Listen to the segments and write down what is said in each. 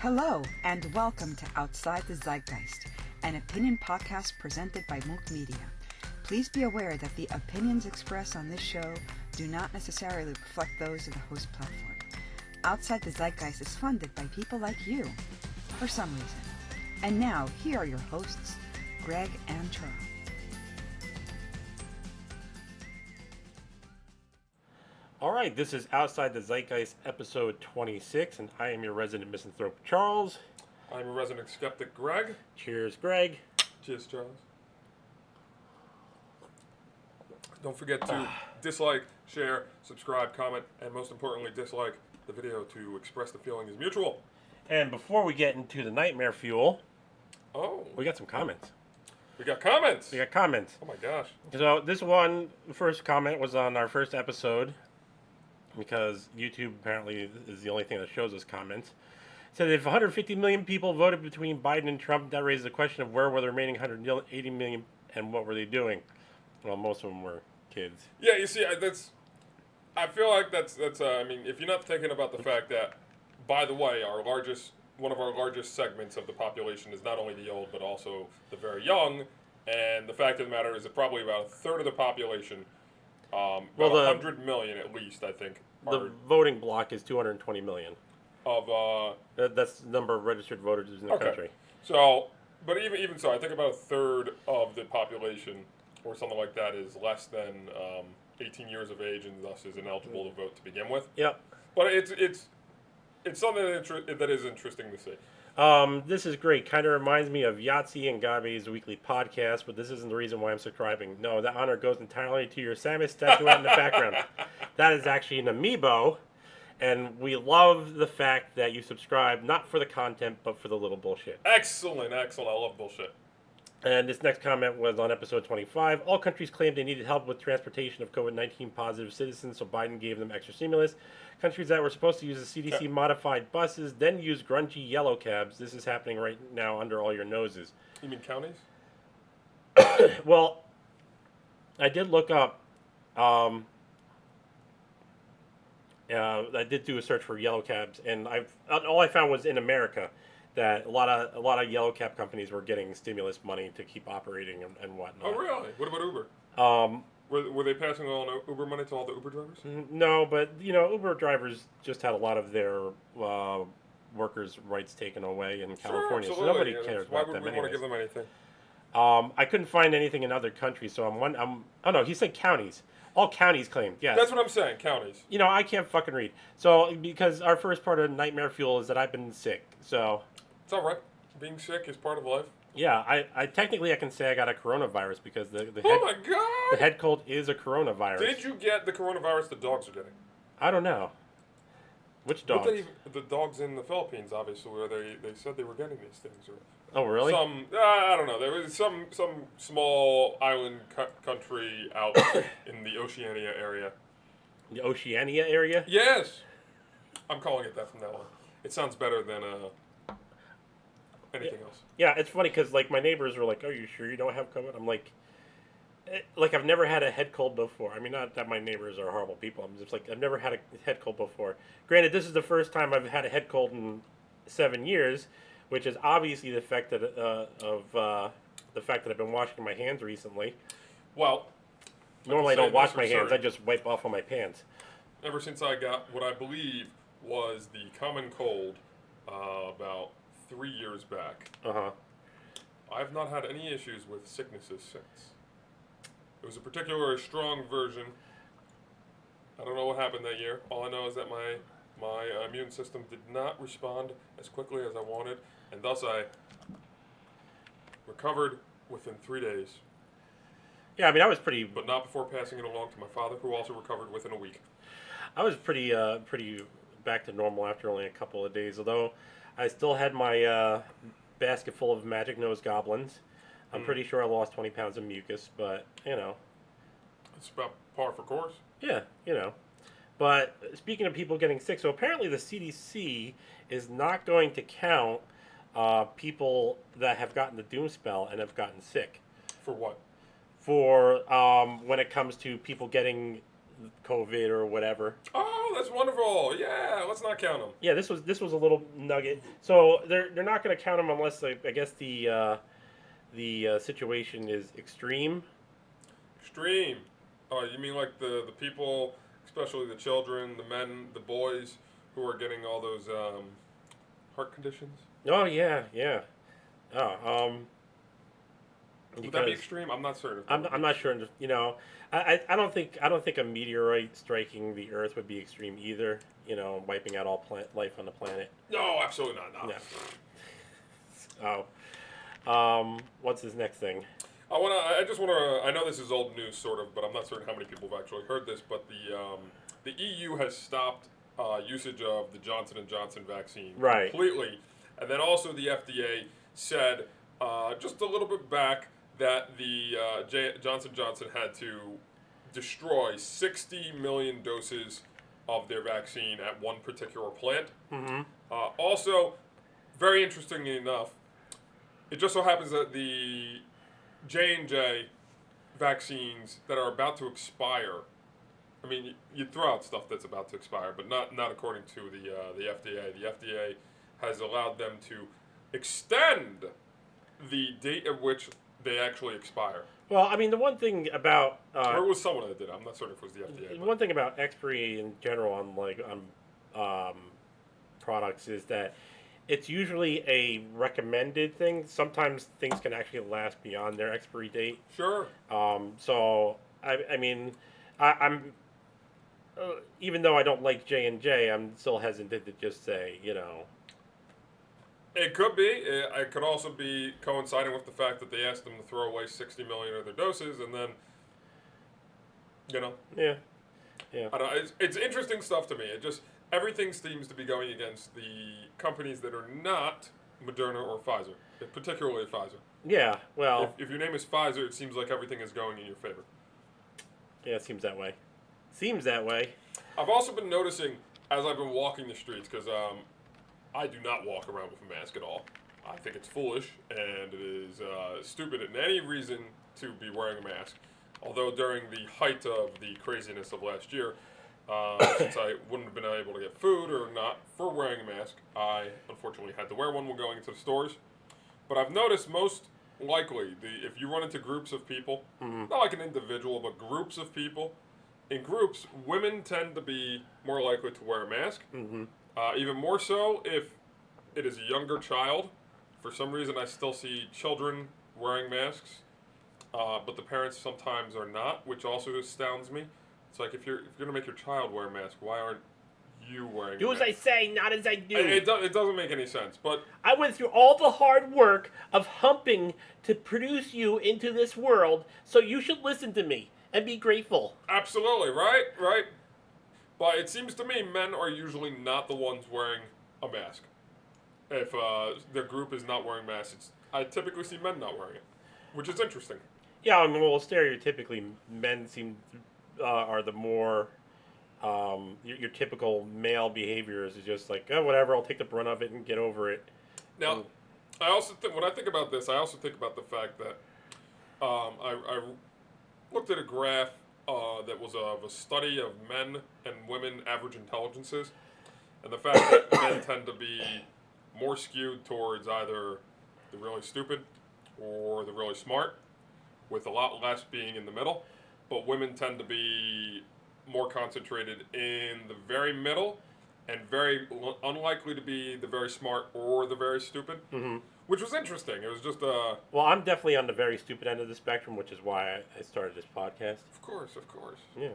Hello, and welcome to Outside the Zeitgeist, an opinion podcast presented by Mook Media. Please be aware that the opinions expressed on this show do not necessarily reflect those of the host platform. Outside the Zeitgeist is funded by people like you, for some reason. And now, here are your hosts, Greg and Charles. All right, this is Outside the Zeitgeist, episode 26, and I am your resident misanthrope, Charles. I'm a resident skeptic, Greg. Cheers, Greg. Cheers, Charles. Don't forget to dislike, share, subscribe, comment, and most importantly, dislike the video to express the feeling is mutual. And before we get into the nightmare fuel, we got some comments. We got comments! Oh my gosh. So this one, the first comment was on our first episode, because YouTube apparently is the only thing that shows us comments. It said if 150 million people voted between Biden and Trump, that raises the question of where were the remaining 180 million and what were they doing? Well, most of them were kids. Yeah, you see, I feel like that's I mean, if you're not thinking about the fact that, by the way, one of our largest segments of the population is not only the old, but also the very young, and the fact of the matter is that probably about a third of the population, about 100 million at least, I think. The voting block is 220 million. That's the number of registered voters in the country. So, but even so, I think about a third of the population, or something like that, is less than 18 years of age, and thus is ineligible to vote to begin with. Yep. But it's something that is interesting to see. This is great. Kind of reminds me of Yahtzee and Gabe's weekly podcast, but this isn't the reason why I'm subscribing. No, that honor goes entirely to your Samus statuette in the background. That is actually an amiibo, and we love the fact that you subscribe, not for the content, but for the little bullshit. Excellent. I love bullshit. And this next comment was on episode 25. All countries claimed they needed help with transportation of COVID-19 positive citizens, so Biden gave them extra stimulus. Countries that were supposed to use the CDC-modified buses then used grungy yellow cabs. This is happening right now under all your noses. You mean counties? Well, I did look up. I did do a search for yellow cabs, and all I found was in America that a lot of yellow cab companies were getting stimulus money to keep operating and whatnot. Oh, really? What about Uber? Were they passing on Uber money to all the Uber drivers? No, but Uber drivers just had a lot of their workers' rights taken away in California, so nobody cares about them. Why would we want to give them anything? I couldn't find anything in other countries, so oh no, he said counties. All counties claimed, yes. That's what I'm saying, counties. I can't fucking read. So, because our first part of Nightmare Fuel is that I've been sick, so... It's all right. Being sick is part of life. Yeah, I technically I can say I got a coronavirus because the head cold is a coronavirus. Did you get the coronavirus the dogs are getting? I don't know. Which dogs? The dogs in the Philippines, obviously, where they said they were getting these things. Oh, really? I don't know. There was some small island country out in the Oceania area. The Oceania area? Yes. I'm calling it that from now on. It sounds better than anything else. Yeah, it's funny because my neighbors were like, "Are you sure you don't have COVID?" I'm like I've never had a head cold before. I mean, not that my neighbors are horrible people. I'm just like, I've never had a head cold before. Granted, this is the first time I've had a head cold in 7 years, which is obviously the effect of the fact that I've been washing my hands recently. Well, normally I don't wash my hands. I just wipe off on my pants. Ever since I got what I believe was the common cold about 3 years back, I've not had any issues with sicknesses since. It was a particularly strong version. I don't know what happened that year. All I know is that my immune system did not respond as quickly as I wanted, and thus I recovered within 3 days. Yeah, I mean, I was pretty... But not before passing it along to my father, who also recovered within a week. I was pretty back to normal after only a couple of days, although I still had my basket full of magic nose goblins. I'm pretty sure I lost 20 pounds of mucus, but, It's about par for course. Yeah, But speaking of people getting sick, so apparently the CDC is not going to count people that have gotten the doom spell and have gotten sick. For what? For when it comes to people getting COVID or whatever. Oh, that's wonderful. Yeah, let's not count them. Yeah, this was a little nugget. So they're not going to count them unless I guess the situation is extreme. Extreme. Oh, you mean like the people, especially the children, the men, the boys, who are getting all those heart conditions? Oh yeah. Oh, Would that be extreme? I'm not certain. I'm not sure. You know, I don't think a meteorite striking the Earth would be extreme either. You know, wiping out all life on the planet. No, absolutely not. No. Oh. What's this next thing? I know this is old news, sort of, but I'm not certain how many people have actually heard this. But the EU has stopped usage of the Johnson & Johnson vaccine completely, and then also the FDA said just a little bit back that the Johnson & Johnson had to destroy 60 million doses of their vaccine at one particular plant. Mm-hmm. Also, very interestingly enough, it just so happens that the J&J vaccines that are about to expire, I mean, you throw out stuff that's about to expire, but not according to the FDA. The FDA has allowed them to extend the date at which they actually expire. Well, I mean, the one thing about or it was someone that did it. I'm not certain if it was the FDA. One thing about expiry in general on products is that it's usually a recommended thing. Sometimes things can actually last beyond their expiry date. Sure. So I mean, I'm even though I don't like J&J, I'm still hesitant to just say, you know. It could be. It could also be coinciding with the fact that they asked them to throw away 60 million of their doses, and then, you know. Yeah. I don't know. It's interesting stuff to me. It just everything seems to be going against the companies that are not Moderna or Pfizer, particularly Pfizer. Yeah. Well, if your name is Pfizer, it seems like everything is going in your favor. Yeah, it seems that way. I've also been noticing as I've been walking the streets because I do not walk around with a mask at all. I think it's foolish and it is stupid in any reason to be wearing a mask. Although during the height of the craziness of last year, since I wouldn't have been able to get food or not for wearing a mask, I unfortunately had to wear one when going into the stores. But I've noticed most likely, if you run into groups of people, not like an individual, but groups of people, in groups, women tend to be more likely to wear a mask. Mm-hmm. Even more so if it is a younger child. For some reason, I still see children wearing masks, but the parents sometimes are not, which also astounds me. It's like if you're going to make your child wear a mask, why aren't you wearing Do a as mask? I say, not as I do. It doesn't make any sense, but I went through all the hard work of humping to produce you into this world, so you should listen to me and be grateful. absolutely, right? But it seems to me men are usually not the ones wearing a mask. If their group is not wearing masks, I typically see men not wearing it, which is interesting. Yeah, I mean, well, stereotypically, men are the more your typical male behaviors is just like, oh, whatever, I'll take the brunt of it and get over it. Now, I also when I think about this, I also think about the fact that I looked at a graph that was of a study of men and women average intelligences, and the fact that men tend to be more skewed towards either the really stupid or the really smart, with a lot less being in the middle, but women tend to be more concentrated in the very middle and very unlikely to be the very smart or the very stupid, which was interesting. It was just Well, I'm definitely on the very stupid end of the spectrum, which is why I started this podcast. Of course. Yeah.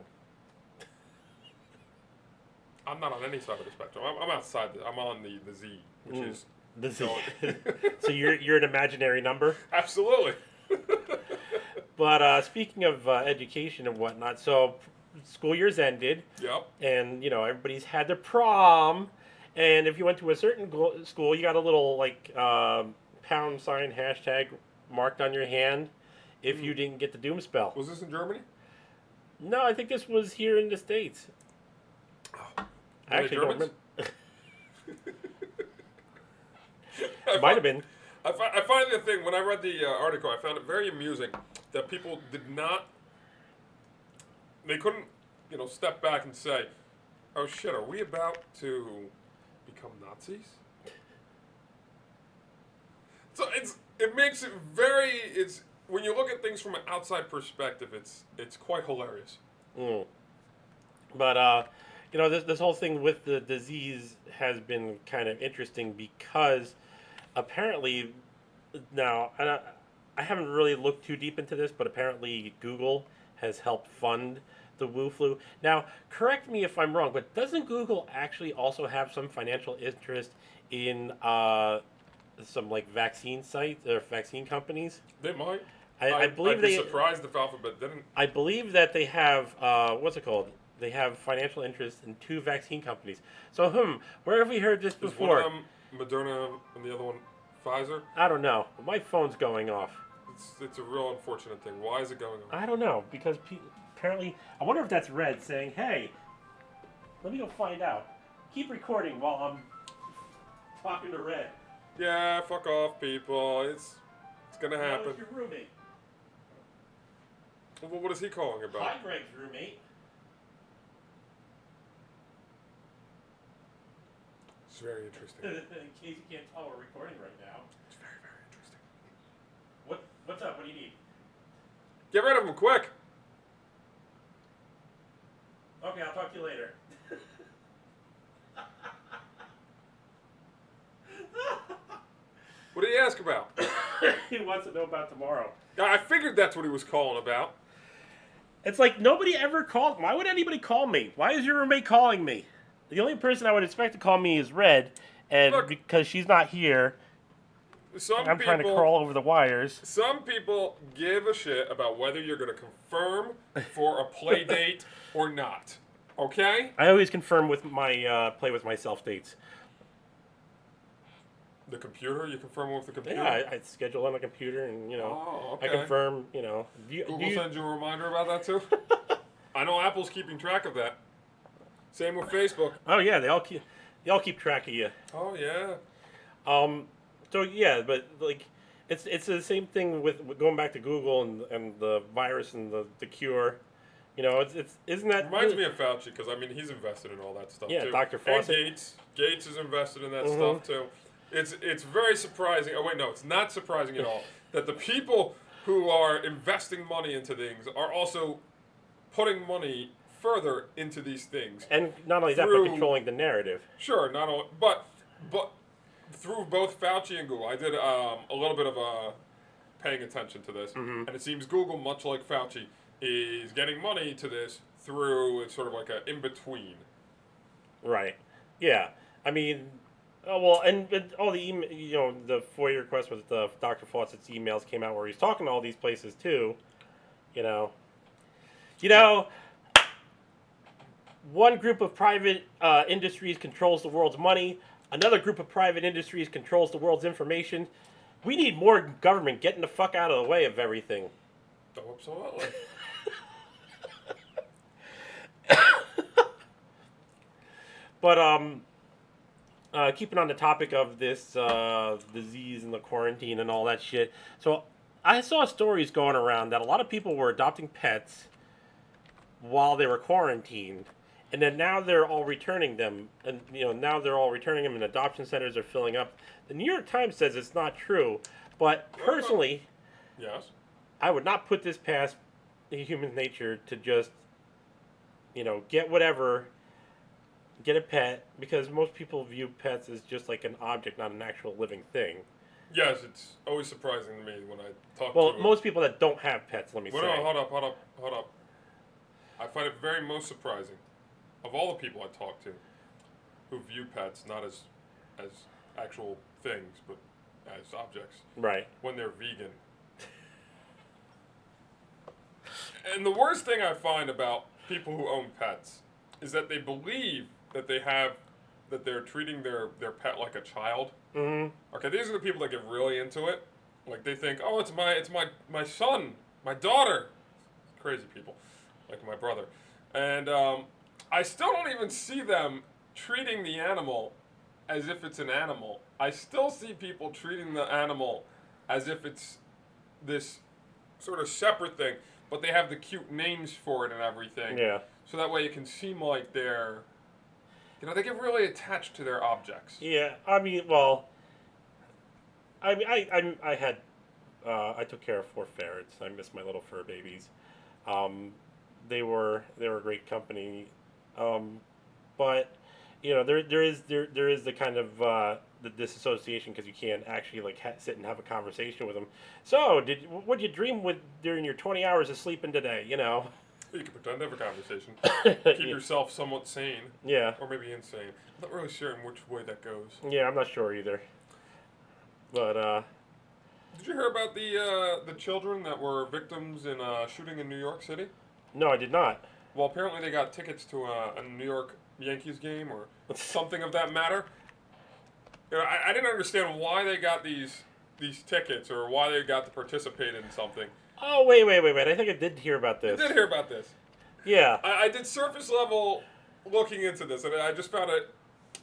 I'm not on any side of the spectrum. I'm outside. I'm on the Z, which is the Z. So you're an imaginary number. Absolutely. But speaking of education and whatnot, so school year's ended. Yep. And everybody's had their prom, and if you went to a certain school, you got a little pound sign hashtag marked on your hand if you didn't get the doom spell. Was this in Germany? No, I think this was here in the States. Oh. I actually don't remember. Might have been. I find the thing, when I read the article, I found it very amusing that people they couldn't step back and say, oh shit, are we about to become Nazis? So it makes it when you look at things from an outside perspective, it's quite hilarious. Mm. But this whole thing with the disease has been kind of interesting because apparently now I haven't really looked too deep into this, but apparently Google has helped fund the Wu flu. Now, correct me if I'm wrong, but doesn't Google actually also have some financial interest in some like vaccine sites or vaccine companies? They might. I believe I'd be surprised if Alphabet didn't. I believe that they have what's it called? They have financial interest in 2 vaccine companies. So, where have we heard this before? Is one of them Moderna and the other one Pfizer? I don't know. My phone's going off. It's a real unfortunate thing. Why is it going on? I don't know, because apparently, I wonder if that's Red saying, hey, let me go find out. Keep recording while I'm talking to Red. Yeah, fuck off, people. It's gonna happen. It's your roommate. Well, what is he calling about? Hi, Greg's roommate. It's very interesting. In case you can't tell, we're recording right now. It's very, very interesting. What's up? What do you need? Get rid of him, quick! Okay, I'll talk to you later. What did he ask about? He wants to know about tomorrow. I figured that's what he was calling about. It's like nobody ever called. Why would anybody call me? Why is your roommate calling me? The only person I would expect to call me is Red, and Look, because she's not here, I'm trying to crawl over the wires. Some people give a shit about whether you're going to confirm for a play date or not. Okay? I always confirm with my play with myself dates. The computer? You confirm with the computer? Yeah, I schedule on the computer, and Oh, okay. I confirm. Google sends you a reminder about that too. I know Apple's keeping track of that. Same with Facebook. Oh yeah, they all keep track of you. Oh yeah. So yeah, but like, it's the same thing with going back to Google and the virus and the cure. Isn't that reminds me of Fauci because I mean he's invested in all that stuff yeah, too. Dr. Fauci. And Gates is invested in that stuff too. It's very surprising. Oh wait, no, it's not surprising at all that the people who are investing money into things are also putting money further into these things. And not only that, but controlling the narrative. Sure, not only, but through both Fauci and Google, I did a little bit of paying attention to this, and it seems Google, much like Fauci, is getting money to this through it's sort of like an in between. Right. Yeah. I mean. Oh well, and all the the FOIA request with Dr. Fauci's emails came out where he's talking to all these places too. One group of private industries controls the world's money. Another group of private industries controls the world's information. We need more government getting the fuck out of the way of everything. Oh, absolutely. But keeping on the topic of this disease and the quarantine and all that shit. So I saw stories going around that a lot of people were adopting pets while they were quarantined. And then now they're all returning them. And, now they're all returning them and adoption centers are filling up. The New York Times says it's not true. But personally, yes, I would not put this past human nature to just, get whatever, get a pet, because most people view pets as just like an object, not an actual living thing. Yes, it's always surprising to me when I talk to... Well, most people that don't have pets, let me say. No, hold up. I find it very most surprising, of all the people I talk to, who view pets not as actual things, but as objects. Right. When they're vegan. And the worst thing I find about people who own pets is that they believe that they're treating their pet like a child. Mm-hmm. Okay, these are the people that get really into it. Like they think, oh, it's my son, my daughter. Crazy people, like my brother. And I still don't even see them treating the animal as if it's an animal. I still see people treating the animal as if it's this sort of separate thing, but they have the cute names for it and everything. Yeah. So that way it can seem like they're, they get really attached to their objects. Yeah, I mean, well, I had, I took care of 4 ferrets. I miss my little fur babies. They were a great company, but there is the kind of the disassociation because you can't actually like sit and have a conversation with them. So what did you dream with during your 20 hours of sleeping today? You can pretend to have a conversation. Keep yourself somewhat sane. Yeah. Or maybe insane. I'm not really sure in which way that goes. Yeah, I'm not sure either. But did you hear about the children that were victims in a shooting in New York City? No, I did not. Well, apparently they got tickets to a New York Yankees game or something of that matter. I didn't understand why they got these tickets or why they got to participate in something. Oh, wait. I think I did hear about this. You did hear about this? Yeah. I did surface level looking into this, and I just found it.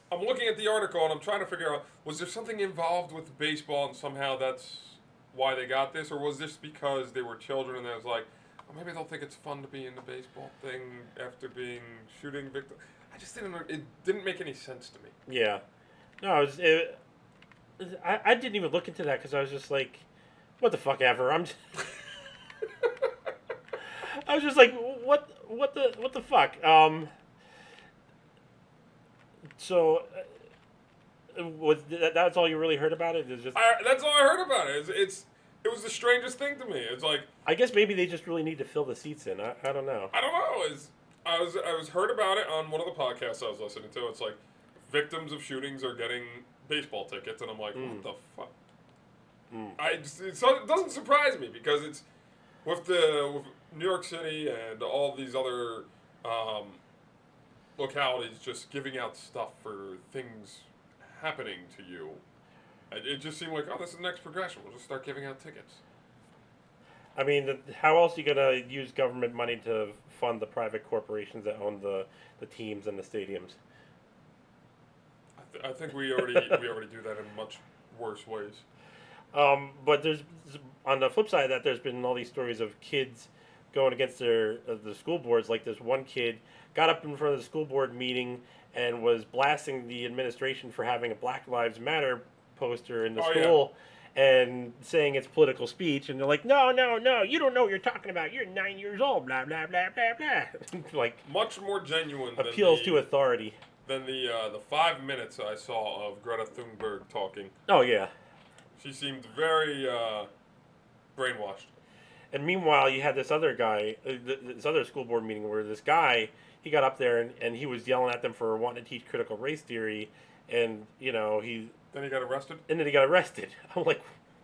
I'm looking at the article, and I'm trying to figure out, was there something involved with baseball, and somehow that's why they got this, or was this because they were children, and they was like, oh, maybe they'll think it's fun to be in the baseball thing after being shooting victim. I just it didn't make any sense to me. Yeah. No, I didn't even look into that because I was just like, what the fuck ever. I was just like, what the fuck? So that's all you really heard about it? Is just that's all I heard about it. It was the strangest thing to me. It's like, I guess maybe they just really need to fill the seats in. I don't know. I don't know. I was heard about it on one of the podcasts I was listening to. It's like victims of shootings are getting baseball tickets, and I'm like, what the fuck? It doesn't surprise me because it's with New York City and all these other localities just giving out stuff for things happening to you. It just seemed like, oh, this is the next progression. We'll just start giving out tickets. I mean, how else are you gonna use government money to fund the private corporations that own the teams and the stadiums? I think we already do that in much worse ways. But there's, on the flip side of that, there's been all these stories of kids going against the school boards. Like this one kid got up in front of the school board meeting and was blasting the administration for having a Black Lives Matter poster in the school and saying it's political speech. And they're like, no, you don't know what you're talking about. You're 9 years old, blah, blah, blah, blah, blah. Like, much more genuine appeals to authority than the 5 minutes I saw of Greta Thunberg talking. Oh, yeah. She seemed very brainwashed. And meanwhile, you had this other guy, this other school board meeting where this guy, he got up there and he was yelling at them for wanting to teach critical race theory, and Then he got arrested. And then he got arrested. I'm like,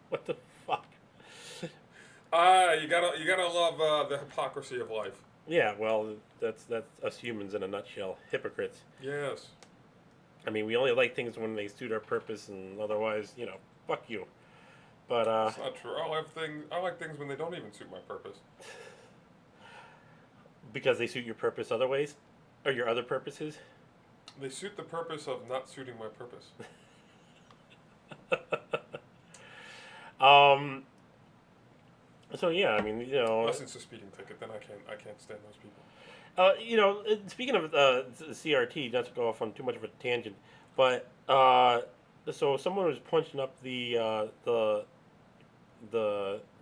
what the fuck? You gotta love the hypocrisy of life. Yeah, well, that's us humans in a nutshell, hypocrites. Yes. I mean, we only like things when they suit our purpose, and otherwise, fuck you. But that's not true. I like things when they don't even suit my purpose. Because they suit your purpose other ways, or your other purposes. They suit the purpose of not suiting my purpose. So yeah, I mean, unless it's a speeding ticket, then I can't stand those people. Speaking of CRT, not to go off on too much of a tangent, but so someone was punching up the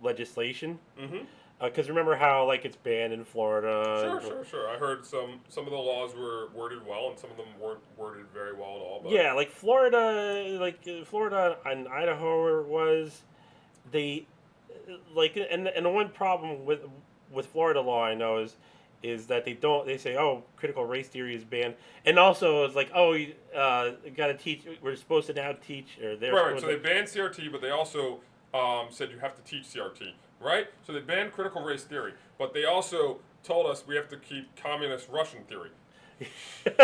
legislation. Mm-hmm. Because remember how it's banned in Florida. Sure. I heard some of the laws were worded well, and some of them weren't worded very well at all. But yeah, Florida and Idaho was they and the one problem with Florida law I know is that they say, oh, critical race theory is banned, and also it's like, oh, you got to teach. We're supposed to now teach, or they're right. So they banned CRT, but they also said you have to teach CRT. Right? So they banned critical race theory, but they also told us we have to keep communist Russian theory. But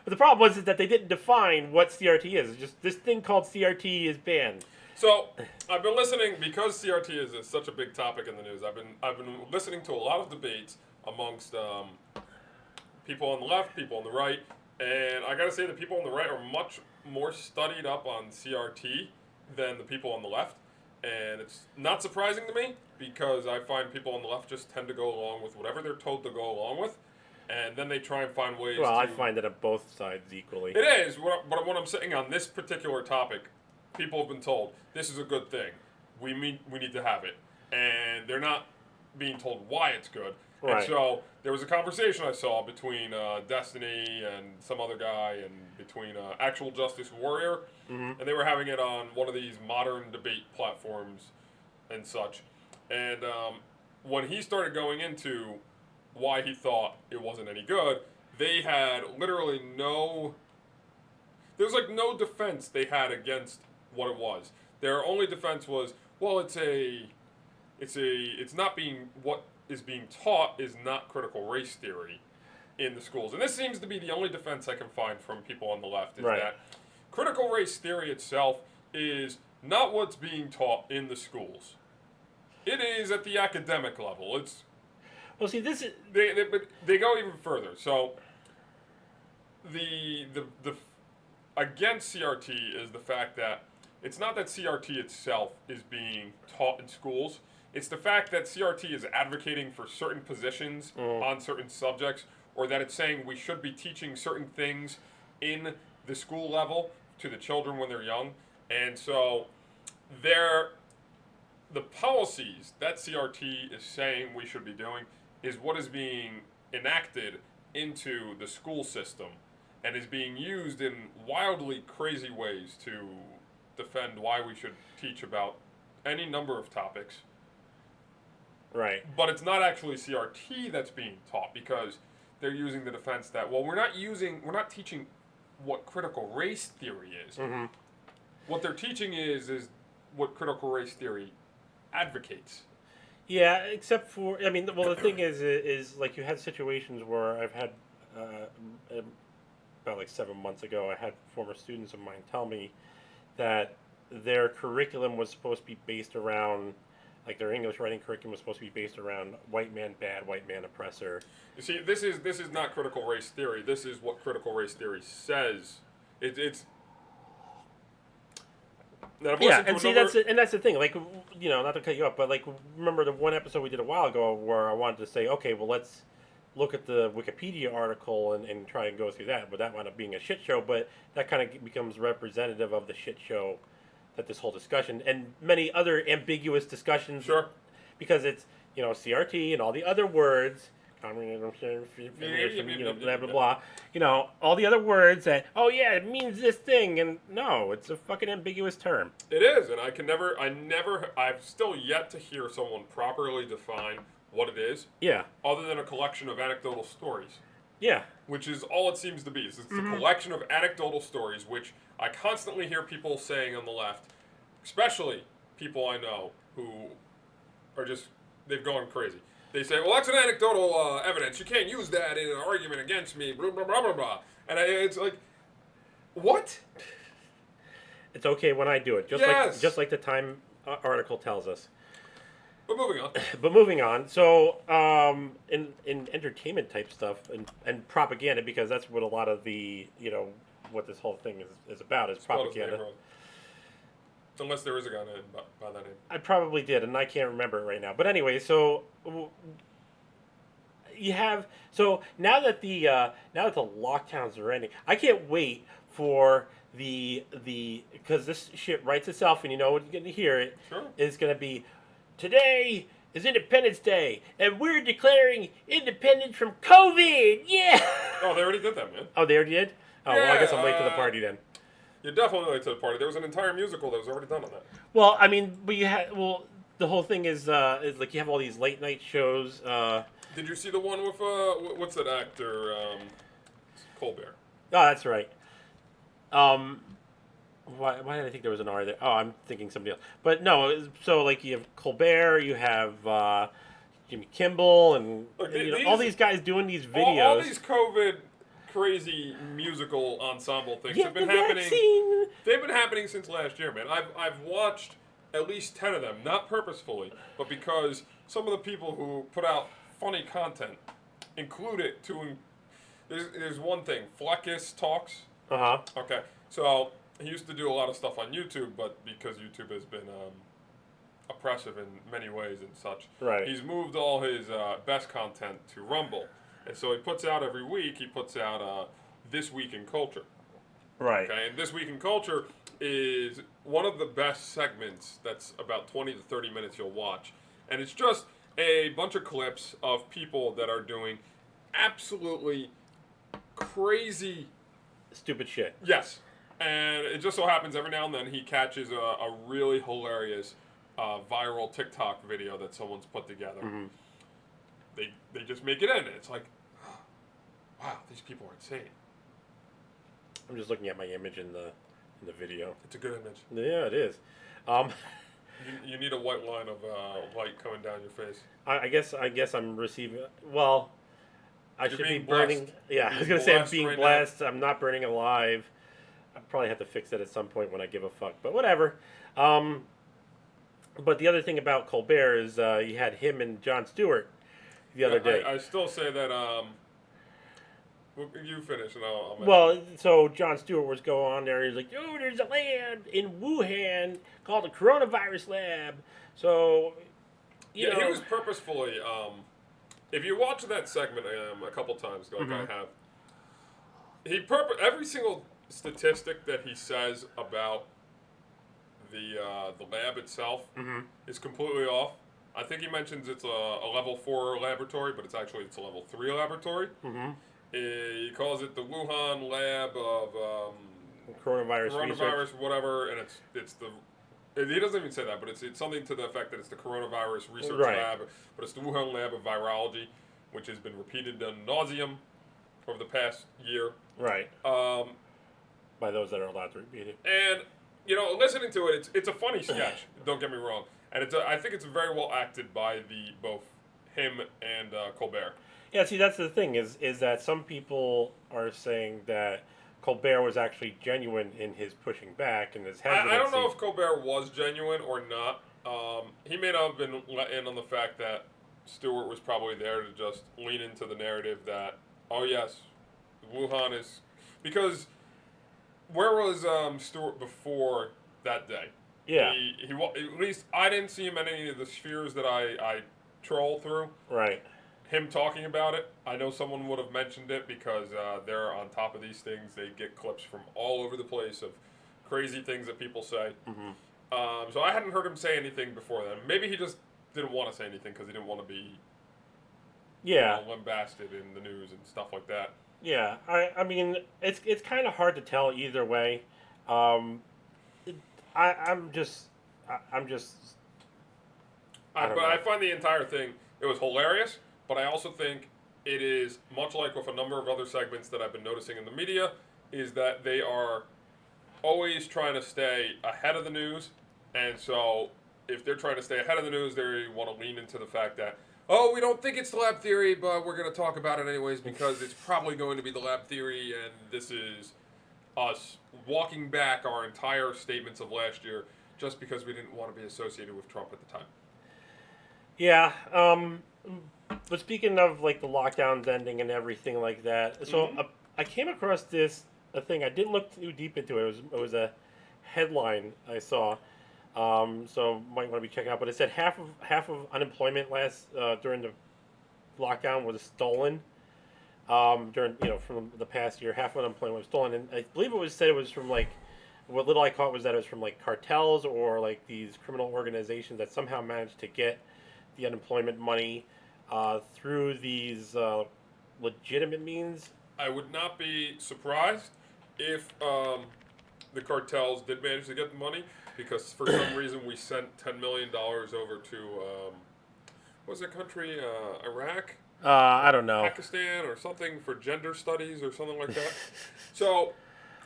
the problem was that they didn't define what CRT is. It's just this thing called CRT is banned. So I've been listening because CRT is such a big topic in the news. I've been listening to a lot of debates amongst people on the left, people on the right, and I got to say the people on the right are much more studied up on CRT than the people on the left. And it's not surprising to me because I find people on the left just tend to go along with whatever they're told to go along with, and then they try and find ways Well, to... I find it on both sides equally. It is, but when I'm saying on this particular topic, people have been told, this is a good thing. We need to have it. And they're not being told why it's good. Right. And so there was a conversation I saw between Destiny and some other guy, and between Actual Justice Warrior, and they were having it on one of these modern debate platforms and such. And when he started going into why he thought it wasn't any good, they had literally no... There was like no defense they had against what it was. Their only defense was, well, it's not being... What is being taught is not critical race theory in the schools. And this seems to be the only defense I can find from people on the left, is that critical race theory itself is not what's being taught in the schools. It is at the academic level. It's... Well, see, this is... They go even further. So, the against CRT is the fact that it's not that CRT itself is being taught in schools. It's the fact that CRT is advocating for certain positions on certain subjects, or that it's saying we should be teaching certain things in the school level to the children when they're young. And so the policies that CRT is saying we should be doing is what is being enacted into the school system and is being used in wildly crazy ways to defend why we should teach about any number of topics. Right. But it's not actually CRT that's being taught, because they're using the defense that, well, we're not teaching what critical race theory is. What they're teaching is what critical race theory advocates. Yeah, except for, I mean, well, the thing is like you had situations where I've had, about like 7 months ago, I had former students of mine tell me that their curriculum was supposed to be based around, like their English writing curriculum was supposed to be based around white man bad, white man oppressor. You see, this is not critical race theory. This is what critical race theory says. It's... Yeah, and see, that's the thing. Like, you know, not to cut you off, but like, remember the one episode we did a while ago where I wanted to say, okay, well, let's look at the Wikipedia article and try and go through that. But that wound up being a shit show. But that kind of becomes representative of the shit show that this whole discussion and many other ambiguous discussions. Sure. Because it's, you know, CRT and all the other words, communism, you know, blah, blah, blah. You know, all the other words that, oh, yeah, it means this thing. And no, it's a fucking ambiguous term. It is. And I've still yet to hear someone properly define what it is. Yeah. Other than a collection of anecdotal stories. Yeah. Which is all it seems to be. It's a collection of anecdotal stories, which I constantly hear people saying on the left, especially people I know who are just, they've gone crazy. They say, well, that's an anecdotal evidence. You can't use that in an argument against me, blah, blah, blah, blah, blah. And it's like, what? It's okay when I do it, just like the Time article tells us. But moving on. So, in entertainment type stuff and propaganda, because that's what a lot of the, you know, what this whole thing is about, is propaganda. Unless there is a guy named by that name. I probably did, and I can't remember it right now. But anyway, so you have, so now that the lockdowns are ending, I can't wait for the because this shit writes itself, and you know what you're going to hear it is going to be, today is Independence Day, and we're declaring independence from COVID. Yeah. Oh, they already did that, man. Oh, they already did. Oh, yeah, well, I guess I'm late to the party then. You're definitely late to the party. There was an entire musical that was already done on that. Well, I mean, but the whole thing is like you have all these late night shows. Did you see the one with what's that actor? Colbert. Oh, that's right. Why did I think there was an R there? Oh, I'm thinking somebody else. But no, so like you have Colbert, you have Jimmy Kimmel, and Look, all these guys doing these videos. All these COVID crazy musical ensemble things have been happening. Vaccine. They've been happening since last year, man. I've watched at least 10 of them, not purposefully, but because some of the people who put out funny content include it to. There's one thing, Fleckus Talks. Uh-huh. Okay, so he used to do a lot of stuff on YouTube, but because YouTube has been oppressive in many ways and such. Right. He's moved all his best content to Rumble, and so he puts out every week. He puts out This Week in Culture. Right. Okay, and This Week in Culture is one of the best segments. That's about 20 to 30 minutes you'll watch, and it's just a bunch of clips of people that are doing absolutely crazy, stupid shit. Yes. And it just so happens every now and then he catches a really hilarious viral TikTok video that someone's put together. Mm-hmm. They just make it in. It's like, wow, these people are insane. I'm just looking at my image in the video. It's a good image. Yeah, it is. You need a white line of light coming down your face. I guess I'm receiving. Well, I should be burning. Blessed. Yeah, I was gonna say I'm being blessed. I'm not burning alive. I probably have to fix that at some point when I give a fuck. But whatever. But the other thing about Colbert is you had him and Jon Stewart the other day. I still say that. You finish and I'll well, so Jon Stewart was going on there. He's like, "Oh, there's a lab in Wuhan called the coronavirus lab." So, you know, he was purposefully. If you watch that segment a couple times, like Mm-hmm. I have, every single statistic that he says about the lab itself Mm-hmm. is completely off. I think he mentions it's a level 4 laboratory, but it's a level 3 laboratory. Mm-hmm. He calls it the Wuhan lab of coronavirus research. whatever, and it's the. He doesn't even say that, but it's something to the effect that it's the coronavirus research Right. lab, but it's the Wuhan lab of virology, which has been repeated ad nauseum over the past year. Right. By those that are allowed to repeat it. And listening to it, it's a funny sketch. Don't get me wrong, and I think it's very well acted by both him and Colbert. Yeah, see, that's the thing is that some people are saying that Colbert was actually genuine in his pushing back and his hesitancy. I don't know if Colbert was genuine or not. He may not have been let in on the fact that Stewart was probably there to just lean into the narrative that, oh yes, Wuhan is... Because where was Stewart before that day? Yeah. He at least I didn't see him in any of the spheres that I troll through. Right. Him talking about it, I know someone would have mentioned it because they're on top of these things. They get clips from all over the place of crazy things that people say. Mm-hmm. So I hadn't heard him say anything before then. Maybe he just didn't want to say anything because he didn't want to be lambasted in the news and stuff like that. Yeah, I mean, it's kind of hard to tell either way. I'm just. I find the entire thing, it was hilarious. But I also think it is, much like with a number of other segments that I've been noticing in the media, is that they are always trying to stay ahead of the news. And so if they're trying to stay ahead of the news, they want to lean into the fact that, oh, we don't think it's the lab theory, but we're going to talk about it anyways because it's probably going to be the lab theory. And this is us walking back our entire statements of last year just because we didn't want to be associated with Trump at the time. Yeah, but speaking of like the lockdowns ending and everything like that, so I came across a thing. I didn't look too deep into it. It was a headline I saw, so might want to be checking out. But it said half of unemployment during the lockdown was stolen. During from the past year, half of unemployment was stolen, and I believe it was from like what little I caught was that it was from like cartels or like these criminal organizations that somehow managed to get the unemployment money through these legitimate means. I would not be surprised if the cartels did manage to get the money, because for some reason we sent $10 million over to, what was that country, Iraq? I don't know. Pakistan or something for gender studies or something like that. So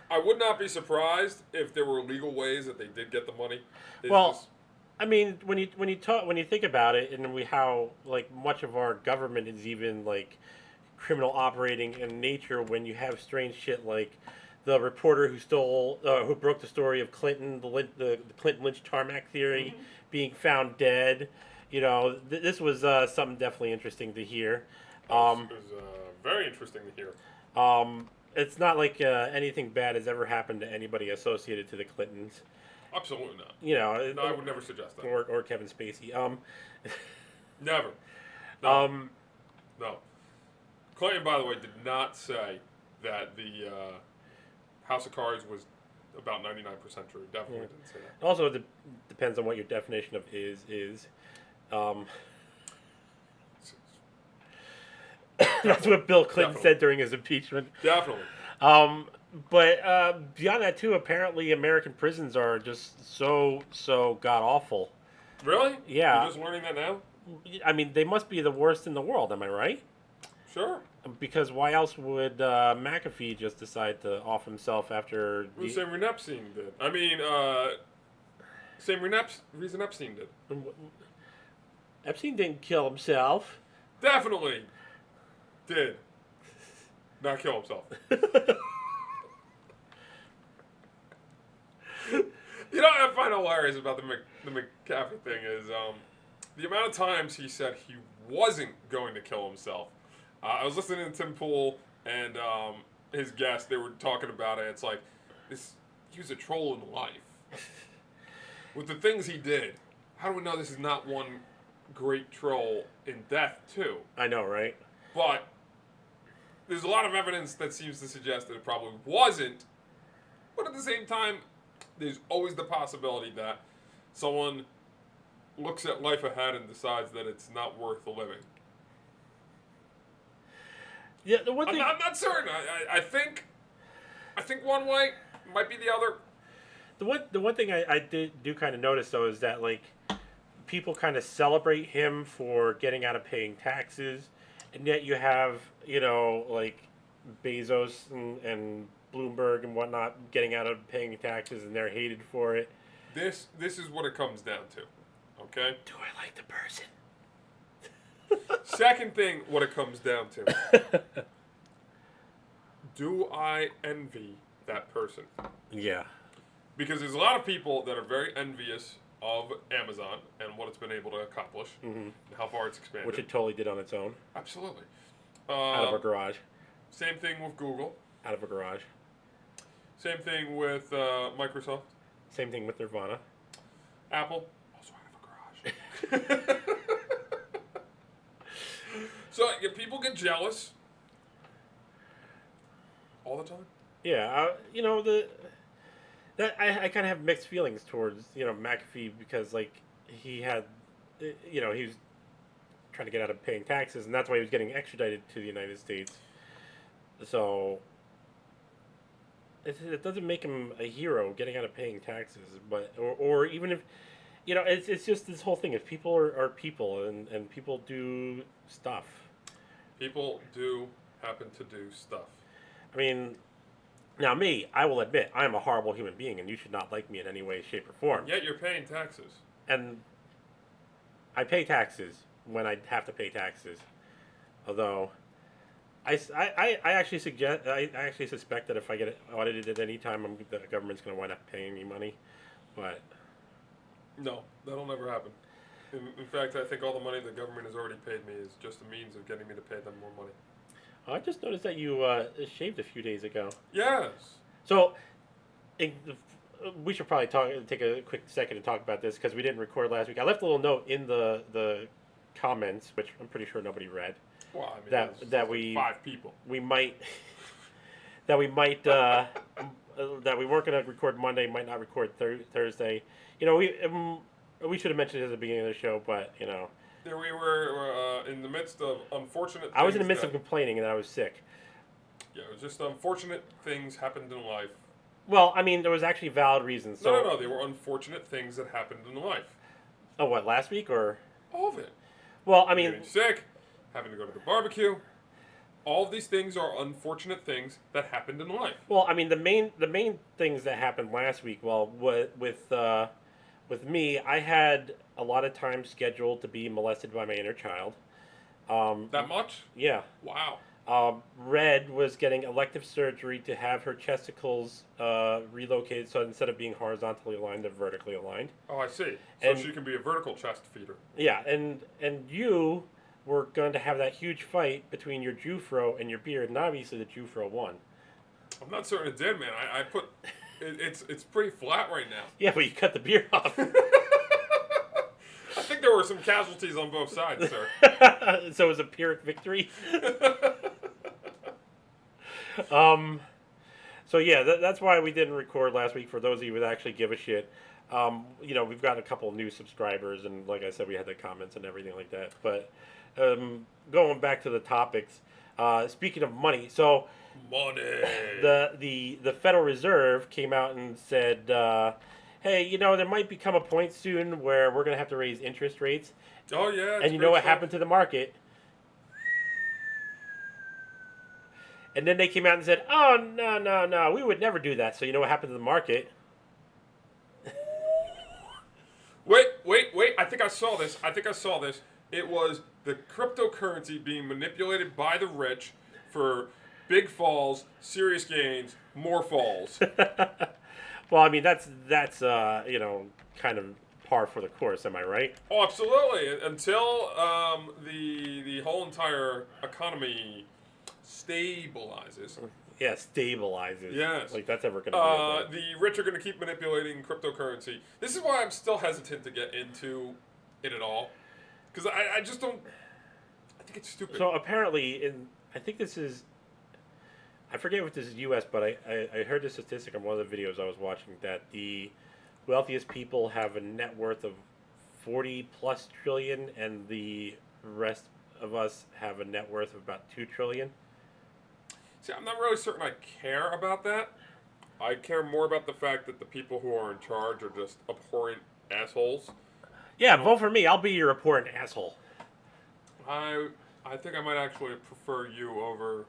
I would not be surprised if there were legal ways that they did get the money. I mean, when you think about it, and how like much of our government is even like criminal operating in nature, when you have strange shit like the reporter who broke the story of Clinton, the Clinton-Lynch tarmac theory, being found dead. This was something definitely interesting to hear. It was very interesting to hear. It's not like anything bad has ever happened to anybody associated to the Clintons. Absolutely not. You know, No, I would never suggest that. Or Kevin Spacey. Never. No. No. Clinton, by the way, did not say that the House of Cards was about 99% true. Definitely didn't say that. Also, it depends on what your definition of is. That's what Bill Clinton said during his impeachment. Definitely. But beyond that, too, apparently American prisons are just so god-awful. Really? Yeah. You're just learning that now? I mean, they must be the worst in the world, am I right? Sure. Because why else would McAfee just decide to off himself after... Well, same reason Epstein did. I mean, same reason Epstein did. Epstein didn't kill himself. Definitely did not kill himself. You know what I find hilarious about the McAfee thing is the amount of times he said he wasn't going to kill himself. I was listening to Tim Pool and his guest. They were talking about it. It's like he was a troll in life. With the things he did, how do we know this is not one great troll in death too? I know, right? But there's a lot of evidence that seems to suggest that it probably wasn't. But at the same time, there's always the possibility that someone looks at life ahead and decides that it's not worth the living. Yeah, the one thing I'm not certain. I think one way might be the other. The one thing I do kind of notice though is that like people kind of celebrate him for getting out of paying taxes, and yet you have like Bezos and Bloomberg and whatnot getting out of paying taxes, and they're hated for it. This is what it comes down to. Okay? Do I like the person? Second thing, what it comes down to. Do I envy that person? Yeah. Because there's a lot of people that are very envious of Amazon and what it's been able to accomplish, and how far it's expanded. Which it totally did on its own. Absolutely. Out of a garage. Same thing with Google. Out of a garage. Same thing with Microsoft. Same thing with Nirvana. Apple. Also out of a garage. So people get jealous all the time. Yeah, I kind of have mixed feelings towards McAfee because like he had, he was trying to get out of paying taxes, and that's why he was getting extradited to the United States. So it doesn't make him a hero getting out of paying taxes, but or even if it's just this whole thing. If people are people and people do stuff. People do happen to do stuff. I mean, now me, I will admit, I am a horrible human being, and you should not like me in any way, shape, or form. Yet you're paying taxes. And I pay taxes when I have to pay taxes. Although, I actually suspect that if I get audited at any time, the government's going to wind up paying me money. But no, that'll never happen. In fact, I think all the money the government has already paid me is just a means of getting me to pay them more money. I just noticed that you shaved a few days ago. Yes. So, we should probably take a quick second to talk about this because we didn't record last week. I left a little note in the comments, which I'm pretty sure nobody read. Well, I mean, that we 5 people. We might that we weren't going to record Monday, might not record Thursday. We should have mentioned it at the beginning of the show, but There we were in the midst of unfortunate things. I was in the midst of complaining and I was sick. Yeah, it was just unfortunate things happened in life. Well, I mean, there was actually valid reasons. So. No. They were unfortunate things that happened in life. Oh, what, last week or? All of it. Well, I mean... Getting sick, having to go to the barbecue. All of these things are unfortunate things that happened in life. Well, I mean, the main things that happened last week, with me, I had a lot of time scheduled to be molested by my inner child. That much? Yeah. Wow. Red was getting elective surgery to have her chesticles relocated, so instead of being horizontally aligned, they're vertically aligned. Oh, I see. So she can be a vertical chest feeder. Yeah, and you were going to have that huge fight between your Jufro and your beard, and obviously the Jufro won. I'm not certain it did, man. I put it's pretty flat right now. Yeah, but you cut the beard off. I think there were some casualties on both sides, sir. So it was a Pyrrhic victory. So yeah, that's why we didn't record last week. For those of you that actually give a shit, we've got a couple of new subscribers, and like I said, we had the comments and everything like that. But going back to the topics, speaking of money, so money. The Federal Reserve came out and said, hey, there might become a point soon where we're going to have to raise interest rates. Oh yeah, and you know what happened to the market? And then they came out and said, oh, no, we would never do that. So you know what happened to the market? Wait. I think I saw this. It was the cryptocurrency being manipulated by the rich for big falls, serious gains, more falls. Well, I mean, that's kind of par for the course. Am I right? Oh, absolutely. Until the whole entire economy stabilizes. Yeah, stabilizes. Yes. Like that's ever going to be. The rich are going to keep manipulating cryptocurrency. This is why I'm still hesitant to get into it at all. Because I just don't... I think it's stupid. So apparently, I think this is... I forget if this is U.S., but I heard this statistic on one of the videos I was watching that the wealthiest people have a net worth of 40+ trillion, and the rest of us have a net worth of about 2 trillion. See, I'm not really certain I care about that. I care more about the fact that the people who are in charge are just abhorrent assholes. Yeah, vote for me. I'll be your abhorrent asshole. I think I might actually prefer you over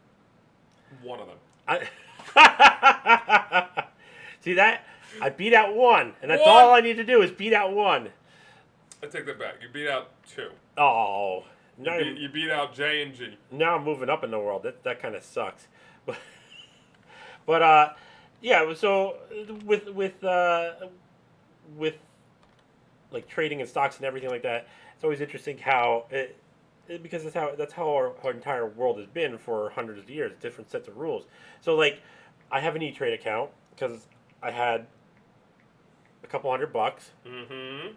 one of them. See that? I beat out one, and that's all I need to do is beat out one. I take that back. You beat out two. Oh. No, you beat out J and G. Now I'm moving up in the world. That kind of sucks. But yeah. So with like trading in stocks and everything like that, it's always interesting how because that's how our entire world has been for hundreds of years. Different sets of rules. So like, I have an E-Trade account because I had a couple $100. Mm-hmm.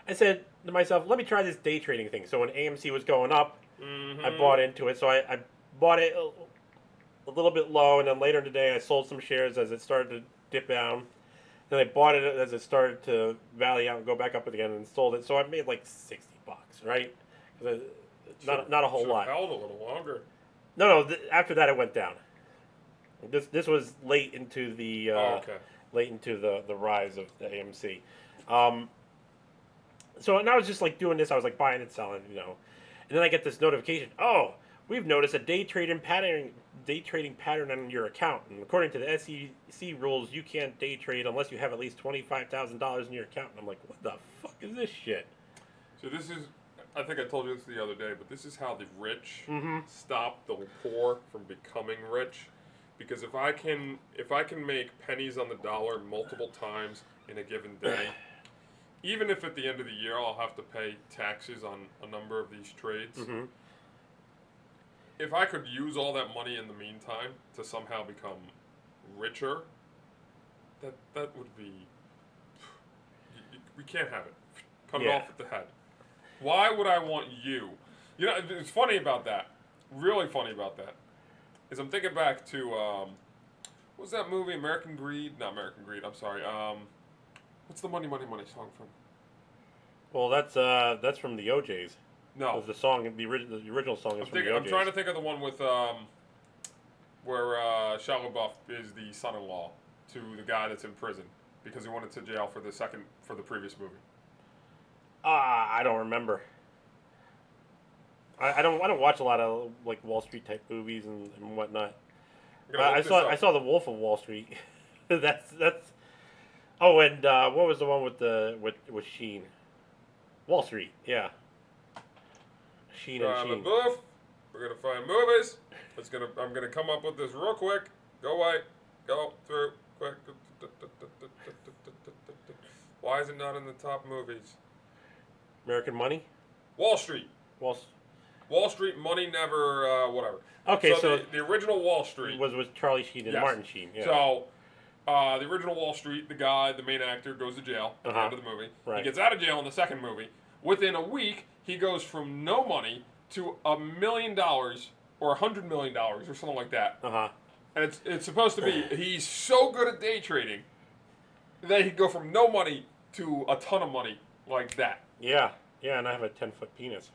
I said to myself, let me try this day trading thing. So when AMC was going up, I bought into it. So I bought it a little bit low, and then later in the day I sold some shares as it started to dip down. Then I bought it as it started to valley out and go back up again, and sold it. So I made like $60, right? Not a whole lot. Held a little longer. No. After that, it went down. This was late into the the rise of the AMC. So and I was just like doing this. I was like buying and selling, and then I get this notification. Oh, we've noticed a day trading pattern on your account, and according to the SEC rules, you can't day trade unless you have at least $25,000 in your account. And I'm like, what the fuck is this shit? So this is, I think I told you this the other day, but this is how the rich stop the poor from becoming rich. Because if I can make pennies on the dollar multiple times in a given day, even if at the end of the year I'll have to pay taxes on a number of these trades, if I could use all that money in the meantime to somehow become richer, that would be... We can't have it. Cut it off at the head. Why would I want you? It's funny about that. Really funny about that. Is I'm thinking back to, what was that movie, American Greed? Not American Greed, I'm sorry. What's the Money, Money, Money song from? Well, that's from the OJs. No. The song, the original song is from the OJs. I'm trying to think of the one with, where Shia LaBeouf is the son-in-law to the guy that's in prison because he went into jail for the previous movie. I don't remember. I don't watch a lot of like Wall Street type movies and whatnot. I saw The Wolf of Wall Street. that's. Oh, and what was the one with Sheen? Wall Street, yeah. Sheen and Sheen. LaBeouf. We're gonna find movies. I'm gonna come up with this real quick. Go away. Go through quick. Why is it not in the top movies? American Money. Wall Street. Wall Street, Money Never, whatever. Okay, so the original Wall Street was Charlie Sheen and Martin Sheen. Yeah. So the original Wall Street, the main actor, goes to jail at the end of the movie. Right. He gets out of jail in the second movie. Within a week, he goes from no money to $1 million or $100 million or something like that. And it's supposed to be, he's so good at day trading that he'd go from no money to a ton of money like that. Yeah, and I have a 10-foot penis.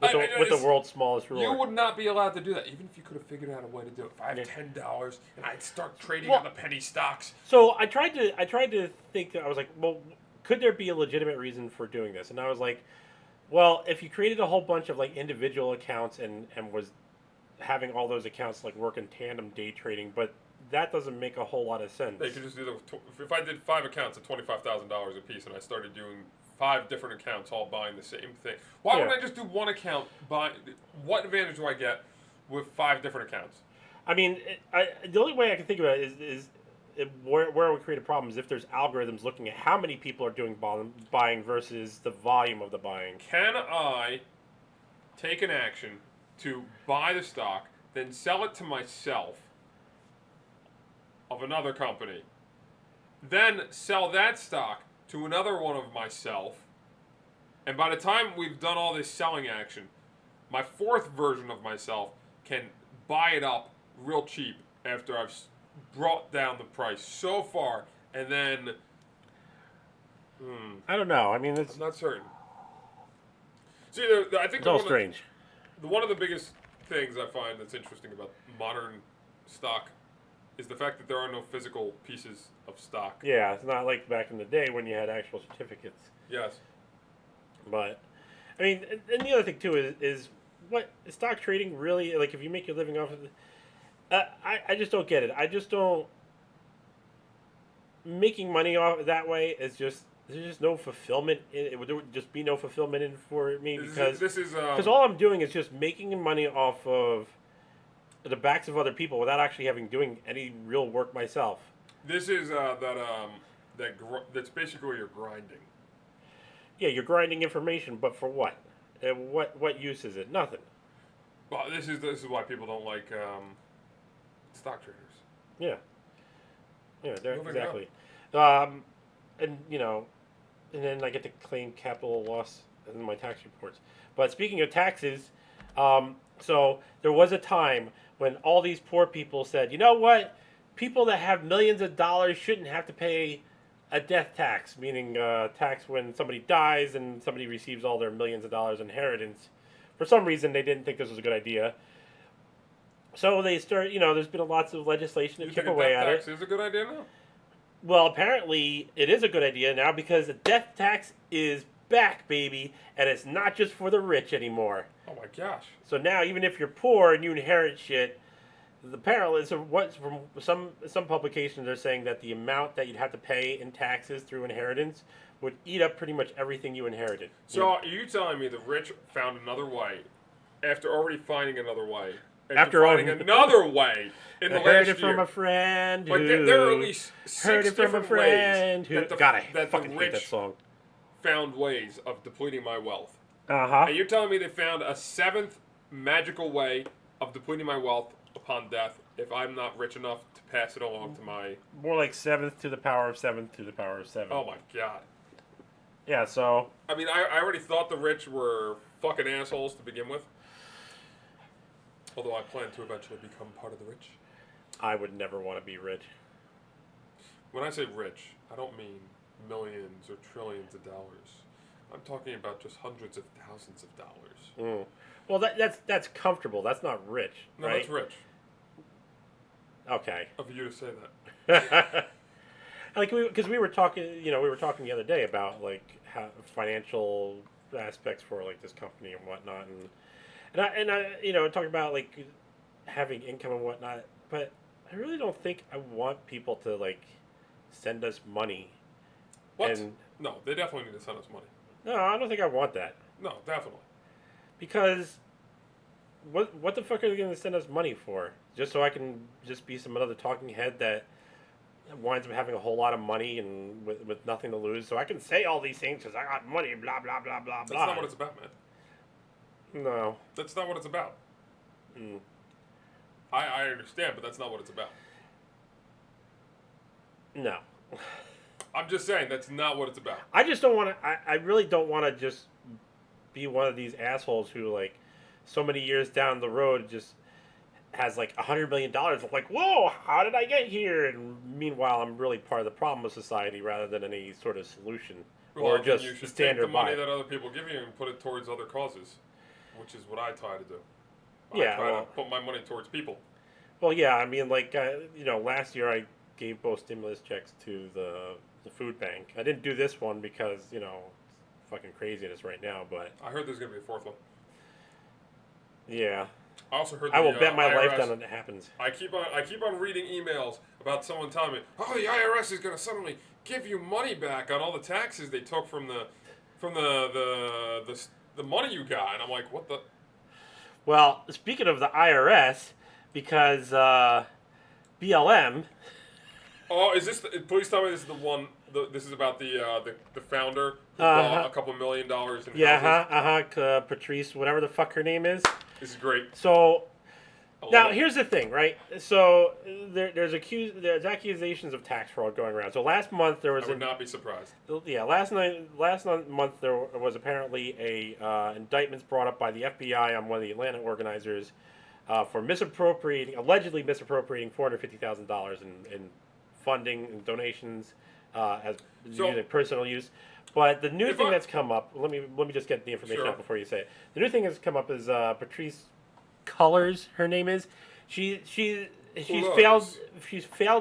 with the world's smallest ruler. You would not be allowed to do that, even if you could have figured out a way to do it. If I have $10 and I'd start trading on the penny stocks. So I tried to think that I was like, well, could there be a legitimate reason for doing this? And I was like, well, if you created a whole bunch of like individual accounts and was having all those accounts like work in tandem day trading, but that doesn't make a whole lot of sense. They could just do that. If I did 5 accounts at $25,000 a piece, and I started doing 5 different accounts all buying the same thing, why wouldn't I just do one account? What advantage do I get with 5 different accounts? I mean, the only way I can think about it is where we create a problem is if there's algorithms looking at how many people are doing buying versus the volume of the buying. Can I take an action to buy the stock, then sell it to myself of another company, then sell that stock to another one of myself, and by the time we've done all this selling action, my 4th version of myself can buy it up real cheap after I've brought down the price so far, and then I don't know. I mean, I'm not certain. See, I think it's all strange. One of the biggest things I find that's interesting about modern stock is the fact that there are no physical pieces of stock. Yeah, it's not like back in the day when you had actual certificates. Yes. But, I mean, and the other thing, too, is what is stock trading really, like, if you make your living off of it, I just don't get it. I just don't, making money off that way is just, there's just no fulfillment. There would just be no fulfillment in for me because all I'm doing is just making money off of the backs of other people without actually doing any real work myself. This is that's basically you're grinding. Yeah, you're grinding information, but for what? What use is it? Nothing. Well, this is why people don't like stock traders. Yeah, exactly. And and then I get to claim capital loss in my tax reports. But speaking of taxes, so there was a time when all these poor people said, you know what? People that have millions of dollars shouldn't have to pay a death tax, meaning tax when somebody dies and somebody receives all their millions of dollars inheritance. For some reason, they didn't think this was a good idea. So they start, there's been lots of legislation to chip away at it. Tax is a good idea now? Well, apparently it is a good idea now because the death tax is back, baby, and it's not just for the rich anymore. Oh my gosh! So now, even if you're poor and you inherit shit, apparently, from some publications are saying that the amount that you'd have to pay in taxes through inheritance would eat up pretty much everything you inherited. So are you telling me the rich found another way after already finding another way? After finding another way in the last year. Heard it from a friend who... But there are at least 6 different ways God, I fucking hate that song. Found ways of depleting my wealth. Uh-huh. And you're telling me they found a 7th magical way of depleting my wealth upon death if I'm not rich enough to pass it along to my... More like 7th to the power of 7th to the power of 7. Oh my god. Yeah, so... I mean, I already thought the rich were fucking assholes to begin with. Although I plan to eventually become part of the rich. I would never want to be rich. When I say rich, I don't mean millions or trillions of dollars. I'm talking about just hundreds of thousands of dollars. Well, that's comfortable. That's not rich, no, right? That's rich. Okay. Of you to say that. Because we were talking, the other day about like how financial aspects for like this company and whatnot, and I talking about like having income and whatnot, but I really don't think I want people to like send us money. What? No, they definitely need to send us money. No, I don't think I want that. No, definitely. Because what the fuck are they going to send us money for? Just so I can just be some other talking head that winds up having a whole lot of money and with nothing to lose. So I can say all these things because I got money, blah, blah, blah, blah, blah. That's not what it's about, man. No. That's not what it's about. I understand, but that's not what it's about. No. I'm just saying that's not what it's about. I just don't want to. I really don't want to just be one of these assholes who, like, so many years down the road just has like $100 million. I'm like, whoa, how did I get here? And meanwhile, I'm really part of the problem of society rather than any sort of solution, Well, or just you should standard take the money by. that other people give you and put it towards other causes, which is what I try to do. Yeah, I try to put my money towards people. Well, yeah, I mean, like, last year I gave both stimulus checks to the food bank. I didn't do this one because, it's fucking craziness right now, but... I heard there's going to be a fourth one. Yeah. I also heard I will bet my IRS, life down that it happens. I keep on reading emails about someone telling me, oh, the IRS is going to suddenly give you money back on all the taxes they took from the money you got. And I'm like, what the... Well, speaking of the IRS, because BLM... Oh, is this? Please tell me this is the one. This is about the founder who bought a couple $1 million in houses. Patrisse, whatever the fuck her name is. This is great. So now here's the thing, right? So there's accusations of tax fraud going around. So last month there was. I would not be surprised. Yeah, last month there was apparently a indictments brought up by the FBI on one of the Atlanta organizers for allegedly misappropriating $450,000 in funding and donations as using personal use. But the new thing that's come up, let me just get the information out before you say it. The new thing that's come up is Patrisse Cullors, her name is. She's failed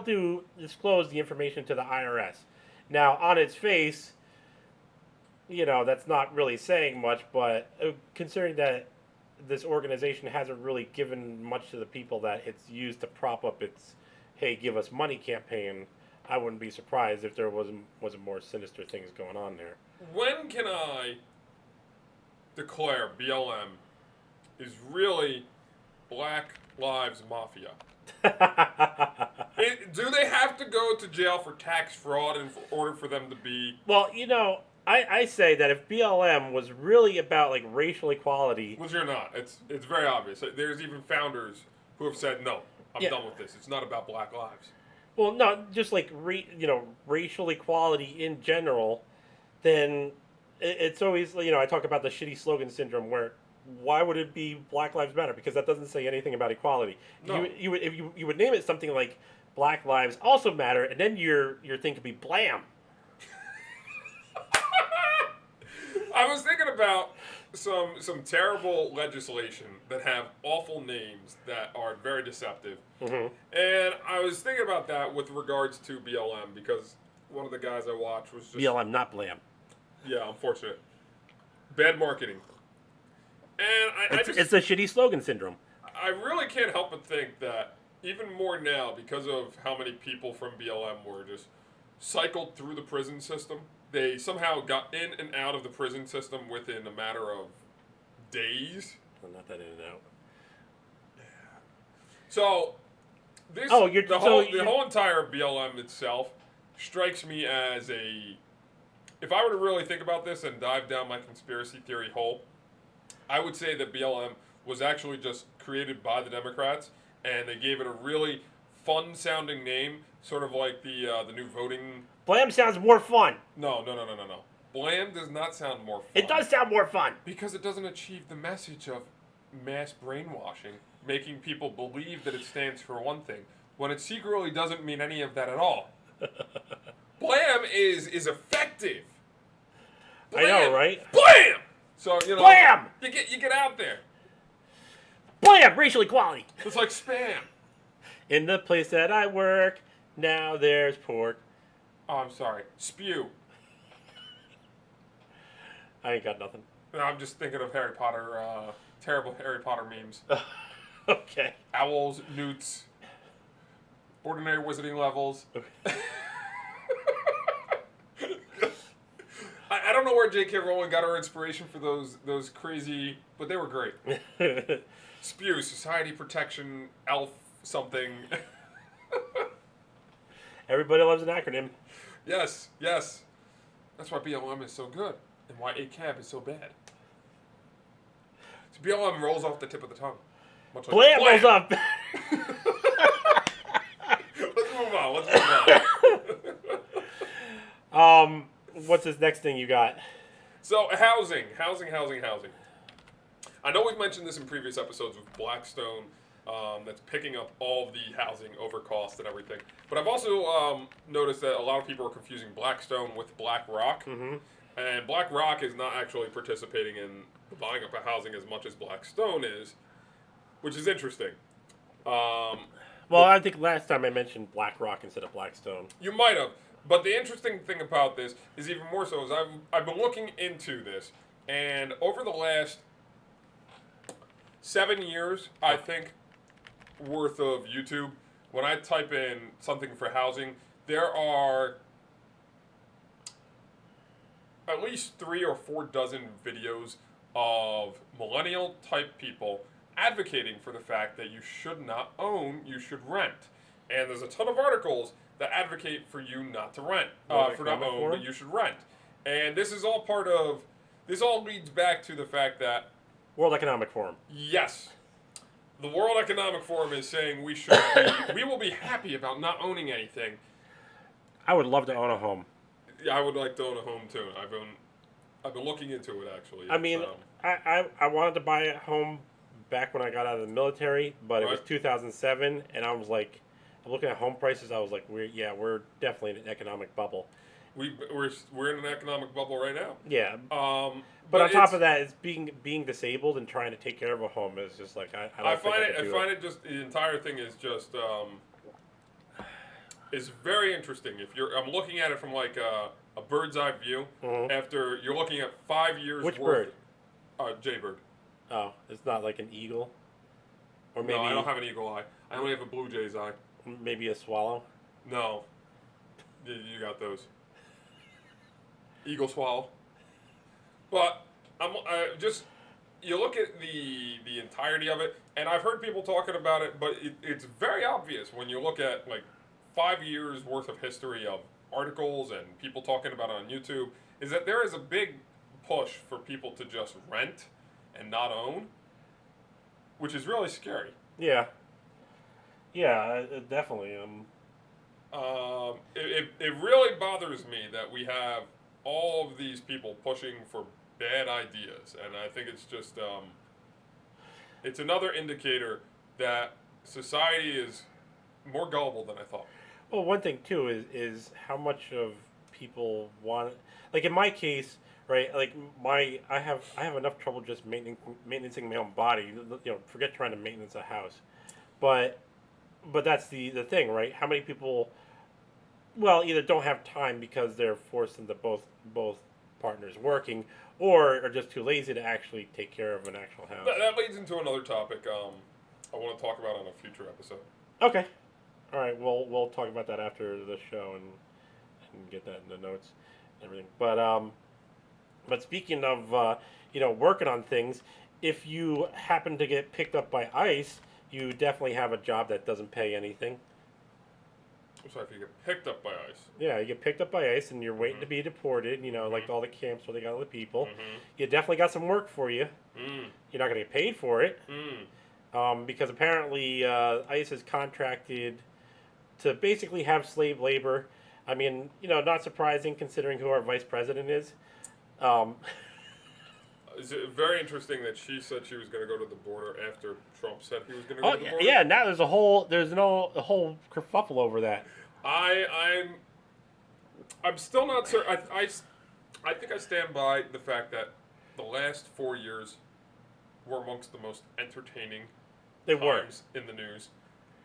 to disclose the information to the IRS. Now, on its face, that's not really saying much, but considering that this organization hasn't really given much to the people that it's used to prop up its "Hey, give us money" campaign, I wouldn't be surprised if there wasn't more sinister things going on there. When can I declare BLM is really Black Lives Mafia? Do they have to go to jail for tax fraud in order for them to be... Well, I say that if BLM was really about like racial equality... Which you're not. It's very obvious. There's even founders who have said, no, I'm done with this. It's not about black lives. Well, no, just like racial equality in general, then it's always I talk about the shitty slogan syndrome where why would it be Black Lives Matter? Because that doesn't say anything about equality. No. You would name it something like Black Lives Also Matter, and then your thing could be blam. I was thinking about some terrible legislation that have awful names that are very deceptive. Mm-hmm. And I was thinking about that with regards to BLM because one of the guys I watched was just... BLM, not blam. Yeah, unfortunate. Bad marketing. And It's the shitty slogan syndrome. I really can't help but think that even more now, because of how many people from BLM were just cycled through the prison system, they somehow got in and out of the prison system within a matter of days. Well, not that in and out. So, the whole entire BLM itself strikes me as a... If I were to really think about this and dive down my conspiracy theory hole, I would say that BLM was actually just created by the Democrats, and they gave it a really fun-sounding name, sort of like the new voting... Blam sounds more fun. No. Blam does not sound more fun. It does sound more fun. Because it doesn't achieve the message of mass brainwashing, making people believe that it stands for one thing, when it secretly doesn't mean any of that at all. Blam is effective. Blam. I know, right? Blam! So, Blam! You get out there. Blam! Racial equality. It's like Spam. In the place that I work, now there's pork. Oh, I'm sorry. Spew. I ain't got nothing. No, I'm just thinking of Harry Potter, terrible Harry Potter memes. Okay. Owls, newts, ordinary wizarding levels. I don't know where J.K. Rowling got her inspiration for those crazy, but they were great. Spew, society protection, elf something. Everybody loves an acronym. Yes. That's why BLM is so good, and why ACAB is so bad. So BLM rolls off the tip of the tongue. Much like Blam rolls off. Let's move on. What's this next thing you got? So, housing. I know we've mentioned this in previous episodes with Blackstone, that's picking up all of the housing over cost and everything. But I've also noticed that a lot of people are confusing Blackstone with BlackRock. Mm-hmm. And BlackRock is not actually participating in the buying up of housing as much as Blackstone is, which is interesting. Well, I think last time I mentioned BlackRock instead of Blackstone. You might have. But the interesting thing about this is even more so is I've been looking into this, and over the last 7 years, I think, worth of YouTube, when I type in something for housing, there are at least 3 or 4 dozen videos of millennial type people advocating for the fact that you should not own, you should rent. And there's a ton of articles that advocate for you not to rent, for not own, but you should rent. And this is all this all leads back to the fact that World Economic Forum. Yes. The World Economic Forum is saying we will be happy about not owning anything. I would love to own a home. Yeah, I would like to own a home too. I've been looking into it actually. I mean, I wanted to buy a home back when I got out of the military, but it was 2007, and I was like, I'm looking at home prices. I was like, we're definitely in an economic bubble. We're in an economic bubble right now. Yeah. But on top of that, it's being disabled and trying to take care of a home is just like I find it just the entire thing is just is very interesting. I'm looking at it from like a bird's eye view. Mm-hmm. After you're looking at 5 years. Which worth, bird? Jaybird. Oh, it's not like an eagle. Or maybe no, I don't have an eagle eye. I only have a blue jay's eye. Maybe a swallow. No, you got those. Eagle swallow. But you look at the entirety of it, and I've heard people talking about it, but it's very obvious when you look at like 5 years worth of history of articles and people talking about it on YouTube, is that there is a big push for people to just rent and not own, which is really scary. Yeah. Yeah, definitely. It really bothers me that we have all of these people pushing for bad ideas, and I think it's just it's another indicator that society is more gullible than I thought. Well, one thing too is how much of people want, like in my case, right? Like I have enough trouble just maintaining my own body. Forget trying to maintenance a house, but that's the thing, right? How many people, well, either don't have time because they're forced into both partners working, or are just too lazy to actually take care of an actual house. That leads into another topic I want to talk about on a future episode. Okay. All right. We'll talk about that after the show and get that in the notes and everything. But speaking of working on things, if you happen to get picked up by ICE, you definitely have a job that doesn't pay anything. So if you get picked up by ICE. Yeah, you get picked up by ICE and you're waiting to be deported, like all the camps where they got all the people. Mm-hmm. You definitely got some work for you. Mm. You're not going to get paid for it. Mm. Because apparently ICE is contracted to basically have slave labor. I mean, not surprising considering who our vice president is. Is it very interesting that she said she was going to go to the border after Trump said he was going to go to the border? Yeah, now there's a whole kerfuffle over that. I'm still not certain. I think I stand by the fact that the last 4 years were amongst the most entertaining times in the news.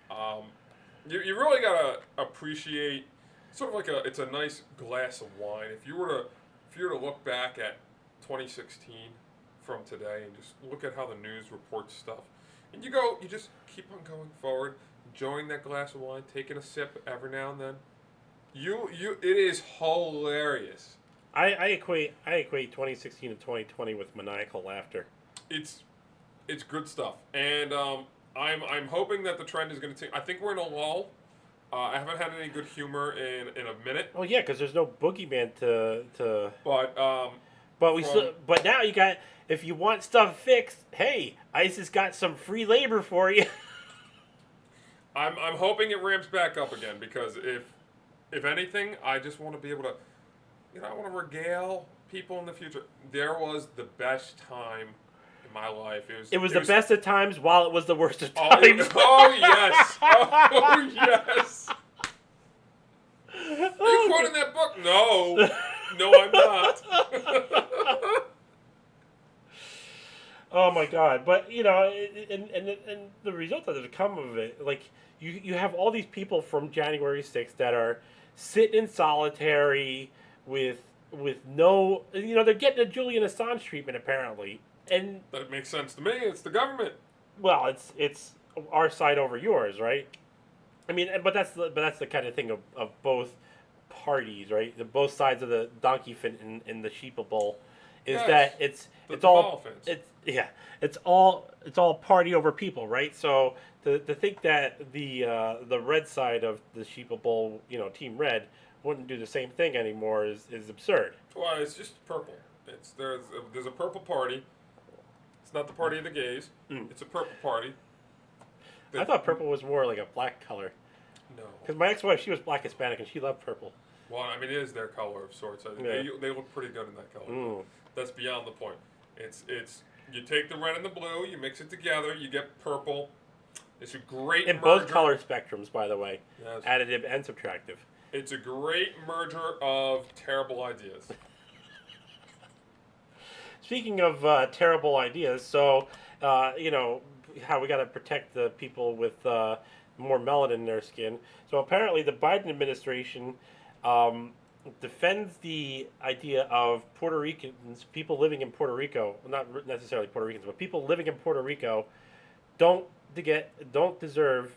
You really gotta appreciate sort of like it's a nice glass of wine. If you were to look back at 2016 from today and just look at how the news reports stuff, and you just keep on going forward, enjoying that glass of wine, taking a sip every now and then. It is hilarious. I equate 2016 to 2020 with maniacal laughter. It's good stuff, and I'm hoping that the trend is going to take. I think we're in a lull. I haven't had any good humor in a minute. Oh yeah, because there's no boogeyman to. But now you got, if you want stuff fixed, hey, ICE has got some free labor for you. I'm hoping it ramps back up again, because if anything, I just want to be able to, I want to regale people in the future. There was the best time in my life. It was the best of times while it was the worst of times. Oh yes. Oh yes. Are you quoting that book? No. No, I'm not. Oh my God! But and the result that has come of it, like you have all these people from January 6th that are sitting in solitary with no, they're getting a Julian Assange treatment apparently, and that makes sense to me. It's the government. Well, it's our side over yours, right? I mean, but that's the kind of thing of both parties, right? The both sides of the donkey fit in the sheep bowl, is that it's all party over people, right? So to think that the red side of the sheep bowl, Team Red, wouldn't do the same thing anymore is absurd. Well, it's just purple. There's a purple party. It's not the party of the gays. It's a purple party. I thought purple was more like a black color. No. Because my ex-wife, she was black Hispanic and she loved purple. Well, I mean, it is their color of sorts. Yeah. They look pretty good in that color. That's beyond the point. It's you take the red and the blue, you mix it together, you get purple. It's a great in merger. Both color spectrums, by the way. Yes. Additive and subtractive. It's a great merger of terrible ideas. Speaking of terrible ideas, so, how we got to protect the people with more melanin in their skin. So apparently the Biden administration defends the idea of Puerto Ricans, people living in Puerto Rico, not necessarily Puerto Ricans, but people living in Puerto Rico don't deserve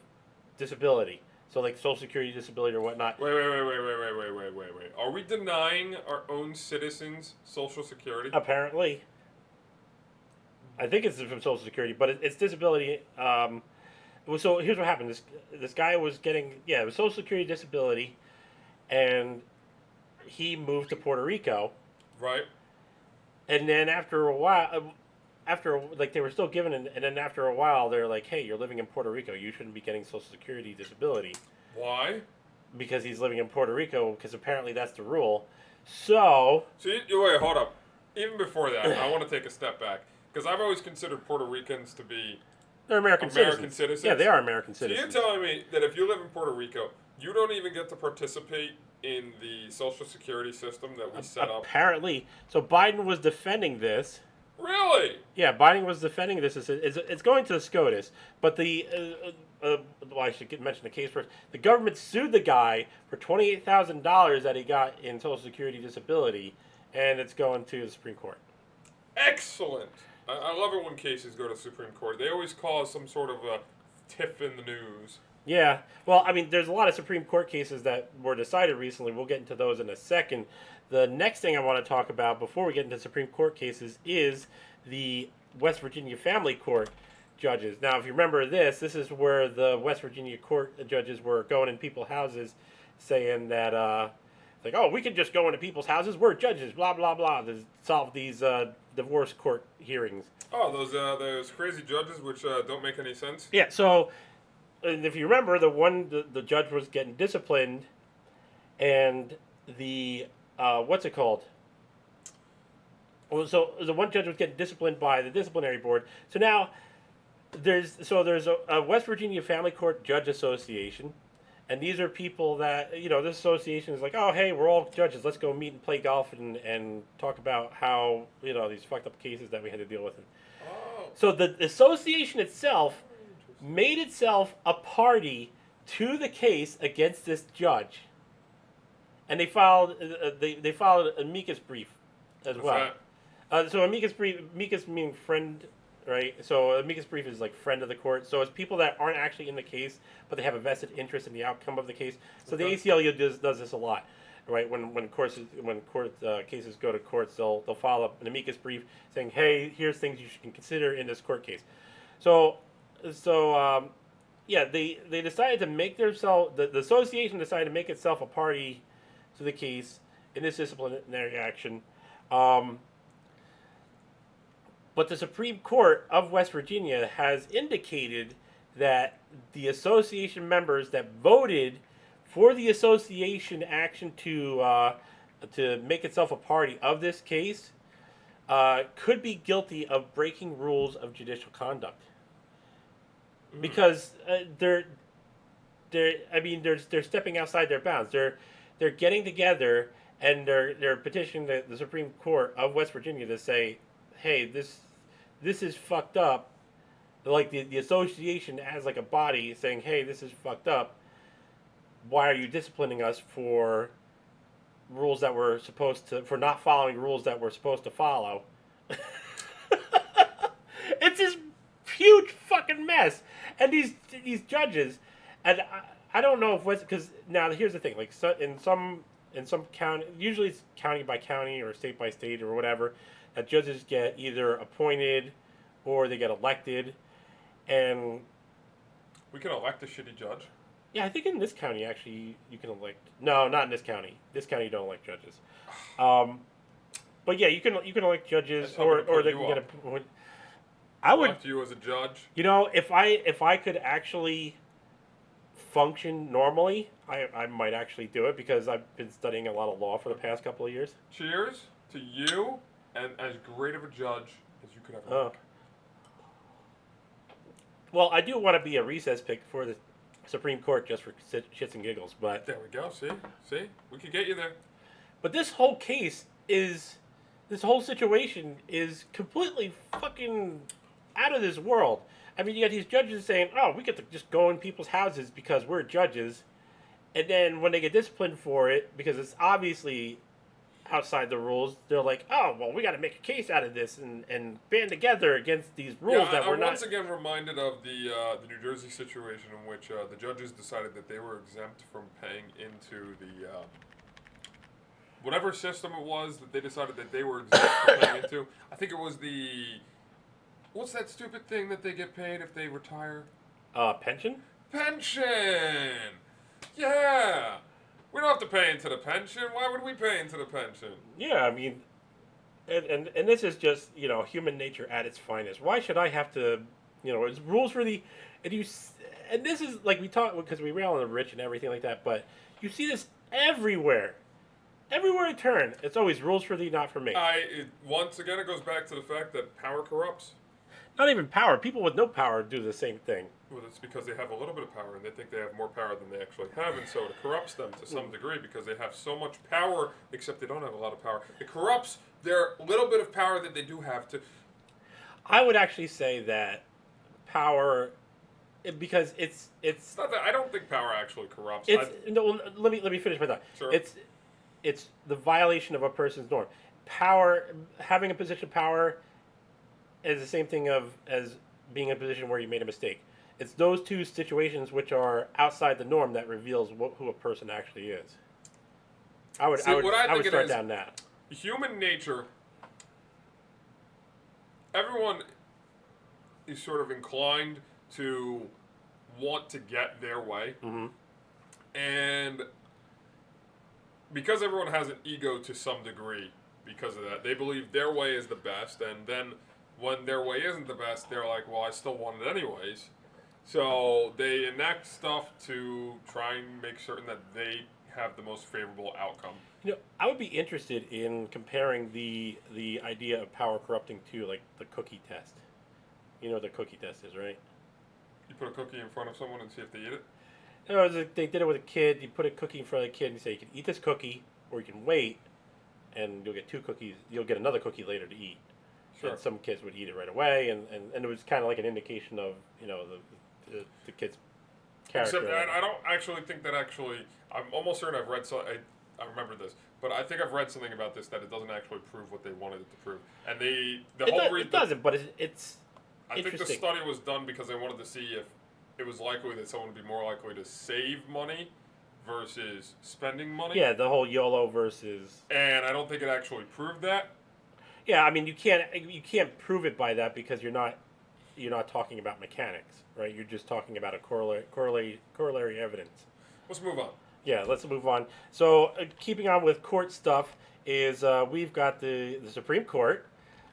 disability. So like Social Security disability or whatnot. Wait. Are we denying our own citizens Social Security? Apparently. I think it's from Social Security, but it's disability. So here's what happened. This guy was getting, it was Social Security disability, and he moved to Puerto Rico. Right. And then after a while, they were still giving it, and then after a while, they're like, hey, you're living in Puerto Rico. You shouldn't be getting Social Security disability. Why? Because he's living in Puerto Rico, because apparently that's the rule. So... wait, hold up. Even before that, I want to take a step back. Because I've always considered Puerto Ricans to be... They're American citizens. Yeah, they are American citizens. So you're telling me that if you live in Puerto Rico, you don't even get to participate in the Social Security system that we set up? Apparently. So Biden was defending this. Really? Yeah, Biden was defending this. It's going to the SCOTUS, but I should mention the case first. The government sued the guy for $28,000 that he got in Social Security disability, and it's going to the Supreme Court. Excellent. I love it when cases go to the Supreme Court. They always cause some sort of a tiff in the news. Yeah. Well, I mean, there's a lot of Supreme Court cases that were decided recently. We'll get into those in a second. The next thing I want to talk about before we get into Supreme Court cases is the West Virginia Family Court judges. Now, if you remember this is where the West Virginia court judges were going in people's houses saying that, we can just go into people's houses. We're judges, blah, blah, blah, to solve these divorce court hearings. Oh, those crazy judges which don't make any sense? Yeah, so... And if you remember, the judge was getting disciplined, and the what's it called? Well, so the one judge was getting disciplined by the disciplinary board. So now there's a West Virginia Family Court Judge Association, and these are people that this association is like, oh hey, we're all judges, let's go meet and play golf and talk about how these fucked up cases that we had to deal with. So the association itself made itself a party to the case against this judge, and they filed an amicus brief as well. So amicus meaning friend, right? So amicus brief is like friend of the court. So it's people that aren't actually in the case, but they have a vested interest in the outcome of the case. So the ACLU does this a lot, right? When cases go to courts, they'll file an amicus brief saying, hey, here's things you should consider in this court case. So they decided to make themselves, the association decided to make itself a party to the case in this disciplinary action. But the Supreme Court of West Virginia has indicated that the association members that voted for the association action to make itself a party of this case could be guilty of breaking rules of judicial conduct, because they're stepping outside their bounds. They're getting together and they're petitioning the Supreme Court of West Virginia to say, hey, this is fucked up. Like the association as like a body saying, hey, this is fucked up. Why are you disciplining us for rules that we're for not following rules that we're supposed to follow? It's this huge fucking mess. And these judges, and I don't know if because now here's the thing, like in some county, usually it's county by county or state by state or whatever, that judges get either appointed or they get elected. And we can elect a shitty judge. Yeah, I think in this county actually you can elect. No, not in this county. This county you don't elect judges. But yeah, you can elect judges, or they can get appointed. I would elect you as a judge. You know, if I could actually function normally, I might actually do it, because I've been studying a lot of law for the past couple of years. Cheers to you, and as great of a judge as you could ever make. Well, I do want to be a recess pick for the Supreme Court just for shits and giggles, but... There we go, see? We could get you there. But this whole this whole situation is completely fucking out of this world. I mean, you got these judges saying, oh, we get to just go in people's houses because we're judges, and then when they get disciplined for it, because it's obviously outside the rules, they're like, oh, well, we got to make a case out of this and band together against these rules that we're not... I'm once again reminded of the New Jersey situation in which the judges decided that they were exempt from paying into the whatever system it was that they decided that they were exempt from paying into. I think it was what's that stupid thing that they get paid if they retire? Pension? Pension! Yeah! We don't have to pay into the pension. Why would we pay into the pension? Yeah, I mean, and this is just, human nature at its finest. Why should I have to, it's rules for the, and this is, like, we talk, because we rail on the rich and everything like that, but you see this everywhere. Everywhere I turn, it's always rules for thee, not for me. Once again, it goes back to the fact that power corrupts. Not even power. People with no power do the same thing. Well, it's because they have a little bit of power, and they think they have more power than they actually have, and so it corrupts them to some degree because they have so much power, except they don't have a lot of power. It corrupts their little bit of power that they do have to... I would actually say that power, because it's not that I don't think power actually corrupts. Let me finish my thought. Sure. It's the violation of a person's norm. Power, having a position of power, is the same thing as being in a position where you made a mistake. It's those two situations which are outside the norm that reveals who a person actually is. I would start down that. Human nature, everyone is sort of inclined to want to get their way. Mm-hmm. And because everyone has an ego to some degree because of that, they believe their way is the best, and then when their way isn't the best, they're like, well, I still want it anyways. So they enact stuff to try and make certain that they have the most favorable outcome. I would be interested in comparing the idea of power corrupting to, like, the cookie test. You know what the cookie test is, right? You put a cookie in front of someone and see if they eat it? No, they did it with a kid. You put a cookie in front of the kid and you say, you can eat this cookie, or you can wait, and you'll get 2 cookies. You'll get another cookie later to eat. Sure. And some kids would eat it right away, and it was kind of like an indication of, the kid's character. Except I don't actually think that I'm almost certain I've read I remember this, but I think I've read something about this that it doesn't actually prove what they wanted it to prove. And it doesn't, but it's I think the study was done because they wanted to see if it was likely that someone would be more likely to save money versus spending money. Yeah, the whole YOLO versus... And I don't think it actually proved that. Yeah, I mean, you can't prove it by that because you're not talking about mechanics, right? You're just talking about a corollary evidence. Let's move on. Yeah, let's move on. So, keeping on with court stuff is we've got the Supreme Court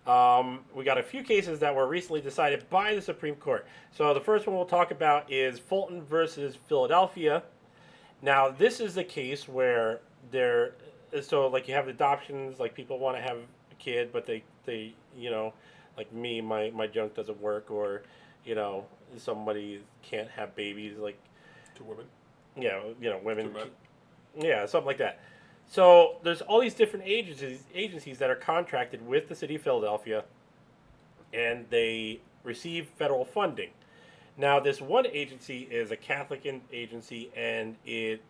We got a few cases that were recently decided by the Supreme Court. So the first one we'll talk about is Fulton versus Philadelphia. Now, this is the case where so like you have adoptions, like people want to have a kid, but they like me, my junk doesn't work, or, somebody can't have babies, like. To women? Yeah, women. To men? Yeah, something like that. So there's all these different agencies that are contracted with the city of Philadelphia, and they receive federal funding. Now, this one agency is a Catholic agency, and it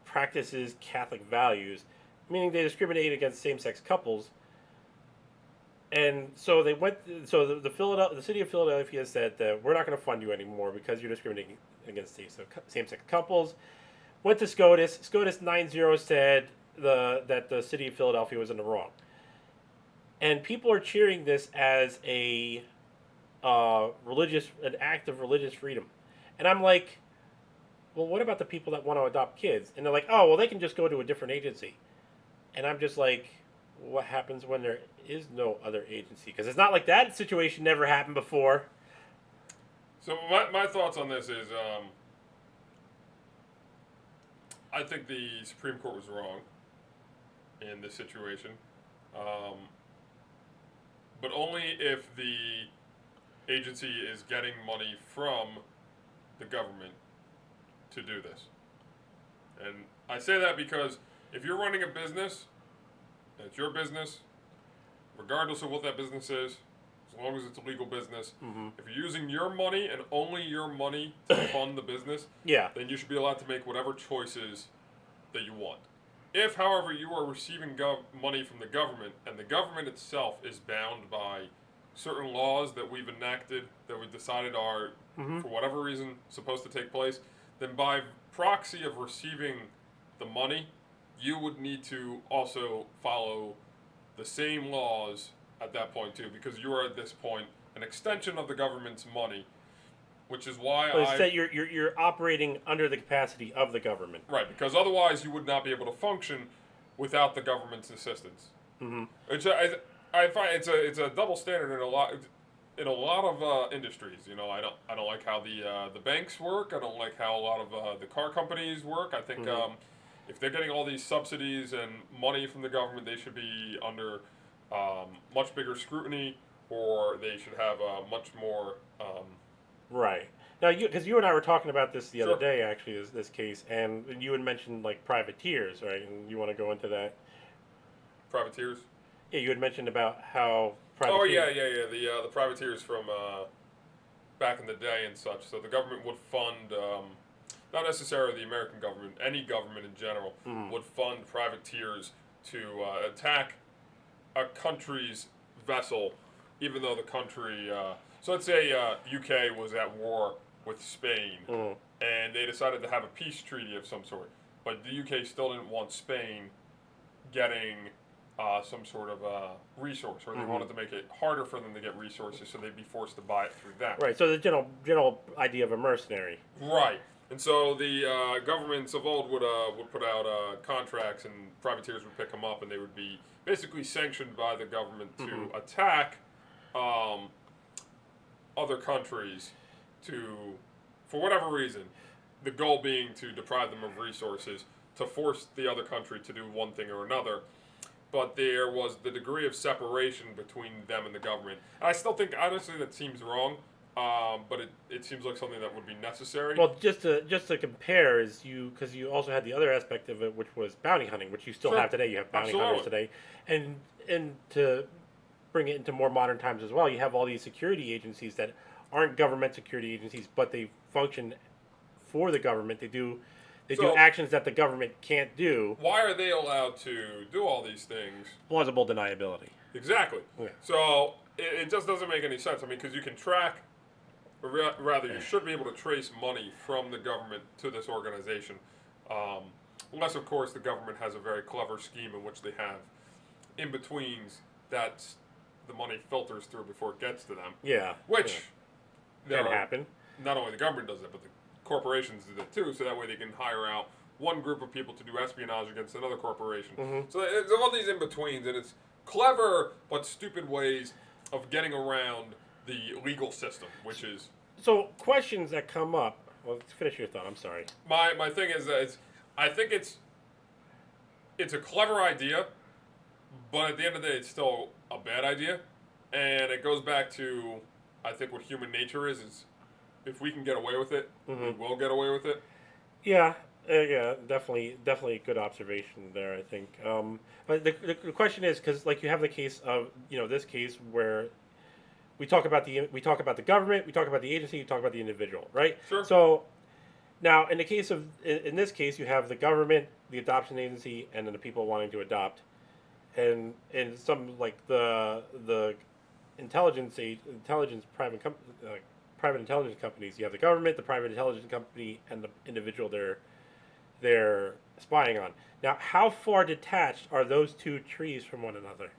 practices Catholic values, meaning they discriminate against same-sex couples. And so they went. So the city of Philadelphia said that we're not going to fund you anymore because you're discriminating against same-sex couples. Went to SCOTUS. SCOTUS 9-0 said that the city of Philadelphia was in the wrong. And people are cheering this as an act of religious freedom. And I'm like, well, what about the people that want to adopt kids? And they're like, oh, well, they can just go to a different agency. And I'm just like, what happens when there is no other agency? Because it's not like that situation never happened before. So my thoughts on this is, I think the Supreme Court was wrong in this situation, but only if the agency is getting money from the government to do this. And I say that because if you're running a business, and it's your business, regardless of what that business is, as long as it's a legal business, if you're using your money and only your money to fund the business, then you should be allowed to make whatever choices that you want. If, however, you are receiving money from the government, and the government itself is bound by certain laws that we've enacted, that we've decided are, for whatever reason, supposed to take place, then by proxy of receiving the money, you would need to also follow the same laws at that point too, because you are at this point an extension of the government's money, which is why you're operating under the capacity of the government, right? Because otherwise you would not be able to function without the government's assistance. Which I find it's a double standard in a lot of industries. I don't like how the banks work. I don't like how a lot of the car companies work. I think if they're getting all these subsidies and money from the government, they should be under much bigger scrutiny, or they should have much more. Right. Now, because you and I were talking about this the other day, actually, this case, and you had mentioned like privateers, right? And you want to go into that? Privateers? Yeah, you had mentioned about how. Oh yeah. The privateers from back in the day and such. So the government would fund. Not necessarily the American government, any government in general would fund privateers to attack a country's vessel, even though the country. So let's say UK was at war with Spain, and they decided to have a peace treaty of some sort, but the UK still didn't want Spain getting some sort of resource, or they wanted to make it harder for them to get resources, so they'd be forced to buy it through them. Right. So the general idea of a mercenary. Right. And so the governments of old would put out contracts, and privateers would pick them up, and they would be basically sanctioned by the government to attack other countries for whatever reason, the goal being to deprive them of resources, to force the other country to do one thing or another. But there was the degree of separation between them and the government. And I still think, honestly, that seems wrong. But it seems like something that would be necessary. Well, just to compare, because you also had the other aspect of it, which was bounty hunting, which you still have today. You have bounty hunters today, and to bring it into more modern times as well, you have all these security agencies that aren't government security agencies, but they function for the government. They do actions that the government can't do. Why are they allowed to do all these things? Plausible deniability. Exactly. Yeah. So it just doesn't make any sense. I mean, because you can track. Rather, you should be able to trace money from the government to this organization. Unless, of course, the government has a very clever scheme in which they have in-betweens that the money filters through before it gets to them. Yeah. Which can happen. Not only the government does that, but the corporations do that too, so that way they can hire out one group of people to do espionage against another corporation. So there's all these in-betweens, and clever but stupid ways of getting around the legal system, which is... So, questions that come up... Well, let's finish your thought. I'm sorry. My thing is that I think it's a clever idea, but at the end of the day, it's still a bad idea. And it goes back to, I think, what human nature is if we can get away with it, we will get away with it. Yeah, definitely a good observation there, I think. But the question is, because like you have the case of, this case where we talk about the government, we talk about the agency, we talk about the individual, right? Sure. So now, in this case, you have the government, the adoption agency, and then the people wanting to adopt, and some like the intelligence private intelligence companies. You have the government, the private intelligence company, and the individual they're spying on. Now, how far detached are those two trees from one another?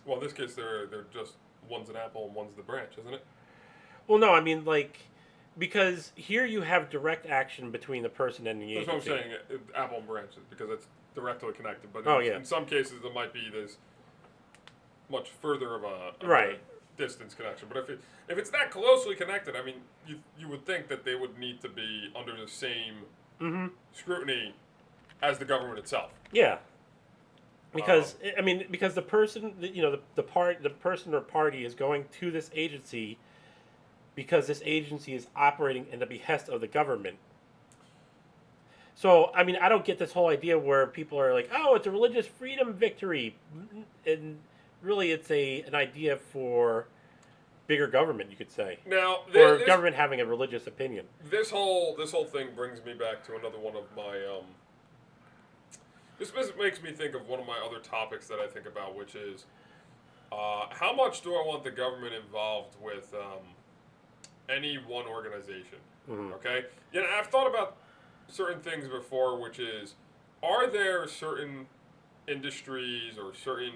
Well, in this case, they're just one's an apple and one's the branch, isn't it? Well, no, I mean because here you have direct action between the person and the agency. That's what I'm saying, apple and branch, because it's directly connected. But in some cases, there might be this much further of a distance connection. But if it's that closely connected, I mean, you would think that they would need to be under the same scrutiny as the government itself. Yeah. Because because the person, the person or party is going to this agency because this agency is operating in the behest of the government. So, I mean, I don't get this whole idea where people are like, "Oh, it's a religious freedom victory," and really, it's an idea for bigger government, you could say. Now, or government having a religious opinion. This whole thing brings me back to another one of my. This makes me think of one of my other topics that I think about, which is how much do I want the government involved with any one organization? Okay, I've thought about certain things before, which is, are there certain industries or certain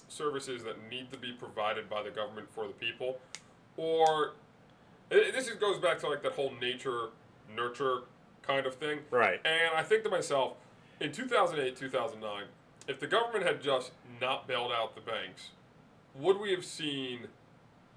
services that need to be provided by the government for the people, or this goes back to like that whole nature nurture kind of thing, right? And I think to myself, in 2008, 2009, if the government had just not bailed out the banks, would we have seen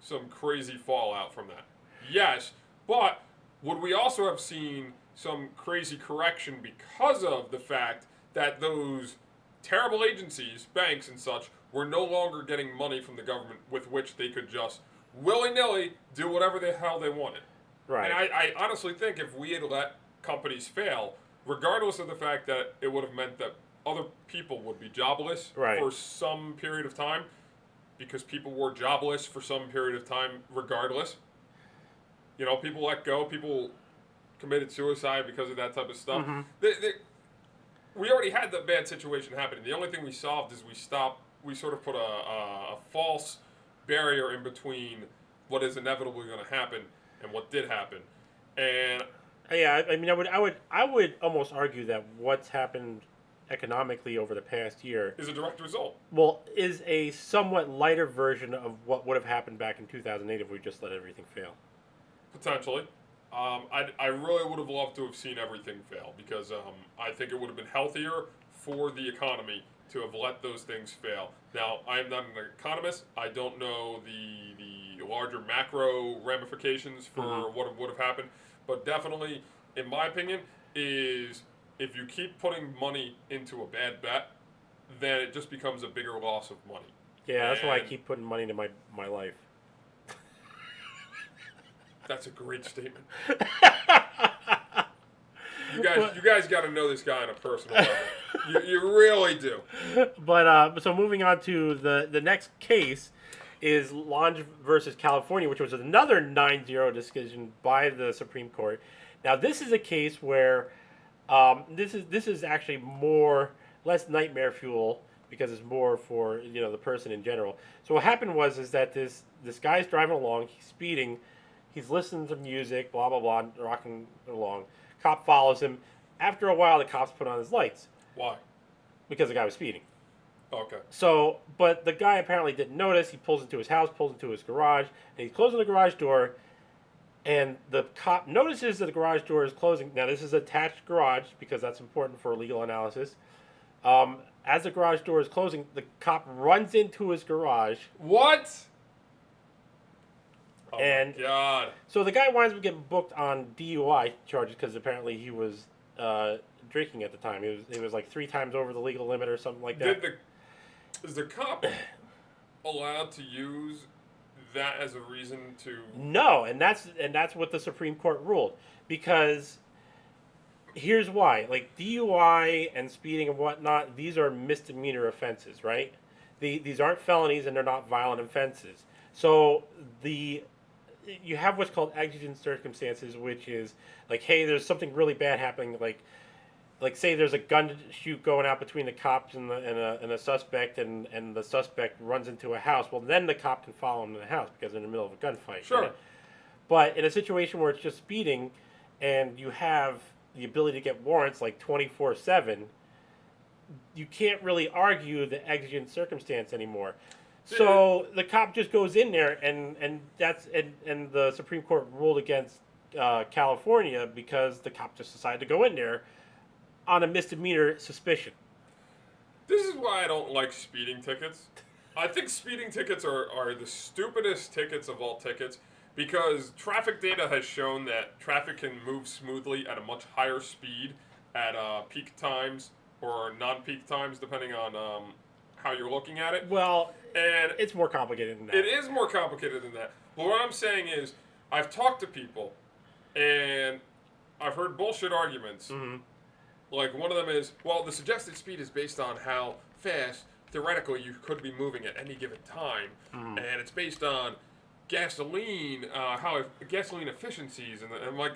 some crazy fallout from that? Yes, but would we also have seen some crazy correction because of the fact that those terrible agencies, banks and such, were no longer getting money from the government with which they could just willy-nilly do whatever the hell they wanted? Right. And I honestly think if we had let companies fail, regardless of the fact that it would have meant that other people would be jobless for some period of time, because people were jobless for some period of time regardless. People let go, people committed suicide because of that type of stuff. We already had the bad situation happening. The only thing we solved is we sort of put a false barrier in between what is inevitably going to happen and what did happen. And yeah, I mean, I would almost argue that what's happened economically over the past year is a direct result. Well, is a somewhat lighter version of what would have happened back in 2008 if we just let everything fail. Potentially. I really would have loved to have seen everything fail, because I think it would have been healthier for the economy to have let those things fail. Now, I am not an economist. I don't know the larger macro ramifications for what would have happened. But definitely, in my opinion, is if you keep putting money into a bad bet, then it just becomes a bigger loss of money. Yeah, that's why I keep putting money into my life. That's a great statement. You guys got to know this guy on a personal level. You really do. But so moving on to the next case is Lange versus California, which was another 9-0 decision by the Supreme Court. Now, this is a case where this is actually less nightmare fuel, because it's more for the person in general. So what happened is that this guy's driving along, he's speeding, he's listening to music, blah blah blah, rocking along. Cop follows him. After a while, the cops put on his lights. Why? Because the guy was speeding. Okay. So, but the guy apparently didn't notice. He pulls into his house, pulls into his garage, and he's closing the garage door. And the cop notices that the garage door is closing. Now, this is an attached garage, because that's important for legal analysis. As the garage door is closing, the cop runs into his garage. What? Oh and my God. So the guy winds up getting booked on DUI charges because apparently he was drinking at the time. He was like 3 times over the legal limit or something like that. Is the cop allowed to use that as a reason to? No, and that's what the Supreme Court ruled, because here's why. Like DUI and speeding and whatnot, these are misdemeanor offenses, right? These aren't felonies and they're not violent offenses. So you have what's called exigent circumstances, which is like, hey, there's something really bad happening, like say there's a gun shoot going out between the cops and a suspect, and the suspect runs into a house. Well, then the cop can follow him to the house because they're in the middle of a gunfight. Sure. Right? But in a situation where it's just speeding, and you have the ability to get warrants like 24/7, you can't really argue the exigent circumstance anymore. So the cop just goes in there, and the Supreme Court ruled against California because the cop just decided to go in there on a misdemeanor suspicion. This is why I don't like speeding tickets. I think speeding tickets are the stupidest tickets of all tickets, because traffic data has shown that traffic can move smoothly at a much higher speed at peak times or non-peak times, depending on how you're looking at it. Well, and it's more complicated than that. It is more complicated than that. But what I'm saying is, I've talked to people, and I've heard bullshit arguments. Mm-hmm. Like, one of them is, well, the suggested speed is based on how fast, theoretically, you could be moving at any given time. Mm-hmm. And it's based on gasoline, gasoline efficiencies. And I'm like,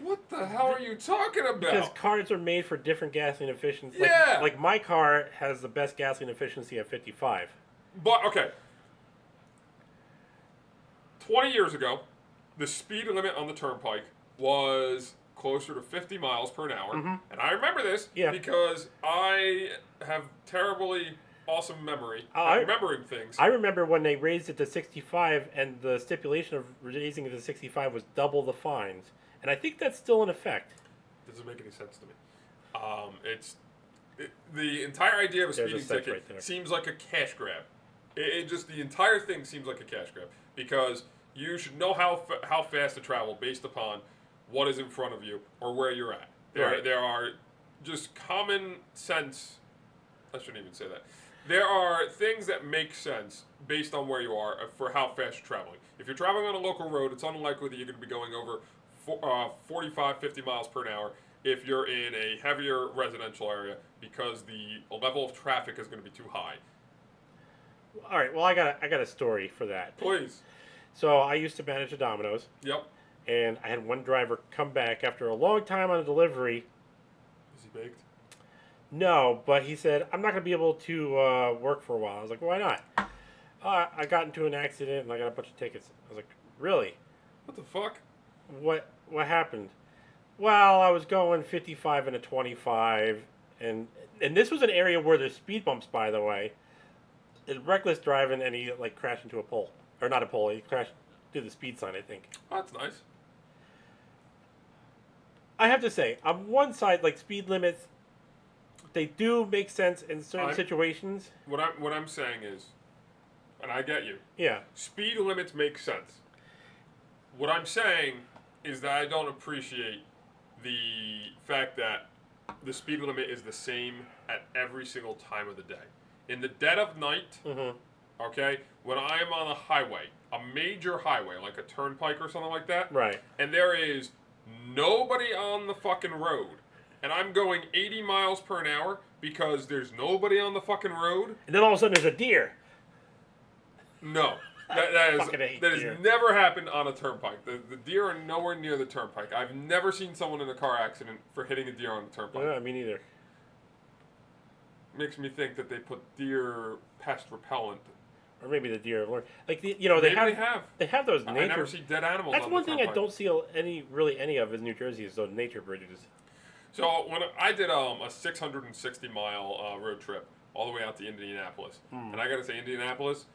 what the hell are you talking about? Because cars are made for different gasoline efficiency. Yeah. Like my car has the best gasoline efficiency at 55. But, okay. 20 years ago, the speed limit on the turnpike was closer to 50 miles per hour. Mm-hmm. And I remember this because I have terribly awesome memory at remembering things. I remember when they raised it to 65, and the stipulation of raising it to 65 was double the fines. And I think that's still in effect. Doesn't make any sense to me. The entire idea of a speeding ticket seems like a cash grab. The entire thing seems like a cash grab, because you should know how fast to travel based upon what is in front of you or where you're at. There are just common sense. I shouldn't even say that. There are things that make sense based on where you are for how fast you're traveling. If you're traveling on a local road, it's unlikely that you're going to be going over 45, 50 miles per hour if you're in a heavier residential area, because the level of traffic is going to be too high. All right, well, I got a story for that. Please. So I used to manage a Domino's. Yep. And I had one driver come back after a long time on a delivery. Is he baked? No, but he said, I'm not going to be able to work for a while. I was like, why not? I got into an accident and I got a bunch of tickets. I was like, really? What the fuck? What happened? Well, I was going 55 and a 25, and this was an area where there's speed bumps, by the way. It's reckless driving, and he like crashed into a pole. Or not a pole, he crashed through the speed sign, I think. Oh, that's nice. I have to say, on one side, like speed limits, they do make sense in certain situations. What I'm saying is, and I get you. Yeah. Speed limits make sense. What I'm saying is that I don't appreciate the fact that the speed limit is the same at every single time of the day. In the dead of night, okay, when I am on a highway, a major highway, like a turnpike or something like that, right, and there is nobody on the fucking road, and I'm going 80 miles per hour because there's nobody on the fucking road. And then all of a sudden there's a deer. No. That has never happened on a turnpike. The deer are nowhere near the turnpike. I've never seen someone in a car accident for hitting a deer on the turnpike. Yeah, me neither. Makes me think that they put deer pest repellent. Or maybe the deer have learned. Like they have those nature. I never see dead animals. That's on one the thing turnpike. I don't see any of in New Jersey is those nature bridges. So when I did a 660 mile road trip all the way out to Indianapolis, and I got to say, Indianapolis,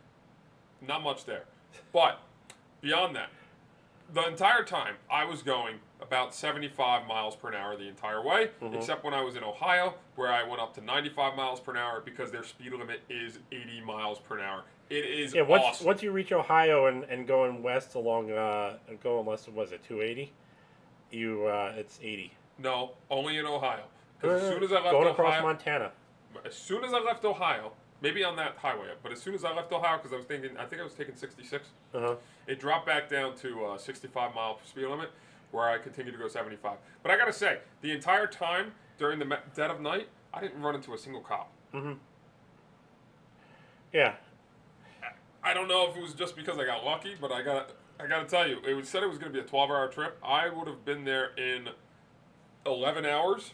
not much there, but beyond that, the entire time I was going about 75 miles per hour the entire way, except when I was in Ohio, where I went up to 95 miles per hour because their speed limit is 80 miles per hour. It is awesome. Once you reach Ohio and going west along, going west, was it 280? It's 80. No, only in Ohio. Because as soon as I left going Ohio, across Montana. As soon as I left Ohio, maybe on that highway, but as soon as I left Ohio, because I think I was taking 66, it dropped back down to 65 mile speed limit, where I continued to go 75. But I gotta say, the entire time during the dead of night, I didn't run into a single cop. Yeah. I don't know if it was just because I got lucky, but I gotta tell you, it said it was gonna be a 12-hour trip. I would have been there in 11 hours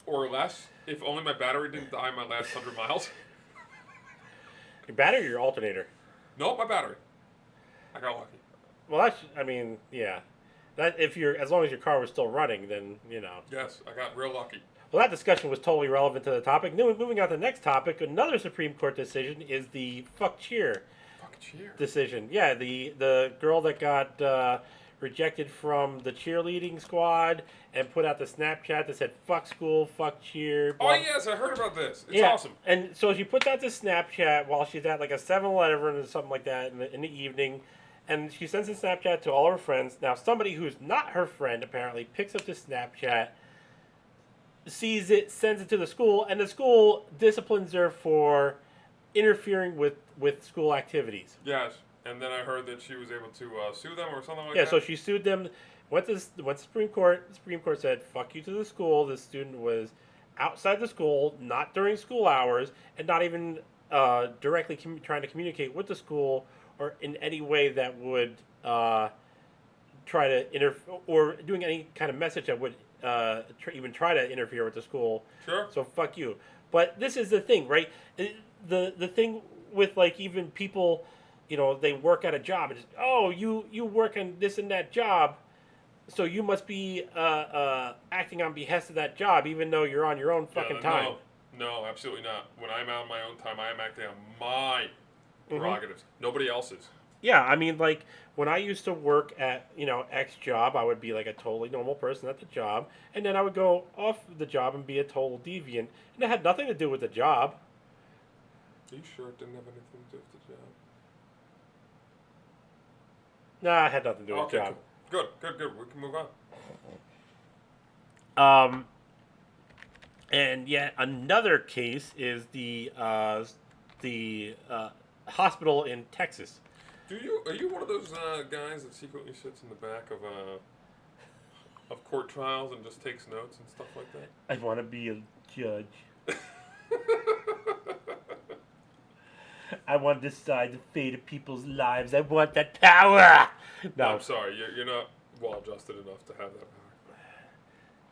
or less if only my battery didn't die my last 100 miles. Your battery or your alternator? No, my battery. I got lucky. Well, yeah. That as long as your car was still running, then you know. Yes, I got real lucky. Well, that discussion was totally relevant to the topic. Moving on to the next topic, another Supreme Court decision is the fuck cheer decision. Yeah, the girl that got rejected from the cheerleading squad and put out the Snapchat that said "fuck school, fuck cheer." Blah. Oh yes, I heard about this. It's awesome. And so she puts out this Snapchat while she's at like a 7-Eleven or something like that in the evening, and she sends a Snapchat to all her friends. Now, somebody who's not her friend apparently picks up the Snapchat, sees it, sends it to the school, and the school disciplines her for interfering with school activities. Yes. And then I heard that she was able to sue them or something like that. Yeah, so she sued them. Went to Supreme Court. The Supreme Court said, "Fuck you" to the school. The student was outside the school, not during school hours, and not even directly trying to communicate with the school or in any way that would try to interfere or doing any kind of message that would even try to interfere with the school. Sure. So fuck you. But this is the thing, right? The thing with like even people. You know, they work at a job. And you work on this and that job, so you must be acting on behest of that job, even though you're on your own fucking time. No, absolutely not. When I'm on my own time, I am acting on my prerogatives. Nobody else's. Yeah, I mean, like, when I used to work at, X job, I would be like a totally normal person at the job, and then I would go off the job and be a total deviant, and it had nothing to do with the job. Are you sure it didn't have anything to do with the job? Nah, it had nothing to do with the job. Cool. Good. We can move on. And yet another case is the hospital in Texas. Are you one of those guys that secretly sits in the back of court trials and just takes notes and stuff like that? I want to be a judge. I want to decide the fate of people's lives. I want that power. No, I'm sorry. You're not well adjusted enough to have that power.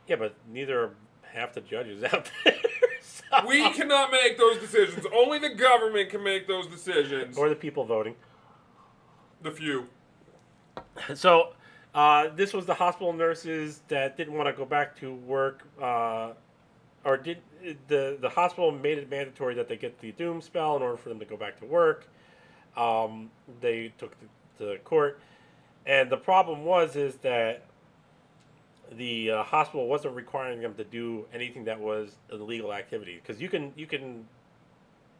Yeah, but neither are half the judges out there. So. We cannot make those decisions. Only the government can make those decisions. Or the people voting. The few. So, this was the hospital nurses that didn't want to go back to work, or did the hospital made it mandatory that they get the doom spell in order for them to go back to work. They took the court, and the problem is that the hospital wasn't requiring them to do anything that was an illegal activity, because you can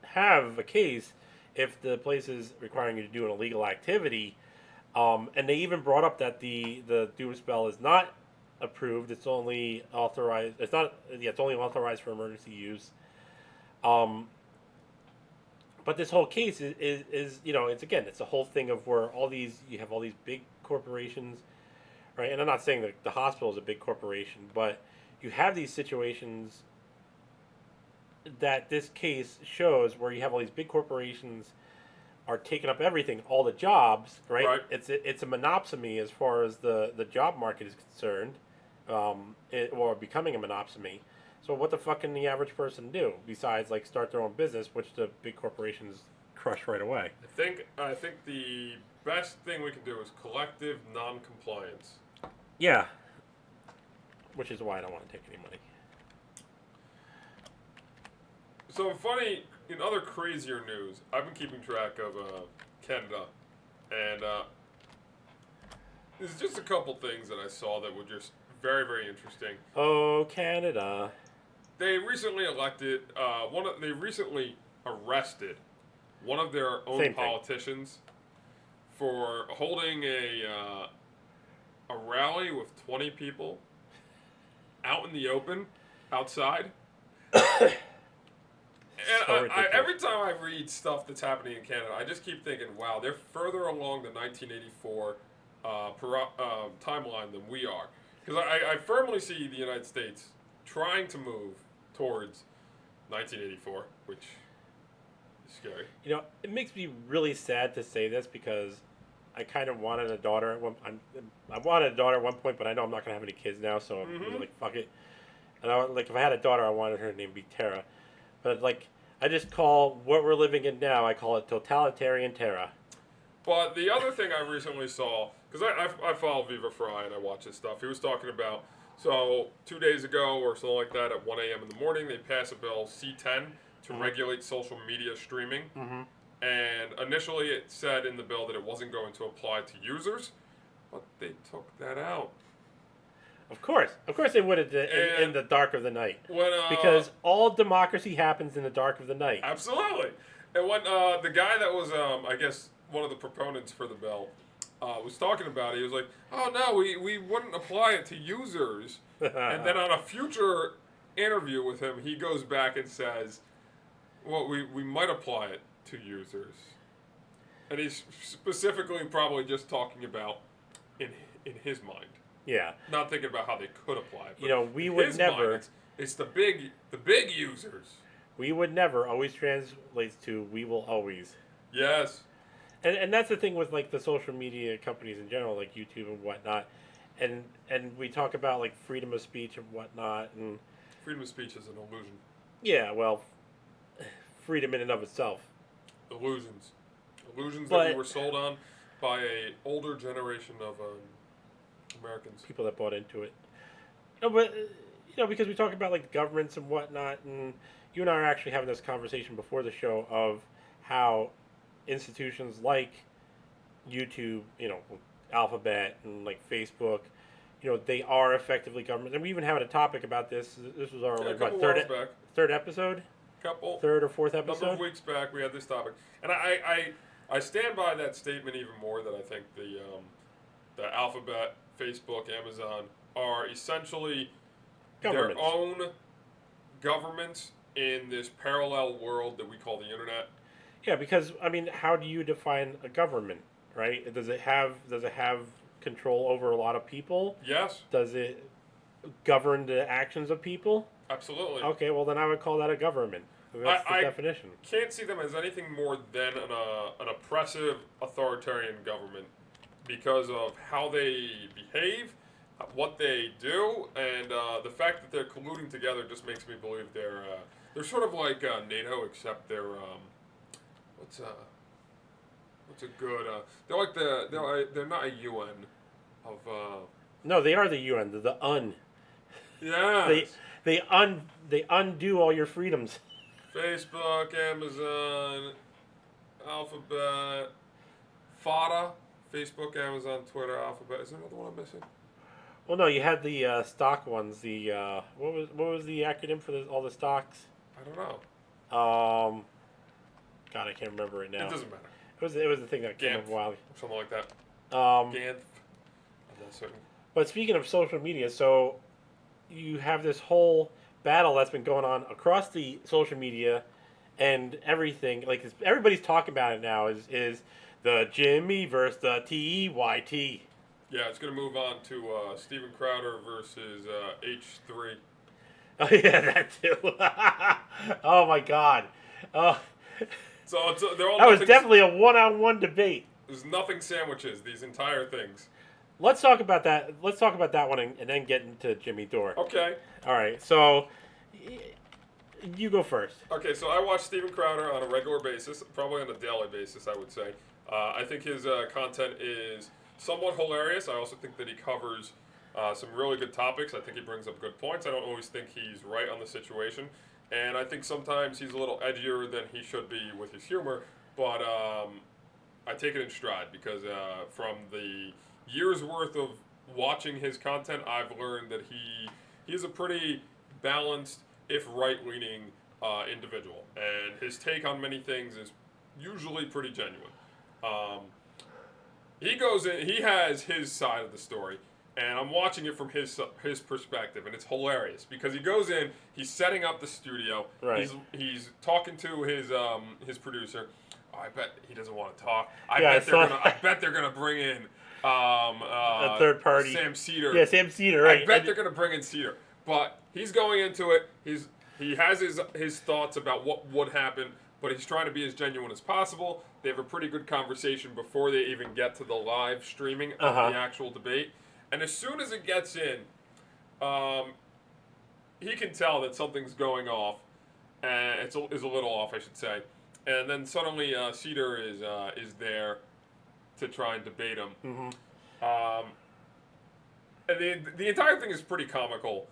have a case if the place is requiring you to do an illegal activity, and they even brought up that the doom spell is not approved. It's only authorized. It's not. Yeah, it's only authorized for emergency use. But this whole case is it's a whole thing of where you have all these big corporations, right? And I'm not saying that the hospital is a big corporation, but you have these situations that this case shows where you have all these big corporations are taking up everything, all the jobs, right? It's a monopsony as far as the job market is concerned, or becoming a monopsony. So what the fuck can the average person do besides like start their own business, which the big corporations crush right away? I think the best thing we can do is collective non-compliance. Yeah. Which is why I don't want to take any money. So funny, in other crazier news, I've been keeping track of Canada, and there's just a couple things that I saw that were just very, very interesting. Oh, Canada. They recently elected they recently arrested one of their own politicians for holding a rally with 20 people out in the open outside. And every time I read stuff that's happening in Canada, I just keep thinking, wow, they're further along the 1984 timeline than we are. Because I firmly see the United States trying to move towards 1984, which is scary. You know, it makes me really sad to say this because I kind of wanted a daughter at one. I wanted a daughter at one point, but I know I'm not gonna have any kids now, so I'm like, fuck it. And if I had a daughter, I wanted her name to be Tara. But like, I just call what we're living in now, I call it totalitarian terror. But the other thing I recently saw, because I follow Viva Fry and I watch his stuff, he was talking about, so 2 days ago or something like that, at 1 a.m. in the morning, they passed a bill, C-10, to regulate social media streaming. And initially it said in the bill that it wasn't going to apply to users, but they took that out. Of course they would in the dark of the night. Because all democracy happens in the dark of the night. Absolutely. And when the guy that was, I guess, one of the proponents for the bill was talking about it, he was like, oh no, we wouldn't apply it to users. And then on a future interview with him, he goes back and says, well, we might apply it to users. And he's specifically probably just talking about in his mind. Yeah. Not thinking about how they could apply it. You know, we would never. Mind, it's the big users. We would never always translates to we will always. Yes. And that's the thing with like the social media companies in general, like YouTube and whatnot. And we talk about like freedom of speech and whatnot, and freedom of speech is an illusion. Yeah, well, freedom in and of itself. Illusions that we were sold on by a older generation of Americans. People that bought into it. No, but because we talk about like governments and whatnot, and you and I are actually having this conversation before the show of how institutions like YouTube, Alphabet and like Facebook, they are effectively governments. And we even had a topic about this. This was our third episode? Third or fourth episode? A number of weeks back we had this topic. And I stand by that statement even more, that I think the Alphabet, Facebook, Amazon are essentially their own governments in this parallel world that we call the internet. Yeah, because how do you define a government, right? Does it have control over a lot of people? Yes. Does it govern the actions of people? Absolutely. Okay, well then I would call that a government. That's the definition. I can't see them as anything more than an oppressive, authoritarian government because of how they behave, what they do, and the fact that they're colluding together just makes me believe they're sort of like NATO, except they're what's a good they're like they're not a UN of No, they are the UN. They're the UN. Yeah. They undo all your freedoms. Facebook, Amazon, Alphabet, FATA, Facebook, Amazon, Twitter, Alphabet. Is there another one I'm missing? Well, no, you had the stock ones. The what was the acronym for all the stocks? I don't know. God, I can't remember it now. It doesn't matter. It was the thing that came up a while ago. Something like that. Ganth. I'm not certain. But speaking of social media, so you have this whole battle that's been going on across the social media and everything. Like everybody's talking about it now. Is the Jimmy versus the TEYT? Yeah, it's going to move on to Steven Crowder versus H3. Oh yeah, that too. Oh my God. Oh. So they're all. That was definitely a one-on-one debate. There's nothing sandwiches. These entire things. Let's talk about that. Let's talk about that one and then get into Jimmy Dore. Okay. All right. So you go first. Okay. So I watch Steven Crowder on a regular basis, probably on a daily basis, I would say. I think his content is somewhat hilarious. I also think that he covers some really good topics. I think he brings up good points. I don't always think he's right on the situation. And I think sometimes he's a little edgier than he should be with his humor. But I take it in stride because from the years worth of watching his content, I've learned that he's a pretty balanced, if right-leaning individual, and his take on many things is usually pretty genuine. He goes in, he has his side of the story, and I'm watching it from his perspective, and it's hilarious because he goes in, he's setting up the studio, right. he's talking to his producer. Oh, I bet he doesn't want to talk. I bet they're gonna bring in a third party, Sam Cedar. Yeah, Sam Cedar. Right. I bet they're gonna bring in Cedar, but he's going into it. He has his thoughts about what would happen, but he's trying to be as genuine as possible. They have a pretty good conversation before they even get to the live streaming of the actual debate. And as soon as it gets in, he can tell that something's going off, and is a little off, I should say. And then suddenly Cedar is there to try and debate him. Mm-hmm. And the entire thing is pretty comical,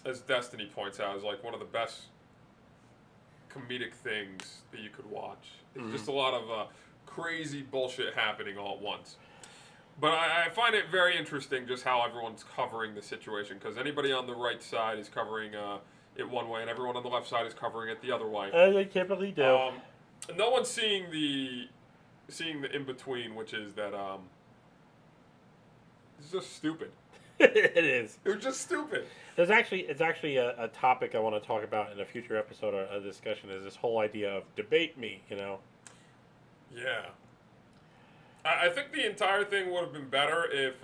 as Destiny points out, is like one of the best comedic things that you could watch. It's just a lot of crazy bullshit happening all at once. But I find it very interesting just how everyone's covering the situation, because anybody on the right side is covering it one way, and everyone on the left side is covering it the other way. They typically do. No one's seeing the in between, which is that it's just stupid. It is. It was just stupid. It's actually a topic I want to talk about in a future episode or a discussion. Is this whole idea of debate me? Yeah. I think the entire thing would have been better if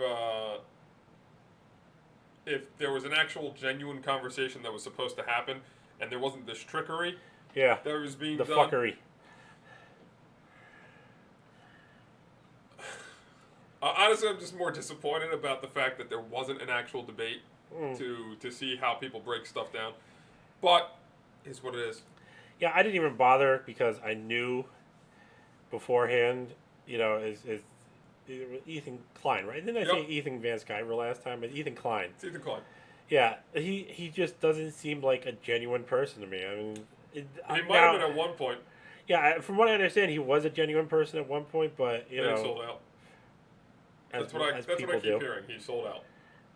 there was an actual genuine conversation that was supposed to happen, and there wasn't this trickery. Yeah. That was being the done. fuckery. Honestly, I'm just more disappointed about the fact that there wasn't an actual debate to see how people break stuff down. But it's what it is. Yeah, I didn't even bother because I knew beforehand. Is Ethan Klein, right? Didn't I say Ethan Van Sciver last time? It's Ethan Klein. It's Ethan Klein. Yeah, he just doesn't seem like a genuine person to me. I mean, he might have been at one point. Yeah, from what I understand, he was a genuine person at one point, but he sold out. That's what I keep hearing. He sold out.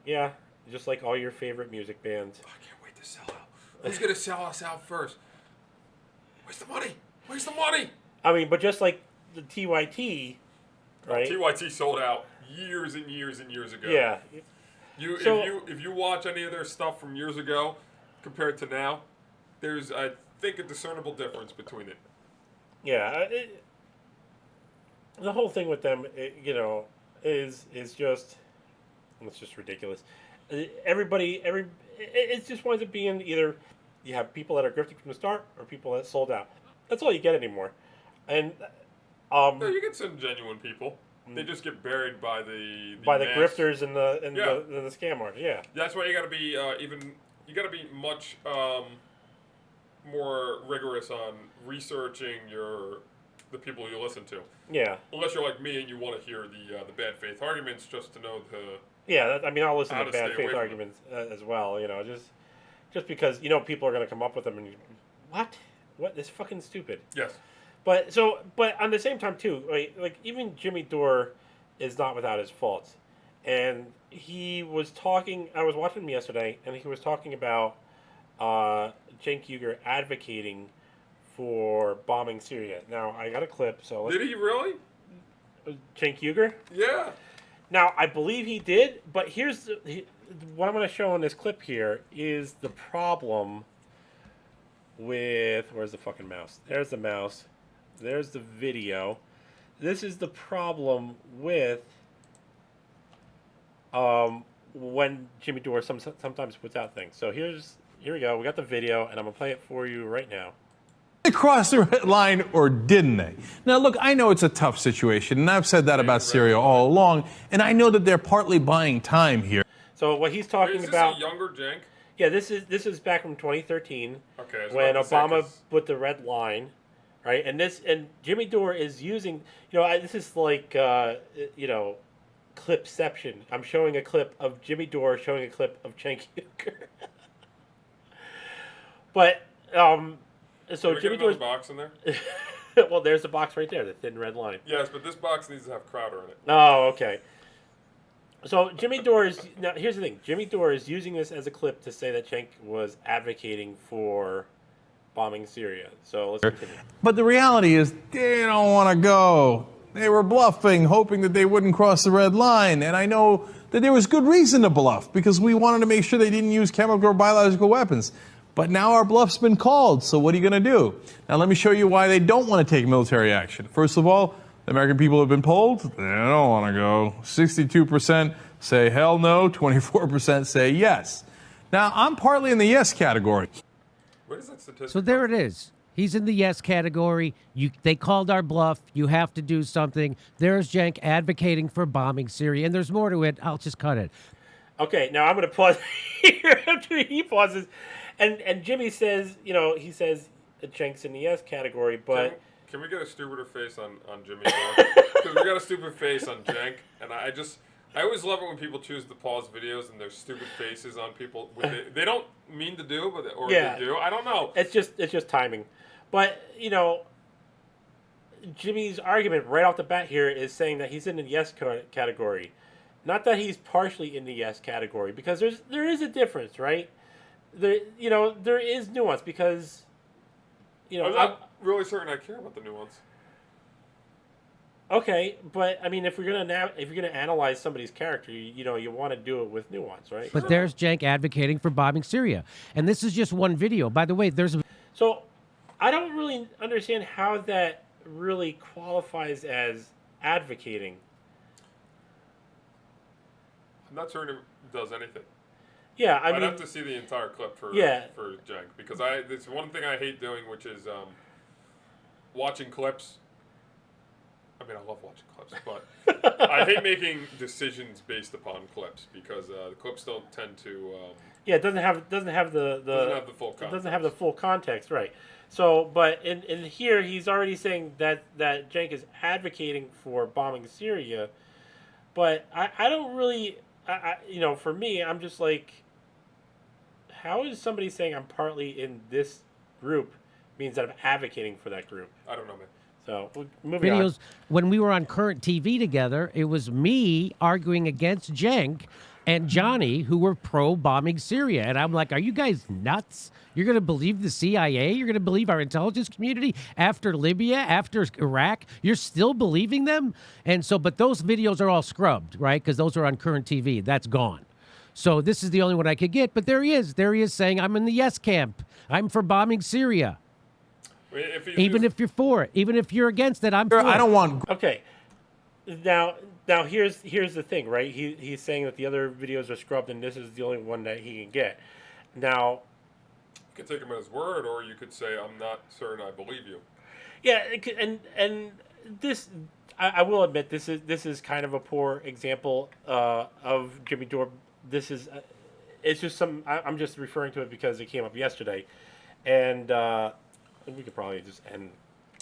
Yeah, just like all your favorite music bands. Oh, I can't wait to sell out. Who's gonna sell us out first? Where's the money? Where's the money? I mean, but just like the TYT, right? TYT sold out years and years and years ago. Yeah. If you watch any of their stuff from years ago compared to now, there's I think a discernible difference between it. Yeah. The whole thing with them, is just it's just ridiculous. It just winds up being either you have people that are grifting from the start or people that sold out. That's all you get anymore. And no, you get some genuine people. They just get buried by the grifters and the scam artists. Yeah, that's why you got to be much more rigorous on researching the people you listen to. Yeah. Unless you're like me and you want to hear the bad faith arguments just to know the. Yeah, I'll listen to bad faith arguments as well. Just because people are going to come up with them and what is fucking stupid. Yes. But on the same time too, like even Jimmy Dore is not without his faults, and he was talking. I was watching him yesterday, and he was talking about Cenk Uygur advocating for bombing Syria. Now I got a clip. So did he really? Cenk Uygur? Yeah. Now I believe he did, but here's what I'm going to show in this clip here is the problem with where's the fucking mouse? There's the mouse. There's the video. This is the problem with when Jimmy Dore sometimes puts out things. So here we go. We got the video, and I'm gonna play it for you right now. They crossed the red line, or didn't they? Now, look, I know it's a tough situation, and I've said that about Syria all along, and I know that they're partly buying time here. So what he's talking about? Is this a younger Cenk? Yeah, this is back from 2013. Okay. When Obama put the red line. Right, and Jimmy Dore is using, this is like, clipception. I'm showing a clip of Jimmy Dore showing a clip of Cenk Uygur. But, so Can we Jimmy get another Dore's box in there. Well, there's the box right there, the thin red line. Yes, but this box needs to have Crowder in it. Oh, okay. So Jimmy Dore is now. Here's the thing: Jimmy Dore is using this as a clip to say that Cenk was advocating for bombing Syria. So let's continue. But the reality is, they don't want to go. They were bluffing, hoping that they wouldn't cross the red line. And I know that there was good reason to bluff, because we wanted to make sure they didn't use chemical or biological weapons. But now our bluff's been called, so what are you going to do? Now let me show you why they don't want to take military action. First of all, the American people have been polled. They don't want to go. 62% say hell no, 24% say yes. Now, I'm partly in the yes category. Where does that statistic So there it is. He's in the yes category. They called our bluff. You have to do something. There's Cenk advocating for bombing Syria. And there's more to it. I'll just cut it. Okay, now I'm going to pause here after he pauses. And Jimmy says, he says Cenk's in the yes category, but... Can we get a stupider face on Jimmy Dore? Because we got a stupid face on Cenk, and I always love it when people choose to pause videos and there's stupid faces on people. They don't mean to do, they do. I don't know. It's just timing. But, Jimmy's argument right off the bat here is saying that he's in the yes category. Not that he's partially in the yes category, because there is a difference, right? There is nuance, because, I'm not really certain I care about the nuance. Okay, but I mean, if you're gonna analyze somebody's character, you want to do it with nuance, right? But there's Cenk advocating for bombing Syria, and this is just one video. By the way, So I don't really understand how that really qualifies as advocating. I'm not certain it does anything. Yeah, I'd have to see the entire clip for Cenk, because there's one thing I hate doing, which is watching clips. I mean, I love watching clips, but I hate making decisions based upon clips, because the clips don't tend to. It doesn't have the full context. It doesn't have the full context, right? So, but in here, he's already saying that Cenk is advocating for bombing Syria, but I don't really, for me, I'm just like, how is somebody saying I'm partly in this group means that I'm advocating for that group? I don't know, man. So, moving videos, on. when we were on Current TV together, it was me arguing against Cenk and Johnny, who were pro-bombing Syria. And I'm like, are you guys nuts? You're going to believe the CIA? You're going to believe our intelligence community after Libya, after Iraq? You're still believing them? And so, but those videos are all scrubbed, right? Because those are on Current TV. That's gone. So this is the only one I could get. But there he is. There he is saying, I'm in the yes camp. I'm for bombing Syria. Even if you're for it, even if you're against it, I'm for it. I don't want... Okay. Now here's the thing, right? He's saying that the other videos are scrubbed and this is the only one that he can get. Now, you could take him at his word, or you could say, I'm not certain I believe you. Yeah, and this, I will admit, this is kind of a poor example of Jimmy Dore. This is, it's just I'm just referring to it because it came up yesterday, and we could probably just end.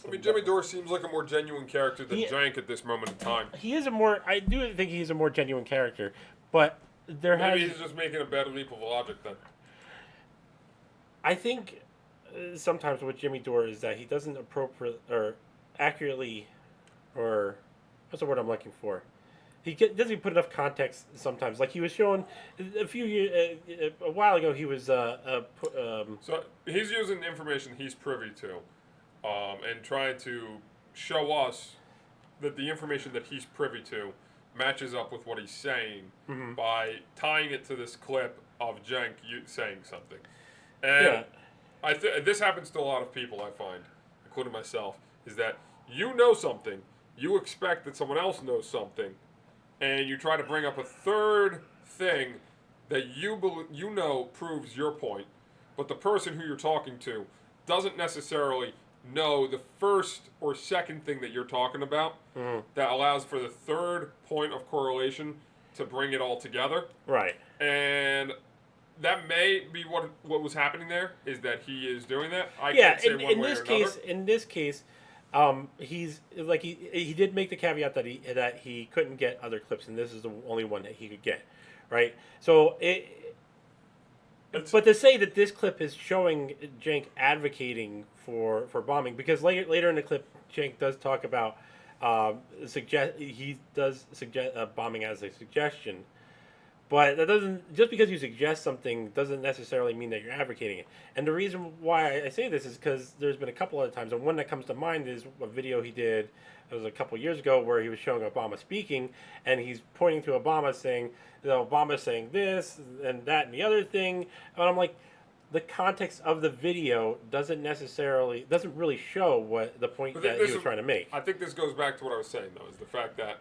I mean, Jimmy Dore seems like a more genuine character than Cenk at this moment in time. I do think he's a more genuine character, but Maybe he's just making a bad leap of logic then. I think sometimes with Jimmy Dore is that he doesn't accurately, or what's the word I'm looking for? He doesn't put enough context sometimes. Like he was showing a while ago, he was so he's using information he's privy to, and trying to show us that the information that he's privy to matches up with what he's saying by tying it to this clip of Cenk saying something. And this happens to a lot of people, I find, including myself, is that you know something, you expect that someone else knows something, and you try to bring up a third thing that you know proves your point, but the person who you're talking to doesn't necessarily know the first or second thing that you're talking about that allows for the third point of correlation to bring it all together. Right. And that may be what was happening there, is that he is doing that. I can't say one way or another. In this case, he's like he did make the caveat that he couldn't get other clips, and this is the only one that he could get, right? So But to say that this clip is showing Cenk advocating for bombing, because later in the clip, Cenk does talk about he does suggest bombing as a suggestion, but that doesn't, just because you suggest something doesn't necessarily mean that you're advocating it. And the reason why I say this is because there's been a couple other times, and one that comes to mind is a video he did. It was a couple years ago where he was showing Obama speaking, and he's pointing to Obama saying, Obama's saying this and that and the other thing, and I'm like, the context of the video doesn't really show what the point that he was trying to make. I think this goes back to what I was saying, though, is the fact that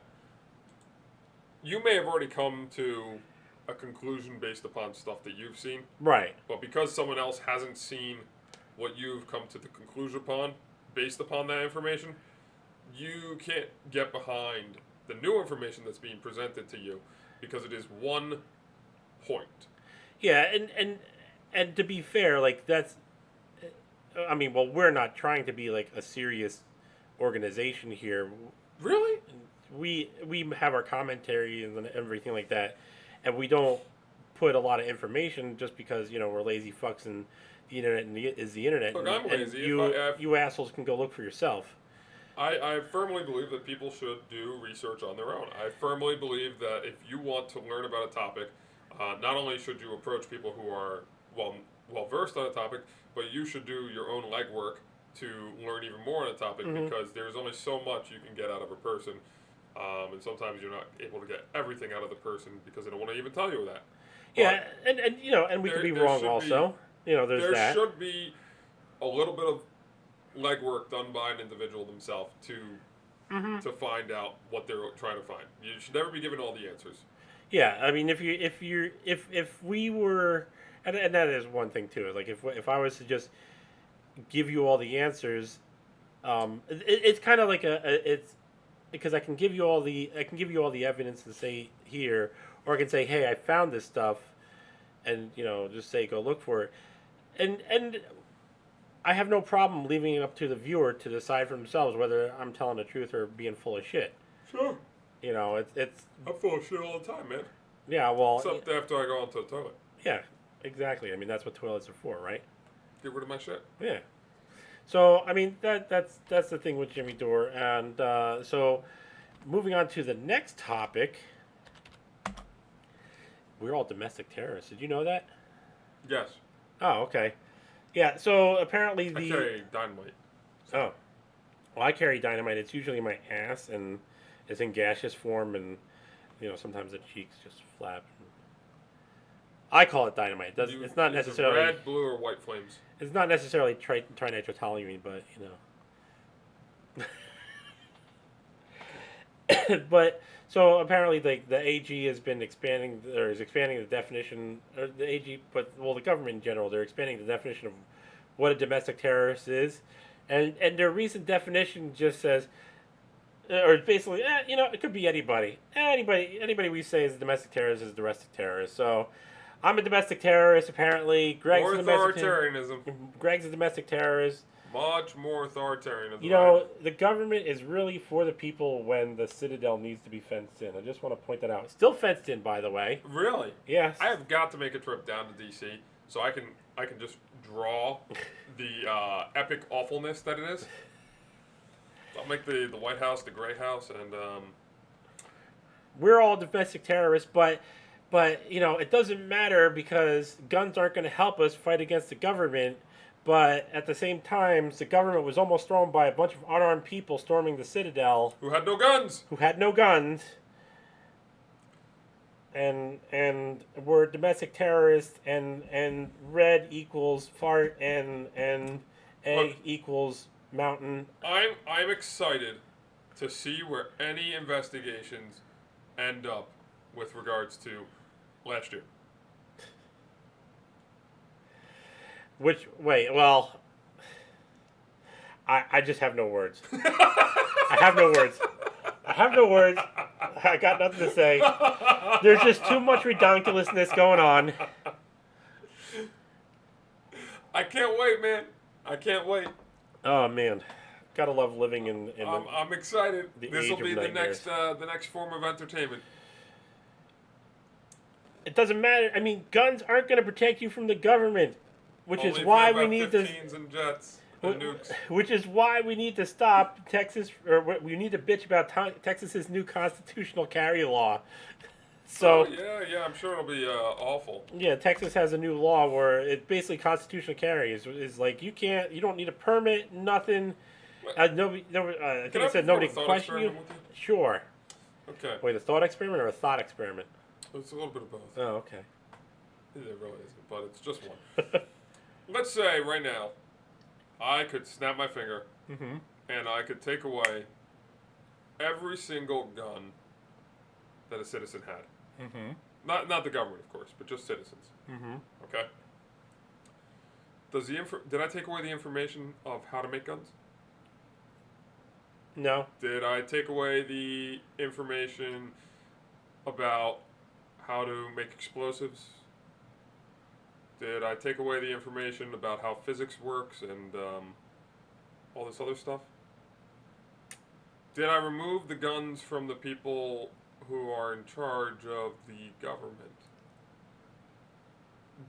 you may have already come to a conclusion based upon stuff that you've seen. Right. But because someone else hasn't seen what you've come to the conclusion upon based upon that information, you can't get behind the new information that's being presented to you because it is one point. Yeah, and to be fair, like that's, I mean, well, we're not trying to be like a serious organization here. Really? We have our commentary and everything like that, and we don't put a lot of information just because we're lazy fucks and the internet is the internet. Look, I'm lazy. You assholes can go look for yourself. I firmly believe that people should do research on their own. I firmly believe that if you want to learn about a topic, not only should you approach people who are well versed on a topic, but you should do your own legwork to learn even more on a topic, because there's only so much you can get out of a person, and sometimes you're not able to get everything out of the person because they don't want to even tell you that. Yeah, and we could be wrong also. There's that. There should be a little bit of legwork done by an individual themselves to find out what they're trying to find. You should never be given all the answers. Yeah, I mean, if we were, and that is one thing too. Like if I was to just give you all the answers, it's kind of like it's because I can give you all the evidence to say here, or I can say, hey, I found this stuff, and just say go look for it, and I have no problem leaving it up to the viewer to decide for themselves whether I'm telling the truth or being full of shit. Sure. It's I'm full of shit all the time, man. Yeah, well. Except after I go onto the toilet. Yeah, exactly. I mean, that's what toilets are for, right? Get rid of my shit. Yeah. So, I mean, that's the thing with Jimmy Dore. And so, moving on to the next topic. We're all domestic terrorists. Did you know that? Yes. Oh, okay. Yeah, so apparently I carry dynamite. Oh. Well, I carry dynamite. It's usually in my ass, and it's in gaseous form, and, sometimes the cheeks just flap. I call it dynamite. It's not necessarily... red, blue, or white flames? It's not necessarily trinitrotoluene, but, But, so apparently the AG has been expanding the definition, or the AG, the government in general, they're expanding the definition of what a domestic terrorist is. And their recent definition just says, or basically, it could be anybody. Anybody we say is a domestic terrorist is a domestic terrorist. So, I'm a domestic terrorist, apparently. Greg's a domestic terrorist. Much more authoritarianism. The government is really for the people when the Citadel needs to be fenced in. I just want to point that out. Still fenced in, by the way. Really? Yes. I have got to make a trip down to D.C. so I can just draw the epic awfulness that it is. I'll make the White House the Gray House, and we're all domestic terrorists, but it doesn't matter because guns aren't going to help us fight against the government. But at the same time, the government was almost thrown by a bunch of unarmed people storming the Citadel. Who had no guns. And we're domestic terrorists, and red equals fart, and A equals mountain. I'm excited to see where any investigations end up with regards to last year. I just have no words. I have no words. I got nothing to say. There's just too much redonkulousness going on. I can't wait, man. I can't wait. Oh, man. Gotta love living in I'm excited. This will be the nightmares. next form of entertainment. It doesn't matter. I mean, guns aren't going to protect you from the government, which Only is if why you have we need to. F-15s and jets and nukes. Which is why we need to stop Texas, or we need to bitch about Texas's new constitutional carry law. So yeah, I'm sure it'll be awful. yeah, Texas has a new law where it basically constitutional carry is like you don't need a permit, nothing. Nobody, I think I said nobody can question you. Sure. Okay. Wait, a thought experiment or a thought experiment? It's a little bit of both. Oh, okay. It really isn't, but it's just one. Let's say right now, I could snap my finger, and I could take away every single gun that a citizen had. Not the government, of course, but just citizens. Okay. Did I take away the information of how to make guns? No. Did I take away the information about how to make explosives? Did I take away the information about how physics works and all this other stuff? Did I remove the guns from the people who are in charge of the government?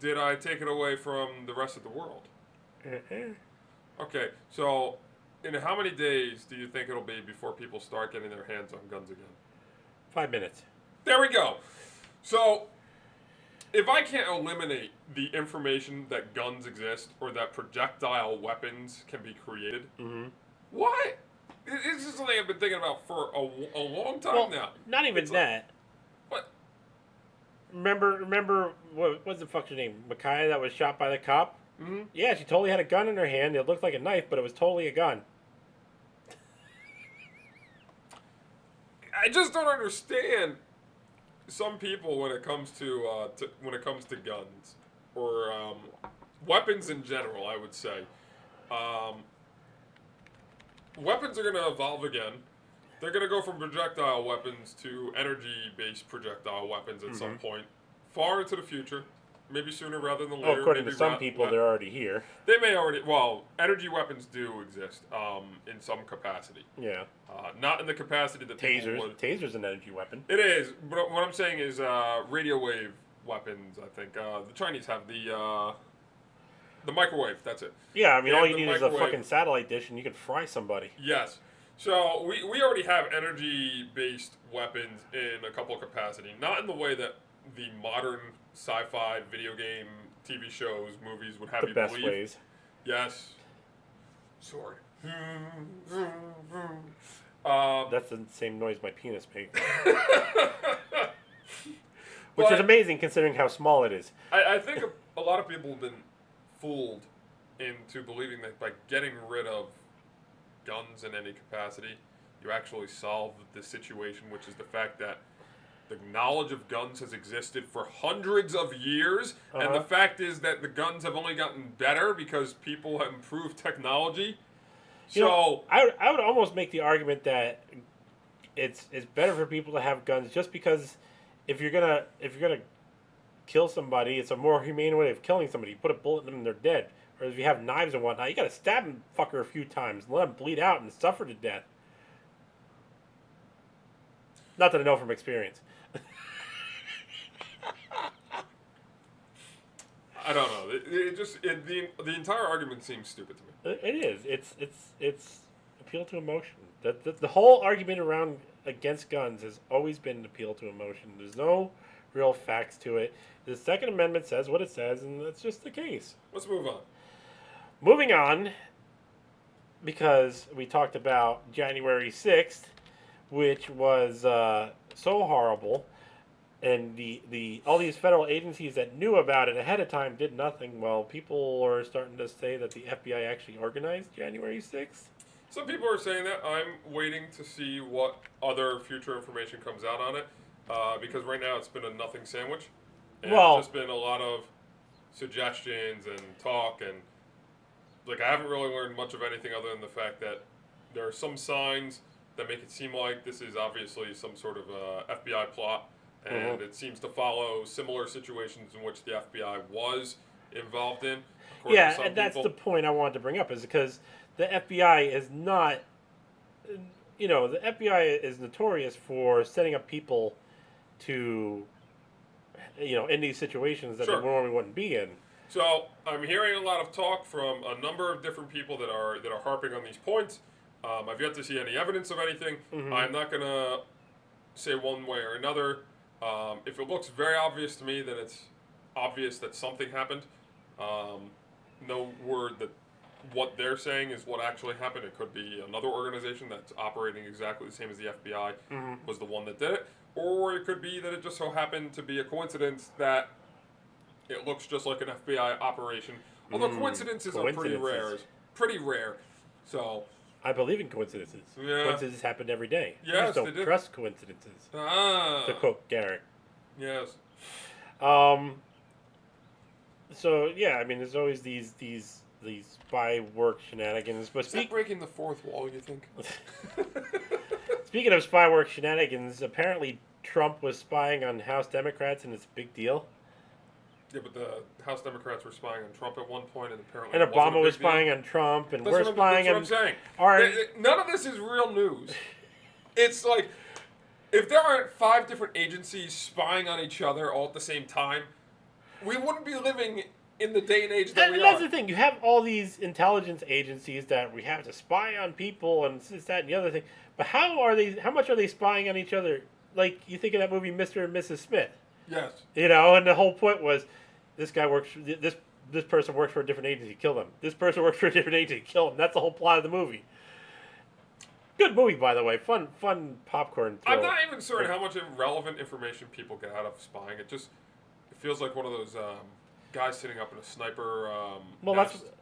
Did I take it away from the rest of the world? Okay, so in how many days do you think it'll be before people start getting their hands on guns again? 5 minutes. There we go. So, if I can't eliminate the information that guns exist or that projectile weapons can be created, why? This is something I've been thinking about for a long time now. Not even that. What? Remember what's the fuck's her name? Micaiah that was shot by the cop? Yeah, she totally had a gun in her hand. It looked like a knife, but it was totally a gun. I just don't understand some people when it comes to guns or weapons in general. I would say weapons are going to evolve again. They're going to go from projectile weapons to energy-based projectile weapons at some point, far into the future. Maybe sooner rather than later. Well, according maybe to some people, they're already here. They may already. Well, energy weapons do exist in some capacity. Yeah. Not in the capacity that people Tasers. would. Taser's an energy weapon. It is, but what I'm saying is radio wave weapons. I think the Chinese have the microwave. That's it. Yeah, I mean, They all have you the need is a microwave. fucking satellite dish, and you can fry somebody. Yes. So we already have energy-based weapons in a couple of capacity. Not in the way that the modern sci-fi video game, TV shows, movies would have The you best believe. ways. Yes. Sword. That's the same noise my penis makes. Which is amazing considering how small it is. I think a lot of people have been fooled into believing that by getting rid of guns in any capacity, you actually solve the situation, which is the fact that the knowledge of guns has existed for hundreds of years, and the fact is that the guns have only gotten better because people have improved technology. I would almost make the argument that it's better for people to have guns just because if you're gonna kill somebody, it's a more humane way of killing somebody. You put a bullet in them and they're dead. Or if you have knives and whatnot, you gotta stab them fucker a few times, let them bleed out and suffer to death. Not that I know from experience. I don't know. The entire argument seems stupid to me. It is. It's appeal to emotion. The whole argument around against guns has always been an appeal to emotion. There's no real facts to it. The Second Amendment says what it says, and that's just the case. Let's move on. Moving on, because we talked about January 6th, which was so horrible, and the all these federal agencies that knew about it ahead of time did nothing. Well, people are starting to say that the FBI actually organized January 6th. Some people are saying that. I'm waiting to see what other future information comes out on it, because right now it's been a nothing sandwich. And it's just been a lot of suggestions and talk, and I haven't really learned much of anything other than the fact that there are some signs that make it seem like this is obviously some sort of FBI plot, and it seems to follow similar situations in which the FBI was involved in. Yeah, and that's the point I wanted to bring up, is because the FBI is not, the FBI is notorious for setting up people to in these situations that Sure. they normally wouldn't be in. So I'm hearing a lot of talk from a number of different people that are harping on these points. I've yet to see any evidence of anything. I'm not gonna say one way or another. If it looks very obvious to me, then it's obvious that something happened. No word that what they're saying is what actually happened. It could be another organization that's operating exactly the same as the FBI was the one that did it, or it could be that it just so happened to be a coincidence that it looks just like an FBI operation. Although coincidences are pretty rare. Pretty rare. So I believe in coincidences. Yeah. Coincidences happen every day. Yes, I just they don't do. trust coincidences. To quote Garrett. Yes. So yeah, I mean, there's always these spy work shenanigans. But Is that breaking the fourth wall, you think? speaking of spy work shenanigans, apparently Trump was spying on House Democrats, and it's a big deal. Yeah, but the House Democrats were spying on Trump at one point, and apparently. And it wasn't a Obama was big deal. spying on Trump, and That's we're spying on. That's what I'm saying. Our, None of this is real news. It's like, if there aren't 5 different agencies spying on each other all at the same time, we wouldn't be living in the day and age that we that's are. the thing. You have all these intelligence agencies that we have to spy on people and this, that, and the other thing. But how much are they spying on each other? Like, you think of that movie Mr. and Mrs. Smith. Yes. And the whole point was, this guy works for, this person works for a different agency, kill them. This person works for a different agency, kill them. That's the whole plot of the movie. Good movie, by the way. Fun popcorn thrill. I'm not even certain how much irrelevant information people get out of spying. It feels like one of those guys sitting up in a sniper.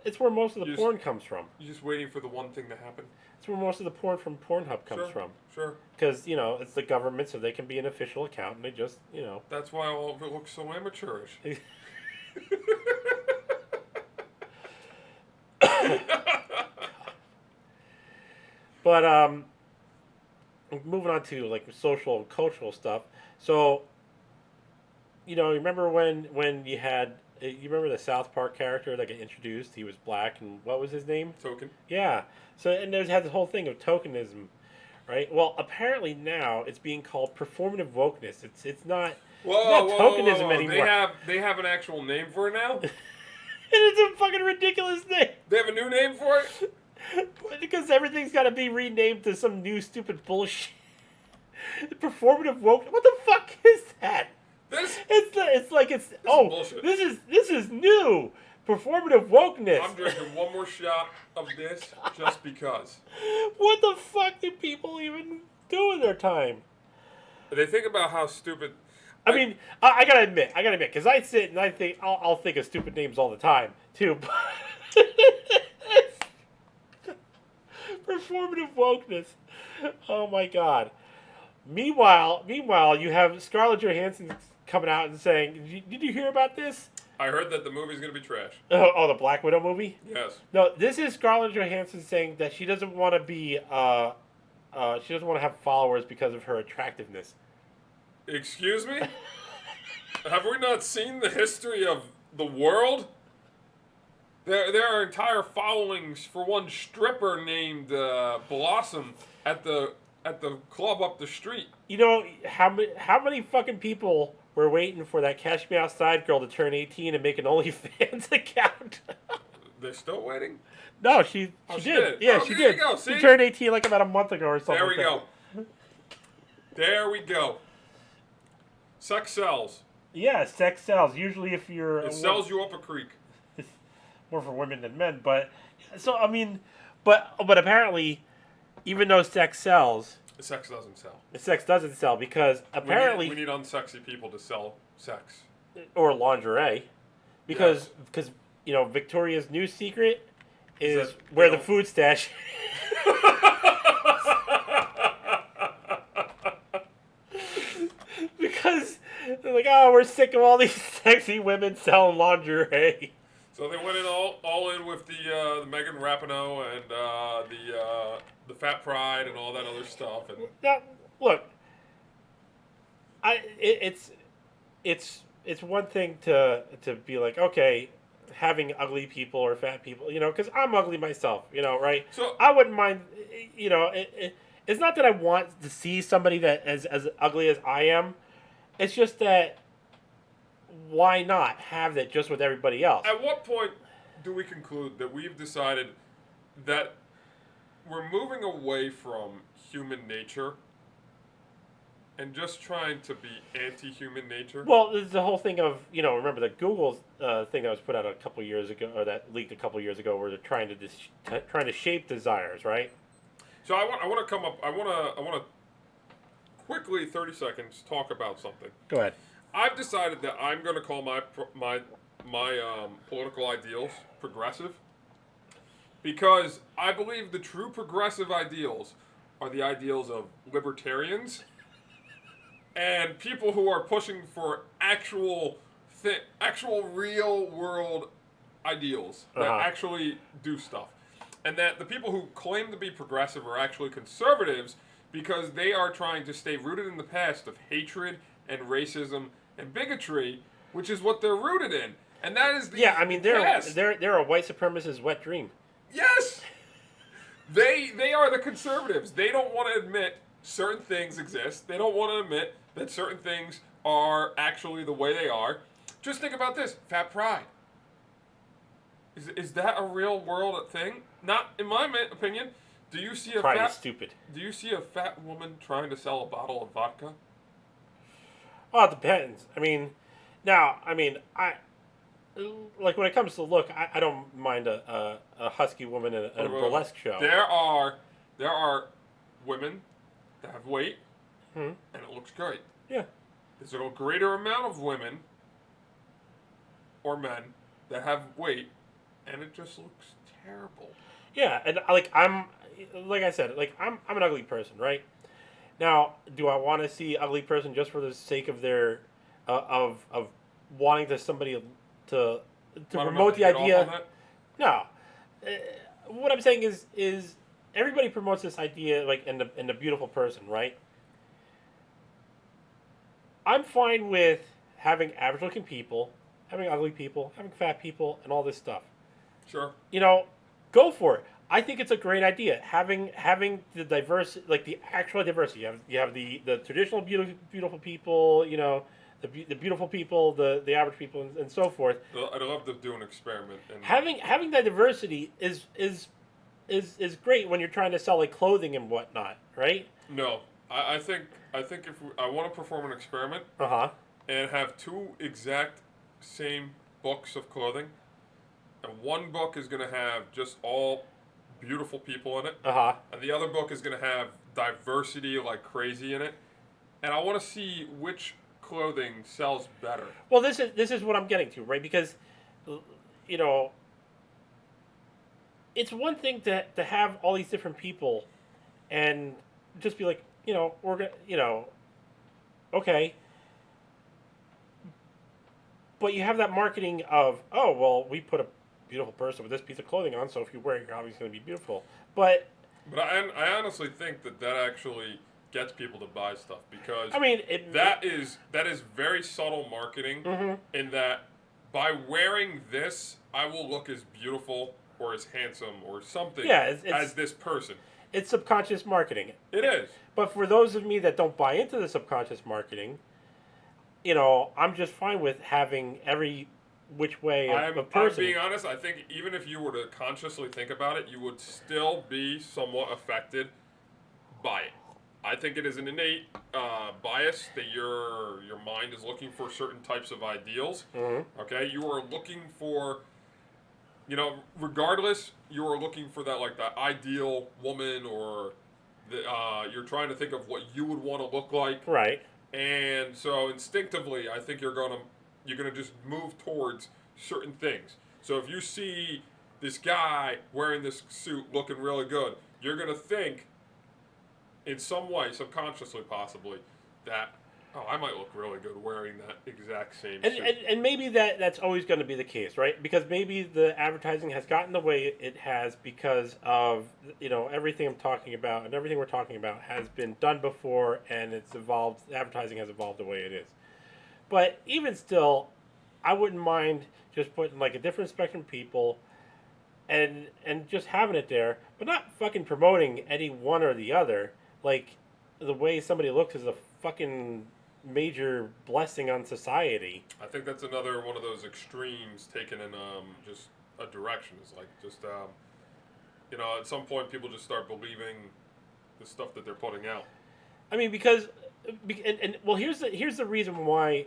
It's where most of the porn comes from. You're just waiting for the one thing to happen. It's where most of the porn from Pornhub comes from. Sure. Because, it's the government, so they can be an official account, and they just, That's why all of it looks so amateurish. But, moving on to, like, social and cultural stuff. So, remember when you had... You remember the South Park character that got introduced? He was black, and what was his name? Token. Yeah. So, and there's had this whole thing of tokenism, right? Well, apparently now it's being called performative wokeness. It's not tokenism anymore. They have an actual name for it now? It's a fucking ridiculous name. They have a new name for it? Because everything's got to be renamed to some new stupid bullshit. Performative woke. What the fuck is that? It's bullshit. This is new. Performative wokeness. I'm drinking one more shot of this just because. What the fuck do people even do in their time? They think about how stupid. I mean, I gotta admit, because I sit and I think I'll think of stupid names all the time too. Performative wokeness. Oh my god. Meanwhile, you have Scarlett Johansson coming out and saying, "Did you hear about this?" I heard that the movie's gonna be trash. Oh, the Black Widow movie? Yes. No, this is Scarlett Johansson saying that she doesn't want to be, she doesn't want to have followers because of her attractiveness. Excuse me? Have we not seen the history of the world? There are entire followings for one stripper named Blossom at the club up the street. How many fucking people were waiting for that Cash Me Outside girl to turn 18 and make an OnlyFans account? They're still waiting? No, she did. Yeah, she did. Go, see? She turned 18 like about a month ago or something. There we go. There we go. Sex sells. Yeah, sex sells. Usually if you're... It sells you up a creek. It's more for women than men, but... So, I mean... But apparently, even though sex sells... Sex doesn't sell. Sex doesn't sell because apparently... We need unsexy people to sell sex. Or lingerie. Because, Victoria's new secret is where the food stash... Because they're like, oh, we're sick of all these sexy women selling lingerie. So they went in all in with the Megan Rapinoe and the Fat Pride and all that other stuff. And now, look, it's one thing to be like, okay, having ugly people or fat people, because I'm ugly myself, right? So I wouldn't mind, it's not that I want to see somebody that as ugly as I am. It's just that why not have that just with everybody else? At what point do we conclude that we've decided that we're moving away from human nature and just trying to be anti-human nature? Well, there's the whole thing of, remember the Google thing that was put out a couple years ago, or that leaked a couple years ago, where they're trying to shape desires, right? So I want to come up. I want to quickly, 30 seconds, talk about something. Go ahead. I've decided that I'm going to call my political ideals progressive, because I believe the true progressive ideals are the ideals of libertarians and people who are pushing for actual real world ideals that actually do stuff. And that the people who claim to be progressive are actually conservatives because they are trying to stay rooted in the past of hatred and racism and bigotry, which is what they're rooted in. And that is the past. They're a white supremacist wet dream. Yes! They are the conservatives. They don't want to admit certain things exist. They don't want to admit that certain things are actually the way they are. Just think about this. Fat pride. Is that a real world thing? Not in my opinion. Do you see Pride is stupid. Do you see a fat woman trying to sell a bottle of vodka? Well, it depends. I like when it comes to look, I don't mind a husky woman in a burlesque show. There are women that have weight, and it looks great. Yeah. There's a greater amount of women or men that have weight, and it just looks terrible. Yeah, and I'm an ugly person, right? Now, do I want to see ugly person just for the sake of their of wanting to promote the idea? No. What I'm saying is everybody promotes this idea in the beautiful person, right? I'm fine with having average looking people, having ugly people, having fat people, and all this stuff. Sure. Go for it. I think it's a great idea. Having the diversity, the actual diversity. You have the traditional beautiful people, the beautiful people, the average people, and so forth. I'd love to do an experiment. And Having that diversity is great when you're trying to sell clothing and whatnot, right? No, I think if I want to perform an experiment, and have two exact same books of clothing, and one book is going to have just all beautiful people in it, and the other book is going to have diversity like crazy in it, and I want to see which clothing sells better. Well, this is what I'm getting to, right? Because it's one thing to have all these different people and just be like, we're gonna, okay, but you have that marketing of, oh well, we put a beautiful person with this piece of clothing on, so if you wear it, you're obviously going to be beautiful. But I honestly think that actually gets people to buy stuff, because that is very subtle marketing, in that by wearing this, I will look as beautiful or as handsome or something as this person. It's subconscious marketing. It is. But for those of me that don't buy into the subconscious marketing, I'm just fine with having every which way of a person. I'm being honest, I think even if you were to consciously think about it, you would still be somewhat affected by it. I think it is an innate bias that your mind is looking for certain types of ideals. Okay, you are looking for, regardless, you are looking for that ideal woman, or you're trying to think of what you would want to look like. Right. And so instinctively, I think you're gonna just move towards certain things. So if you see this guy wearing this suit looking really good, you're gonna think in some way, subconsciously possibly, that, oh, I might look really good wearing that exact same suit. And maybe that's always going to be the case, right? Because maybe the advertising has gotten the way it has because of, everything I'm talking about and everything we're talking about has been done before, and it's evolved. Advertising has evolved the way it is. But even still, I wouldn't mind just putting a different spectrum of people and just having it there, but not fucking promoting any one or the other. The way somebody looks is a fucking major blessing on society. I think that's another one of those extremes taken in just a direction. It's like just at some point people just start believing the stuff that they're putting out. I mean, because well, here's the reason why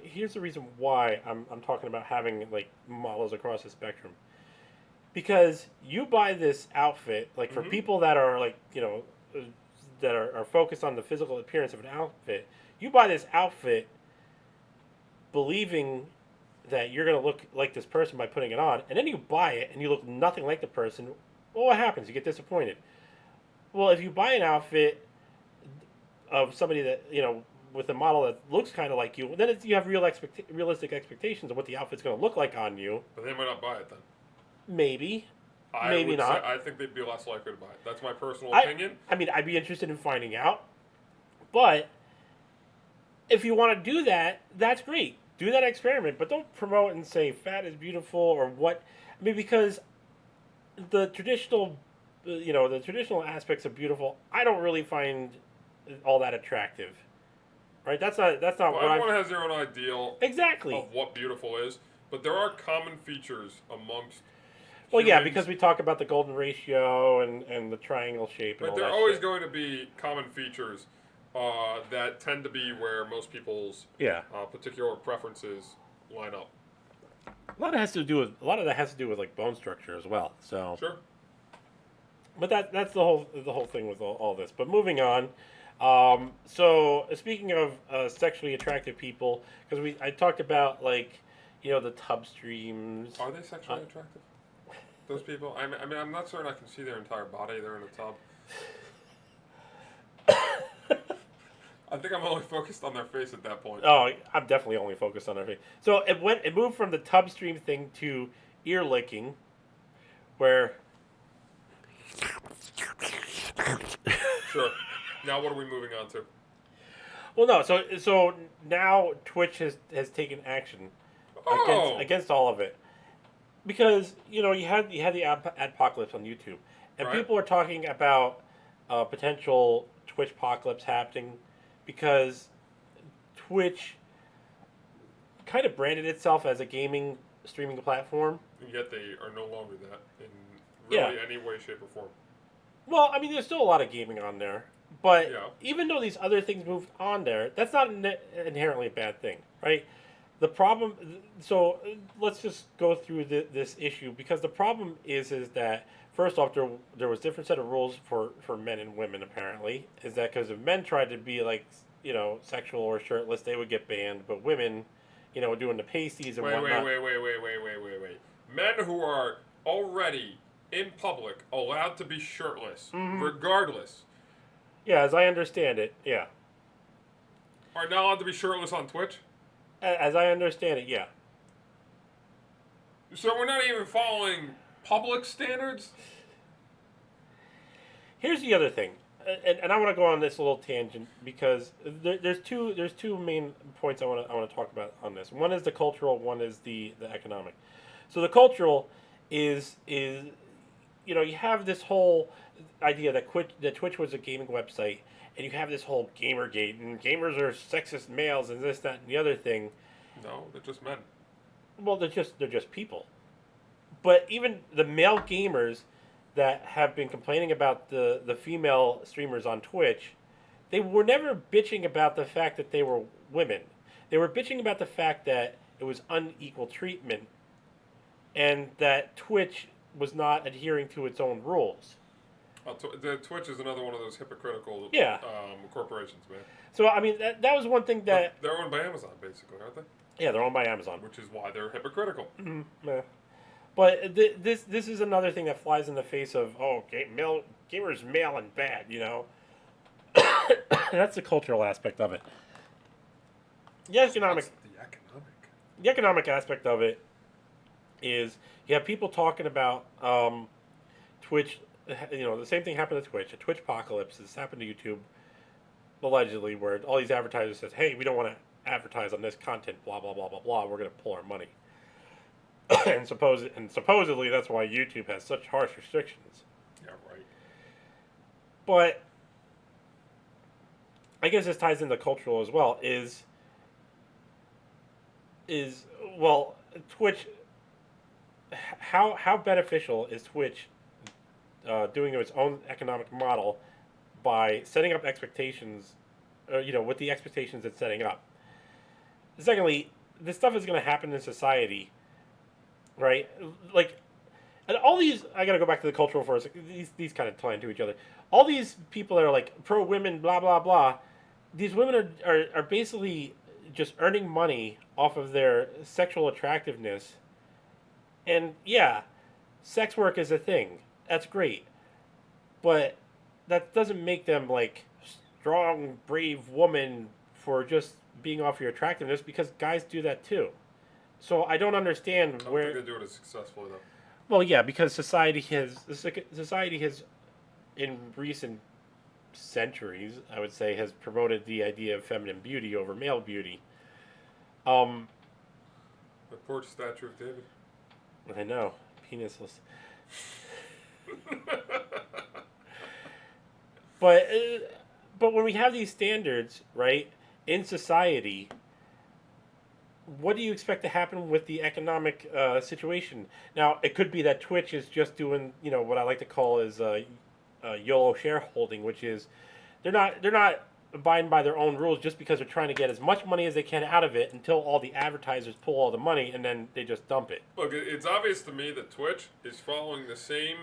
I'm talking about having like models across the spectrum. Because you buy this outfit, like for people that are like that are focused on the physical appearance of an outfit, you buy this outfit believing that you're going to look like this person by putting it on, and then you buy it and you look nothing like the person. Well, what happens? You get disappointed. Well, if you buy an outfit of somebody that, with a model that looks kind of like you, then you have realistic expectations of what the outfit's going to look like on you. But they might not buy it then. Maybe. Maybe not. I think they'd be less likely to buy it. That's my personal opinion. I mean, I'd be interested in finding out. But if you want to do that, that's great. Do that experiment. But don't promote and say fat is beautiful or what. I mean, because the traditional aspects of beautiful, I don't really find all that attractive. Right? That's not what everyone has their own ideal exactly of what beautiful is. But there are common features amongst Well, humans. yeah, because we talk about the golden ratio and the triangle shape and But all there that are always shit. going to be common features that tend to be where most people's particular preferences line up. A lot of that has to do with like bone structure as well. So Sure. But that's the whole thing with all this. But moving on. So speaking of sexually attractive people, because I talked about like the tub streams. Are they sexually attractive? Those people? I mean, I'm not certain I can see their entire body. They're in a tub. I think I'm only focused on their face at that point. Oh, I'm definitely only focused on their face. So it moved from the tub stream thing to ear licking, where. Sure. Now what are we moving on to? Well, no. So now Twitch has taken action against all of it, because you had the adpocalypse on YouTube, and Right. people are talking about potential Twitchpocalypse happening, because Twitch kind of branded itself as a gaming streaming platform. And yet they are no longer that in really any way, shape, or form. Well, I mean, there's still a lot of gaming on there, but Yeah. even though these other things moved on there, that's not inherently a bad thing, right? The problem, so let's just go through this issue, because the problem is that first off, there was different set of rules for men and women. Apparently, is that because if men tried to be like sexual or shirtless, they would get banned, but women, doing the pasties and whatnot. Wait. Men who are already in public allowed to be shirtless, regardless, Yeah, as I understand it, yeah. are not allowed to be shirtless on Twitch. As I understand it, yeah. So we're not even following public standards. Here's the other thing, and I want to go on this little tangent, because there's two main points I want to talk about on this. One is the cultural, one is the economic. So the cultural is you have this whole idea that Twitch was a gaming website, and you have this whole Gamergate, and gamers are sexist males, and this, that, and the other thing. No, they're just men. Well, they're just people. But even the male gamers that have been complaining about the female streamers on Twitch, they were never bitching about the fact that they were women. They were bitching about the fact that it was unequal treatment, and that Twitch was not adhering to its own rules. The Twitch is another one of those hypocritical corporations, man. So, I mean, that was one thing that... But they're owned by Amazon, basically, aren't they? Yeah, they're owned by Amazon. Which is why they're hypocritical. Mm-hmm. Yeah. But this is another thing that flies in the face of, gamers male and bad, That's the cultural aspect of it. The economic aspect of it is you have people talking about Twitch. The same thing happened to Twitch. A Twitchpocalypse has happened to YouTube, allegedly, where all these advertisers says, "Hey, we don't want to advertise on this content. Blah blah blah blah blah. We're going to pull our money." and supposedly that's why YouTube has such harsh restrictions. Yeah, right. But I guess this ties into cultural as well. Is is, well, Twitch. How beneficial is Twitch doing its own economic model by setting up expectations, with the expectations it's setting up? Secondly, this stuff is going to happen in society, right? Like, and all these, I got to go back to the cultural for a second. These kind of tie into each other. All these people that are like pro women, blah blah blah. These women are basically just earning money off of their sexual attractiveness. And yeah, sex work is a thing. That's great. But that doesn't make them like strong, brave woman for just being off your attractiveness, because guys do that too. So I don't understand I don't where. think they do it as successfully though. Well, yeah, because society has in recent centuries, I would say, has promoted the idea of feminine beauty over male beauty. The poor statue of David. I know, penisless. But when we have these standards, right, in society, what do you expect to happen with the economic situation? Now, it could be that Twitch is just doing, what I like to call is YOLO shareholding, which is they're not abiding by their own rules just because they're trying to get as much money as they can out of it until all the advertisers pull all the money and then they just dump it. Look, it's obvious to me that Twitch is following the same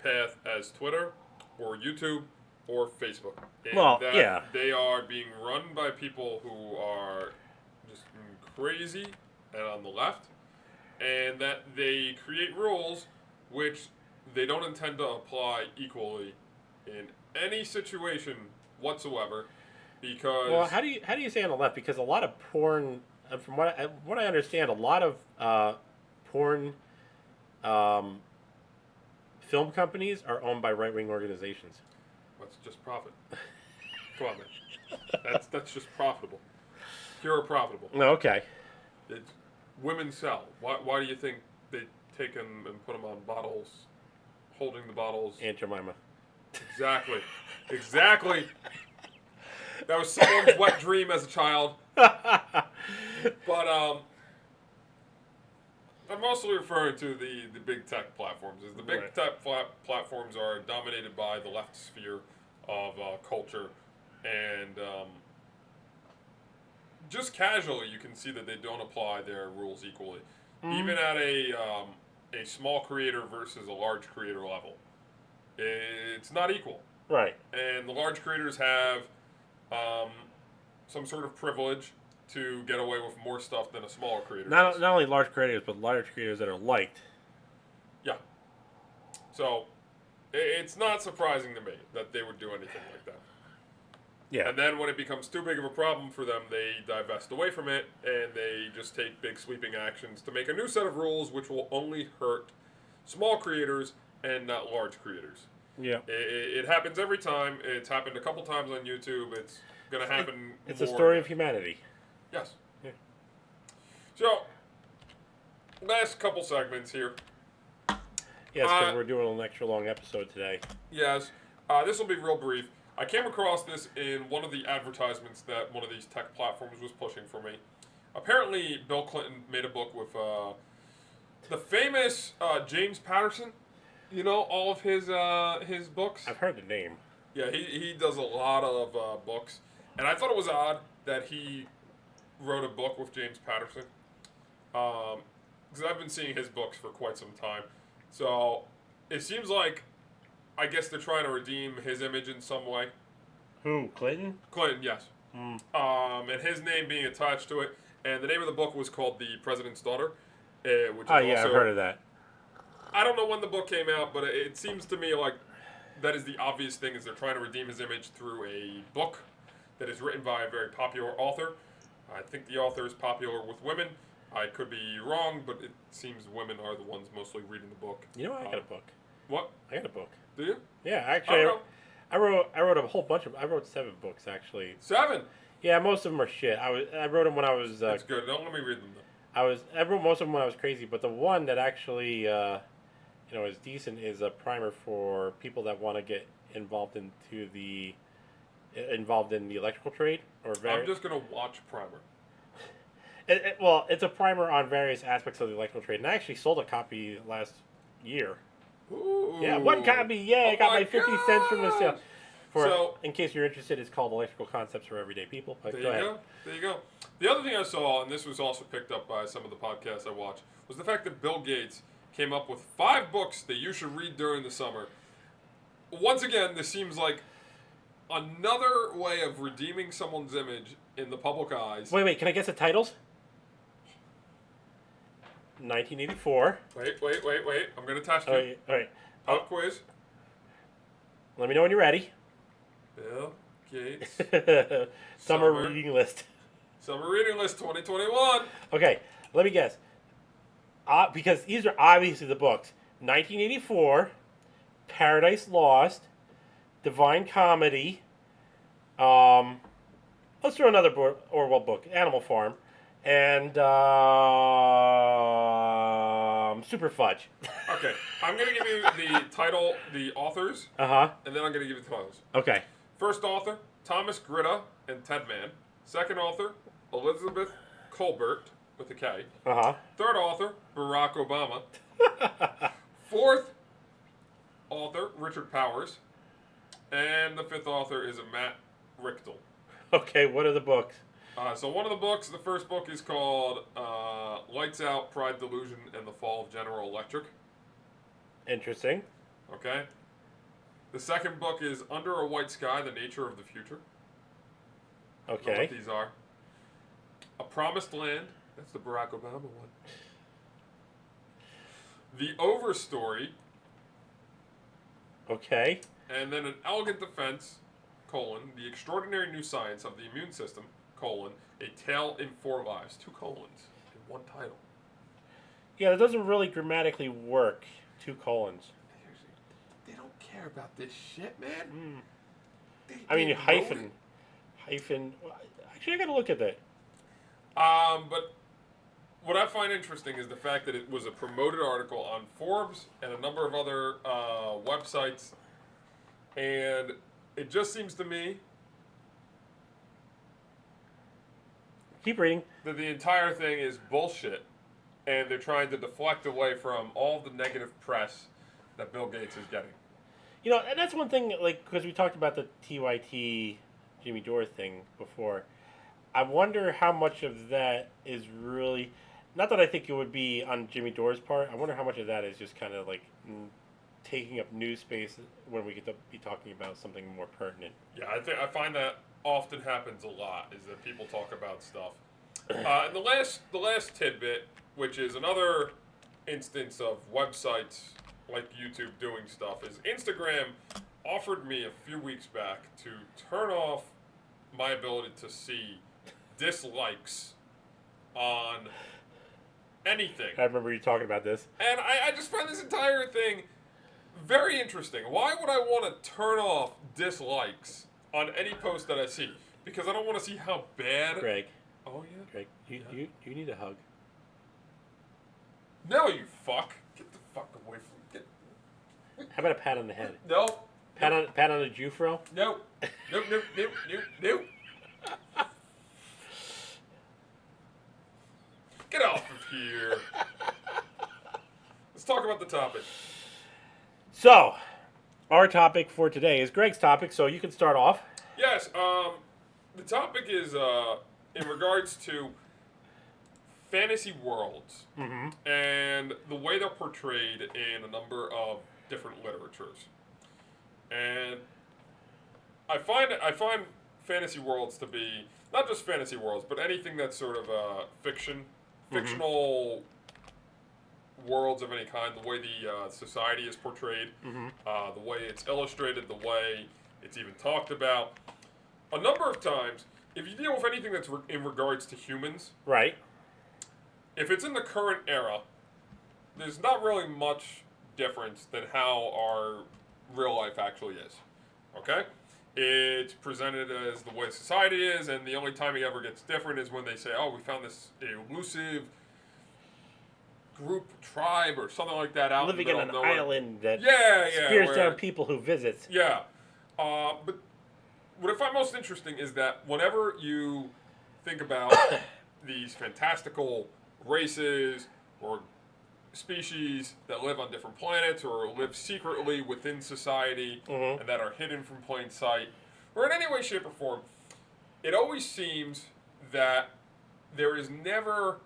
path as Twitter or YouTube or Facebook. And that they are being run by people who are just crazy and on the left, and that they create rules which they don't intend to apply equally in any situation whatsoever. Because how do you say on the left? Because a lot of porn, from what I understand, a lot of porn film companies are owned by right-wing organizations. That's just profit. Come on, man. That's just profitable. Pure profitable. Okay. Women sell. Why do you think they take them and put them on bottles, holding the bottles? Aunt Jemima. Exactly. That was someone's wet dream as a child. But I'm mostly referring to the big tech platforms. The big tech platforms are dominated by the left sphere of culture, and just casually you can see that they don't apply their rules equally, even at a small creator versus a large creator level. It's not equal. Right. And the large creators have some sort of privilege to get away with more stuff than a smaller creator does. Not only large creators, but large creators that are liked. Yeah. So, it's not surprising to me that they would do anything like that. Yeah. And then when it becomes too big of a problem for them, they divest away from it, and they just take big sweeping actions to make a new set of rules which will only hurt small creators and not large creators. Yeah. It happens every time. It's happened a couple times on YouTube. It's going to happen It's more a story now. of humanity. Yes. Yeah. So, last couple segments here. Yes, because we're doing an extra long episode today. Yes. This will be real brief. I came across this in one of the advertisements that one of these tech platforms was pushing for me. Apparently, Bill Clinton made a book with the famous James Patterson. You know, all of his books? I've heard the name. Yeah, he does a lot of books. And I thought it was odd that he wrote a book with James Patterson. Because I've been seeing his books for quite some time. So, it seems like, I guess they're trying to redeem his image in some way. Who, Clinton? Clinton, yes. And his name being attached to it. And the name of the book was called The President's Daughter. Which is I've also, heard of that. I don't know when the book came out, but it seems to me like that is the obvious thing, is they're trying to redeem his image through a book that is written by a very popular author. I think the author is popular with women. I could be wrong, but it seems women are the ones mostly reading the book. You know what? I got a book. What? I got a book. Do you? Yeah, actually, I wrote a whole bunch of. I wrote 7 books actually. 7? Yeah, most of them are shit. I wrote them when I was. That's good. Don't let me read them though. I wrote most of them when I was crazy, but the one that actually, is decent is a primer for people that want to get involved in the electrical trade or. I'm just gonna watch Primer. Well, it's a primer on various aspects of the electoral trade, and I actually sold a copy last year. Ooh. Yeah, one copy. Yeah, I got my 50 cents from the sale. So, in case you're interested, it's called Electrical Concepts for Everyday People. But there go you ahead. go. There you go. The other thing I saw, and this was also picked up by some of the podcasts I watch, was the fact that Bill Gates came up with 5 books that you should read during the summer. Once again, this seems like another way of redeeming someone's image in the public eyes. Wait, can I guess the titles? 1984. Wait. I'm going to test you. All right. Pop quiz. Let me know when you're ready. Bill Gates. Summer reading list. Summer reading list 2021. Okay, let me guess. Because these are obviously the books. 1984, Paradise Lost, Divine Comedy. Let's throw another Orwell book, Animal Farm, and Super Fudge. Okay, I'm going to give you the title, the authors, and then I'm going to give you the titles. Okay. First author, Thomas Gritta and Ted Mann. Second author, Elizabeth Colbert, with a K. Third author, Barack Obama. Fourth author, Richard Powers. And the fifth author is Matt Richtel. Okay, what are the books? So one of the books, the first book is called Lights Out, Pride, Delusion, and the Fall of General Electric. Interesting. Okay. The second book is Under a White Sky, The Nature of the Future. I don't know Okay. what these are. A Promised Land. That's the Barack Obama one. The Overstory. Okay. And then An Elegant Defense, The Extraordinary New Science of the Immune System, A Tale in 4 Lives. 2 colons in one title. Yeah, that doesn't really grammatically work. 2 colons. They don't care about this shit, man. I mean, hyphen. Actually, I gotta look at that. But what I find interesting is the fact that it was a promoted article on Forbes and a number of other websites, and it just seems to me Keep reading. that the entire thing is bullshit, and they're trying to deflect away from all the negative press that Bill Gates is getting. You know, and that's one thing, like, because we talked about the TYT Jimmy Dore thing before. I wonder how much of that is really, not that I think it would be on Jimmy Dore's part, I wonder how much of that is just kind of like taking up news space when we get to be talking about something more pertinent. Yeah, I find that often happens a lot, is that people talk about stuff. And the last tidbit, which is another instance of websites like YouTube doing stuff, is Instagram offered me a few weeks back to turn off my ability to see dislikes on anything. I remember you talking about this. And I just find this entire thing very interesting. Why would I want to turn off dislikes on any post that I see? Because I don't want to see how bad... Greg. Oh, yeah? Greg, you need a hug. No, you fuck. Get the fuck away from me. How about a pat on the head? No. Pat on the Jufro? No. No. Get off of here. Let's talk about the topic. So, our topic for today is Greg's topic, so you can start off. Yes, the topic is in regards to fantasy worlds and the way they're portrayed in a number of different literatures. And I find fantasy worlds to be not just fantasy worlds, but anything that's sort of fictional worlds of any kind. The way the society is portrayed, the way it's illustrated, the way it's even talked about. A number of times, if you deal with anything that's in regards to humans, right? If it's in the current era, there's not really much difference than how our real life actually is. Okay? It's presented as the way society is, and the only time it ever gets different is when they say, oh, we found this elusive group, tribe, or something like that out Living in in the an island that spears down people who visit. Yeah. But what I find most interesting is that whenever you think about these fantastical races or species that live on different planets or live secretly within society and that are hidden from plain sight, or in any way, shape, or form, it always seems that there is never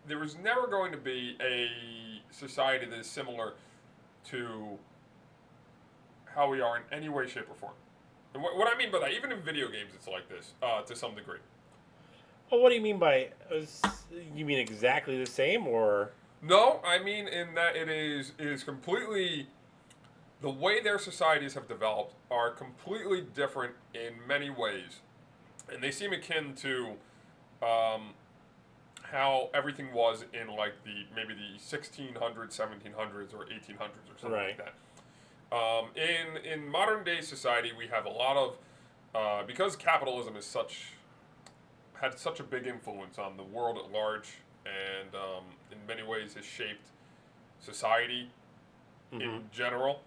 going to be a society that is similar to how we are in any way, shape, or form. And what I mean by that, even in video games, it's like this to some degree. Well, what do you mean by? You mean exactly the same, or? No, I mean in that it is completely. The way their societies have developed are completely different in many ways, and they seem akin to how everything was in like maybe the 1600s, 1700s, or 1800s or something like that. In modern day society, we have a lot of because capitalism had such a big influence on the world at large, and in many ways has shaped society in general.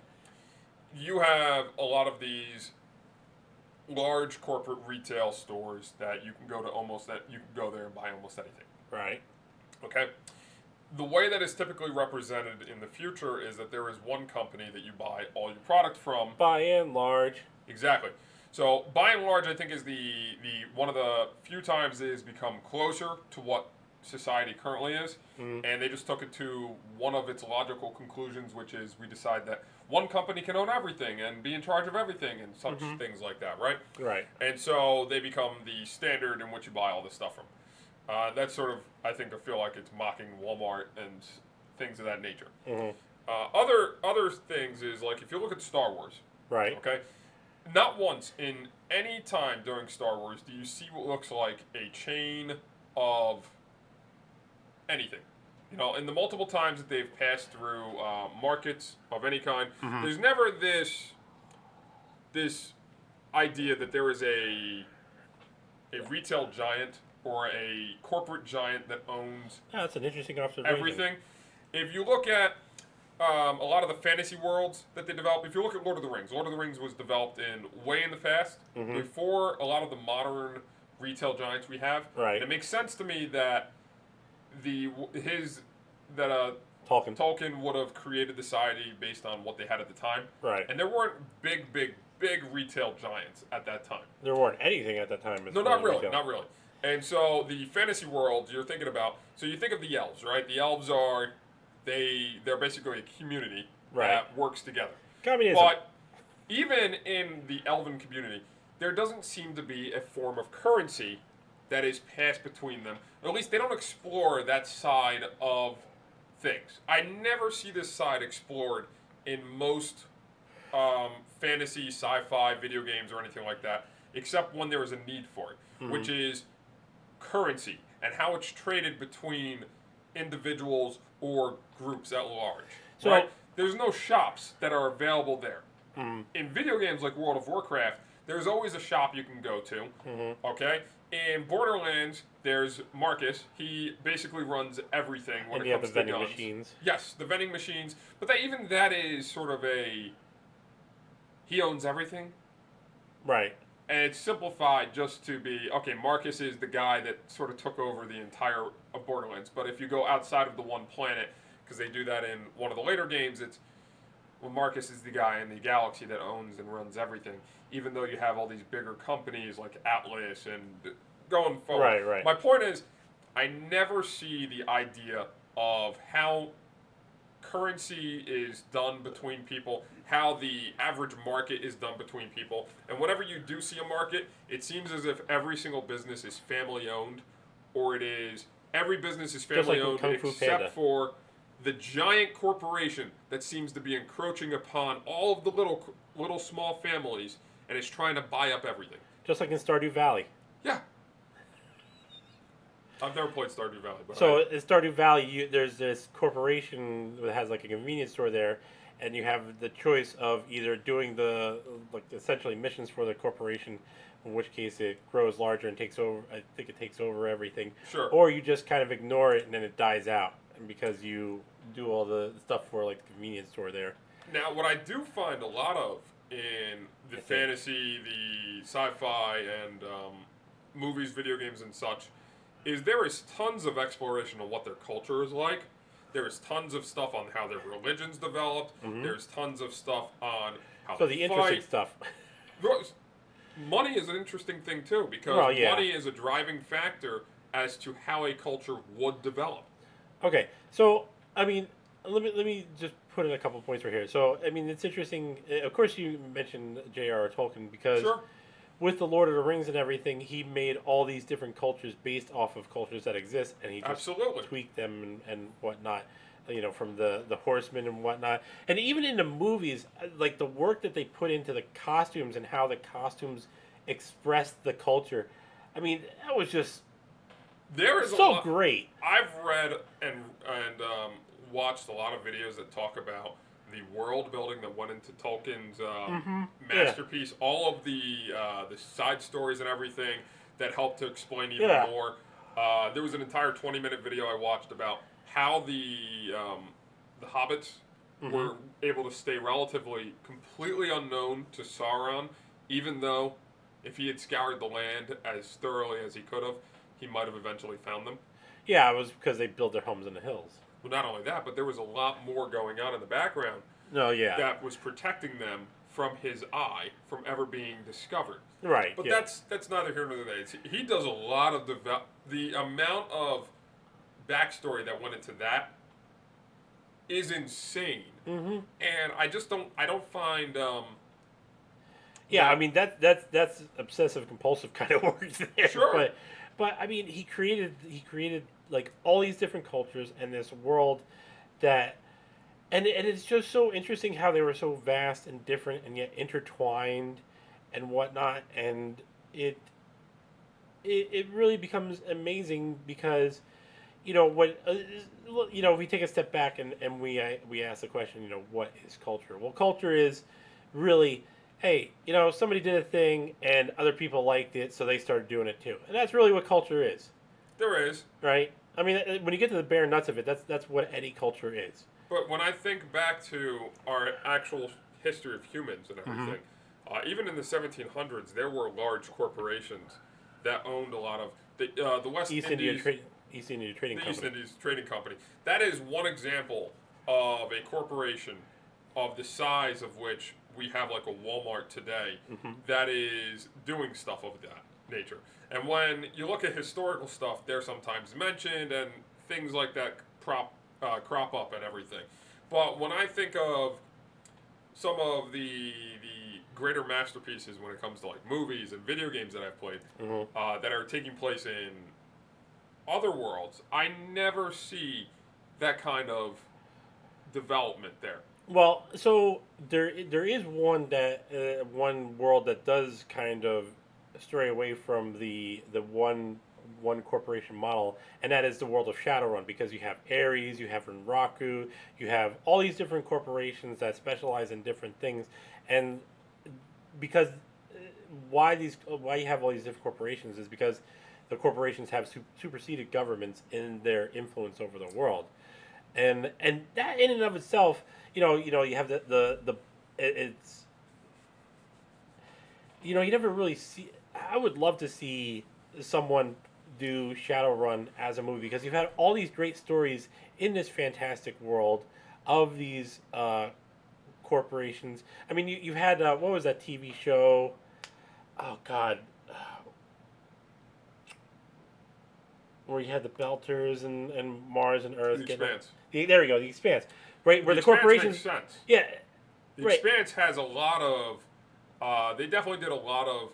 You have a lot of these large corporate retail stores that you can go there and buy almost anything. Right. Okay. The way that is typically represented in the future is that there is one company that you buy all your product from. By and large. Exactly. So by and large, I think is the one of the few times it has become closer to what society currently is, and they just took it to one of its logical conclusions, which is we decide that one company can own everything and be in charge of everything and such things like that, right? Right. And so they become the standard in which you buy all this stuff from. That's sort of, I feel like it's mocking Walmart and things of that nature. Other things is like if you look at Star Wars, right? Okay, not once in any time during Star Wars do you see what looks like a chain of anything. You know, in the multiple times that they've passed through markets of any kind, there's never this idea that there is a retail giant or a corporate giant that owns That's an interesting observation. everything. If you look at a lot of the fantasy worlds that they develop, if you look at Lord of the Rings was developed way in the past, before a lot of the modern retail giants we have. Right. And it makes sense to me that Tolkien would have created the society based on what they had at the time. Right. And there weren't big retail giants at that time. There weren't anything at that time. No, not really. And so the fantasy world you're thinking about, so you think of the elves, right? The elves they're basically a community that works together. Communism. But even in the elven community, there doesn't seem to be a form of currency that is passed between them. Or at least they don't explore that side of things. I never see this side explored in most fantasy, sci-fi, video games, or anything like that, except when there is a need for it, which is currency and how it's traded between individuals or groups at large. So, right? There's no shops that are available there. In video games like World of Warcraft, there's always a shop you can go to. Okay? In Borderlands, there's Marcus. He basically runs everything when it comes to guns. And you have the vending machines. Yes, the vending machines. But that is sort of he owns everything. Right. And it's simplified just to be, okay, Marcus is the guy that sort of took over the entire of Borderlands. But if you go outside of the one planet, because they do that in one of the later games, Marcus is the guy in the galaxy that owns and runs everything. Even though you have all these bigger companies like Atlas and going forward. Right. My point is, I never see the idea of how currency is done between people, how the average market is done between people. And whenever you do see a market, it seems as if every single business is family owned, or every business is family owned except for the giant corporation that seems to be encroaching upon all of the little small families and is trying to buy up everything. Just like in Stardew Valley. Yeah. I've never played Stardew Valley. But in Stardew Valley, there's this corporation that has like a convenience store there, and you have the choice of either doing essentially missions for the corporation, in which case it grows larger and takes over. I think it takes over everything. Sure. Or you just kind of ignore it and then it dies out, and because you do all the stuff for like the convenience store there. Now, what I do find a lot of in the fantasy, the sci-fi, and movies, video games, and such, is there is tons of exploration of what their culture is like. There is tons of stuff on how their religions developed. There's tons of stuff on how So they the interesting stuff. Money is an interesting thing too, because money is a driving factor as to how a culture would develop. Okay, so I mean, let me just put in a couple points right here. So I mean, it's interesting. Of course, you mentioned J.R.R. Tolkien because with the Lord of the Rings and everything, he made all these different cultures based off of cultures that exist, and he just tweaked them and whatnot. You know, from the horsemen and whatnot, and even in the movies, like the work that they put into the costumes and how the costumes expressed the culture. I mean, that was just so great. I've read and watched a lot of videos that talk about the world building that went into Tolkien's masterpiece. All of the side stories and everything that helped to explain even more. There was an entire 20-minute video I watched about how the hobbits were able to stay relatively completely unknown to Sauron, even though if he had scoured the land as thoroughly as he could have, he might have eventually found them. Yeah, it was because they built their homes in the hills. Well, not only that, but there was a lot more going on in the background that was protecting them from his eye from ever being discovered. Right. But that's neither here nor there. He does a lot of the amount of backstory that went into that is insane. And I don't find I mean that's obsessive compulsive kind of work there. Sure. But I mean he created like all these different cultures and this world that and it's just so interesting how they were so vast and different and yet intertwined and whatnot, and it really becomes amazing because if we take a step back and we ask the question, what is culture? Well, culture is really, hey, somebody did a thing and other people liked it, so they started doing it too. And that's really what culture is. There is. Right? I mean, when you get to the bare nuts of it, that's what any culture is. But when I think back to our actual history of humans and everything, even in the 1700s, there were large corporations that owned a lot of the West Indies. East India Trading Company. East Indies Trading Company. That is one example of a corporation of the size of which we have like a Walmart today that is doing stuff of that nature. And when you look at historical stuff, they're sometimes mentioned and things like that crop up and everything. But when I think of some of the greater masterpieces when it comes to like movies and video games that I've played that are taking place in other worlds, I never see that kind of development there. Well, so there is one world that does kind of stray away from the one corporation model, and that is the world of Shadowrun, because you have Ares, you have Renraku, you have all these different corporations that specialize in different things, and because why you have all these different corporations is because the corporations have superseded governments in their influence over the world, and that in and of itself, you have it's you never really see. I would love to see someone do Shadowrun as a movie, because you've had all these great stories in this fantastic world of these corporations. I mean, you had what was that TV show? Oh God. Where you had the Belters and Mars and Earth. The Expanse. There we go, The Expanse. Right, where the corporations. Makes sense. Yeah. The Expanse has a lot of. They definitely did a lot of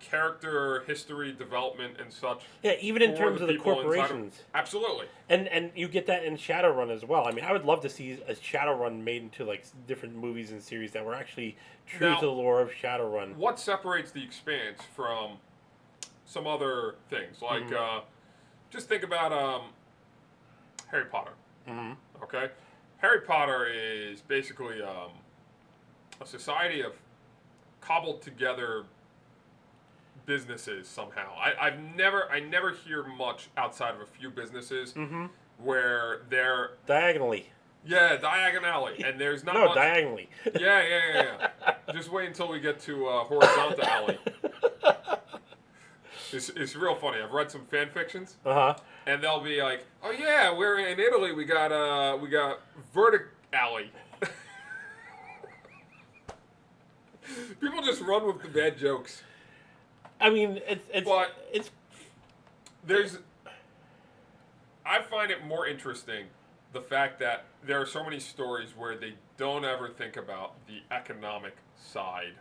character, history, development, and such. Yeah, even in terms of the corporations. Absolutely. And you get that in Shadowrun as well. I mean, I would love to see a Shadowrun made into like different movies and series that were actually true to the lore of Shadowrun. What separates The Expanse from some other things? Like, just think about Harry Potter. Okay? Harry Potter is basically a society of cobbled together businesses somehow. I never hear much outside of a few businesses where they're diagonally. Yeah, diagonally, and there's not much. Diagonally. Yeah. Just wait until we get to horizontal alley. It's real funny. I've read some fan fictions. Uh-huh. And they'll be like, "Oh yeah, we're in Italy. We got vertic alley." People just run with the bad jokes. I mean, I find it more interesting the fact that there are so many stories where they don't ever think about the economic side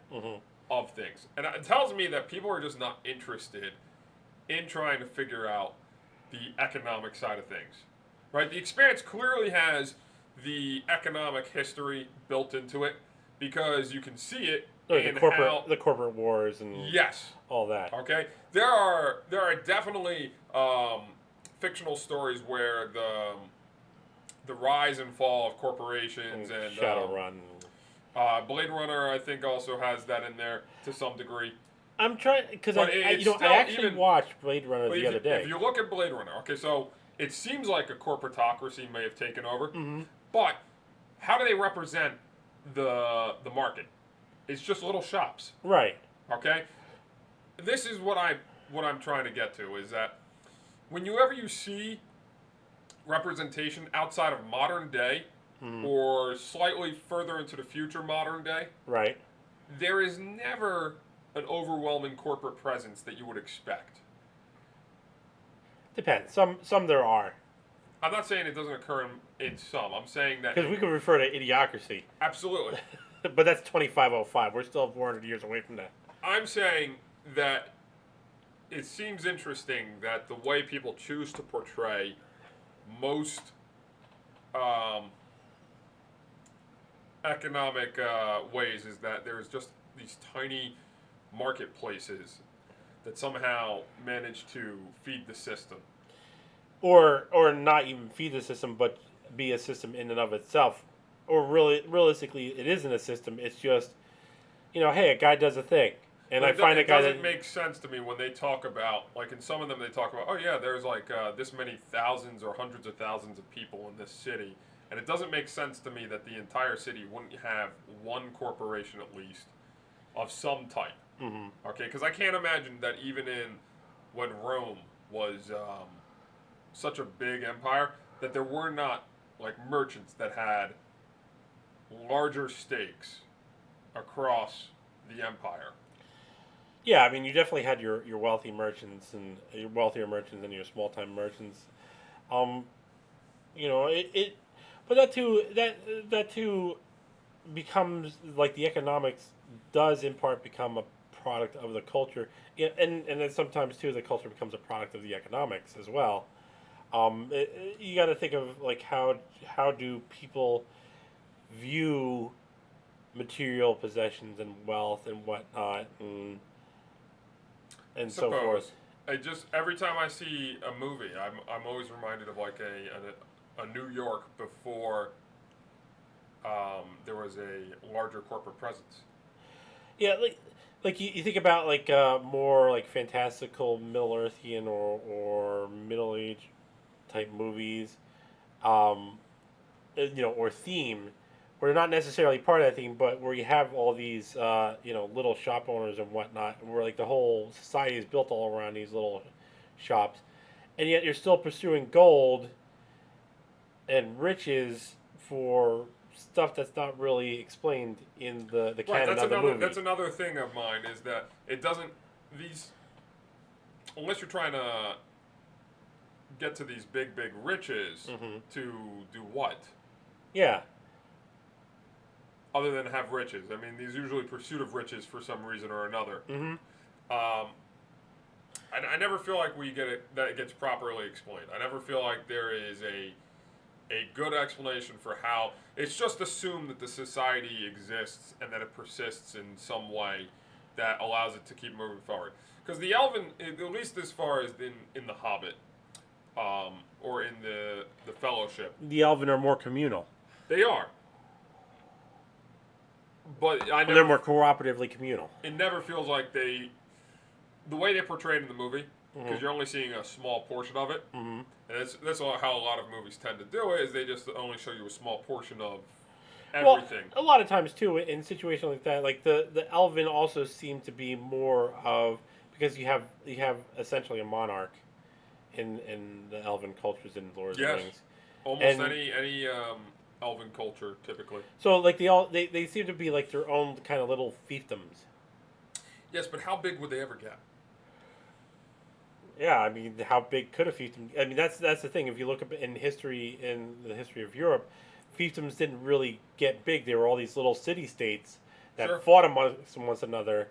of things. And it tells me that people are just not interested in trying to figure out the economic side of things. Right? The Expanse clearly has the economic history built into it because you can see it in the corporate wars and all that. Okay? There are definitely fictional stories where the rise and fall of corporations and Shadowrun. Blade Runner, I think, also has that in there to some degree. I'm trying because I actually watched Blade Runner the other day. If you look at Blade Runner, okay, so it seems like a corporatocracy may have taken over, but how do they represent the market? It's just little shops, right? Okay, this is what I'm trying to get to is that whenever you see representation outside of modern day or slightly further into the future modern day, right? There is never an overwhelming corporate presence that you would expect. Depends. Some there are. I'm not saying it doesn't occur in some. I'm saying that because we could refer to idiocracy. Absolutely. But that's 2505. We're still 400 years away from that. I'm saying that it seems interesting that the way people choose to portray most economic ways is that there's just these tiny marketplaces that somehow manage to feed the system. Or not even feed the system, but be a system in and of itself. Or realistically, it isn't a system. It's just, hey, a guy does a thing. And I find a guy that... It doesn't make sense to me when they talk about, like in some of them they talk about, oh yeah, there's like this many thousands or hundreds of thousands of people in this city. And it doesn't make sense to me that the entire city wouldn't have one corporation at least of some type. Okay, because I can't imagine that even when Rome was such a big empire, that there were not like merchants that had larger stakes across the empire. Yeah, I mean, you definitely had your wealthy merchants and your wealthier merchants and your small time merchants. But that too becomes like the economics does in part become a product of the culture, and then sometimes too the culture becomes a product of the economics as well. You got to think of like how do people view material possessions and wealth and whatnot and so forth. I just every time I see a movie, I'm always reminded of like a New York before there was a larger corporate presence. Yeah, like you think about like more like fantastical Middle Earthian or Middle Age type movies, or theme, where they're not necessarily part of that theme, but where you have all these little shop owners and whatnot, where like the whole society is built all around these little shops, and yet you're still pursuing gold and riches for stuff that's not really explained in the canon of the movie. That's another thing of mine is that it doesn't unless you're trying to get to these big riches to do what? Yeah. Other than have riches. I mean, there's usually pursuit of riches for some reason or another. I never feel like that it gets properly explained. I never feel like there is a good explanation for how. It's just assumed that the society exists and that it persists in some way that allows it to keep moving forward. Because the Elven, at least as far as in the Hobbit, or in the Fellowship, the Elven are more communal. They are. But they're more cooperatively communal. It never feels like the way they portray it in the movie, because you're only seeing a small portion of it, and that's how a lot of movies tend to do it, is they just only show you a small portion of everything. Well, a lot of times, too, in situations like that, like the Elven also seem to be more of because you have essentially a monarch in the elven cultures in Lord of the Rings. Almost any elven culture typically. So like they seem to be like their own kind of little fiefdoms. Yes, but how big would they ever get? Yeah, I mean, how big could a fiefdom? I mean, that's the thing. If you look up in the history of Europe, fiefdoms didn't really get big. They were all these little city-states that fought amongst one another,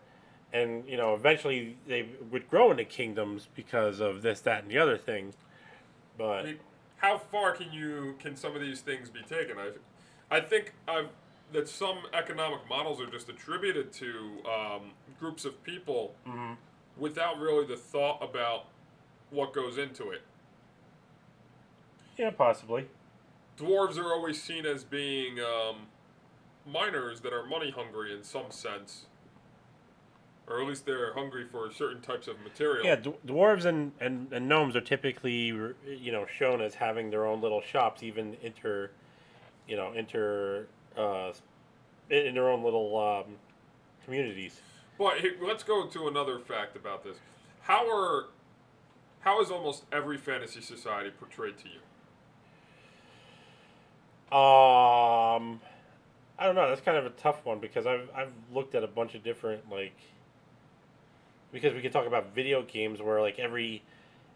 and eventually they would grow into kingdoms because of this, that, and the other thing. But I mean, how far can some of these things be taken? I think that some economic models are just attributed to groups of people without really the thought about what goes into it. Yeah, possibly. Dwarves are always seen as being miners that are money hungry in some sense, or at least they're hungry for certain types of material. Yeah, dwarves and gnomes are typically shown as having their own little shops, even in their own little communities. But let's go to another fact about this. How is almost every fantasy society portrayed to you? I don't know. That's kind of a tough one because I've looked at a bunch of different because we could talk about video games where like every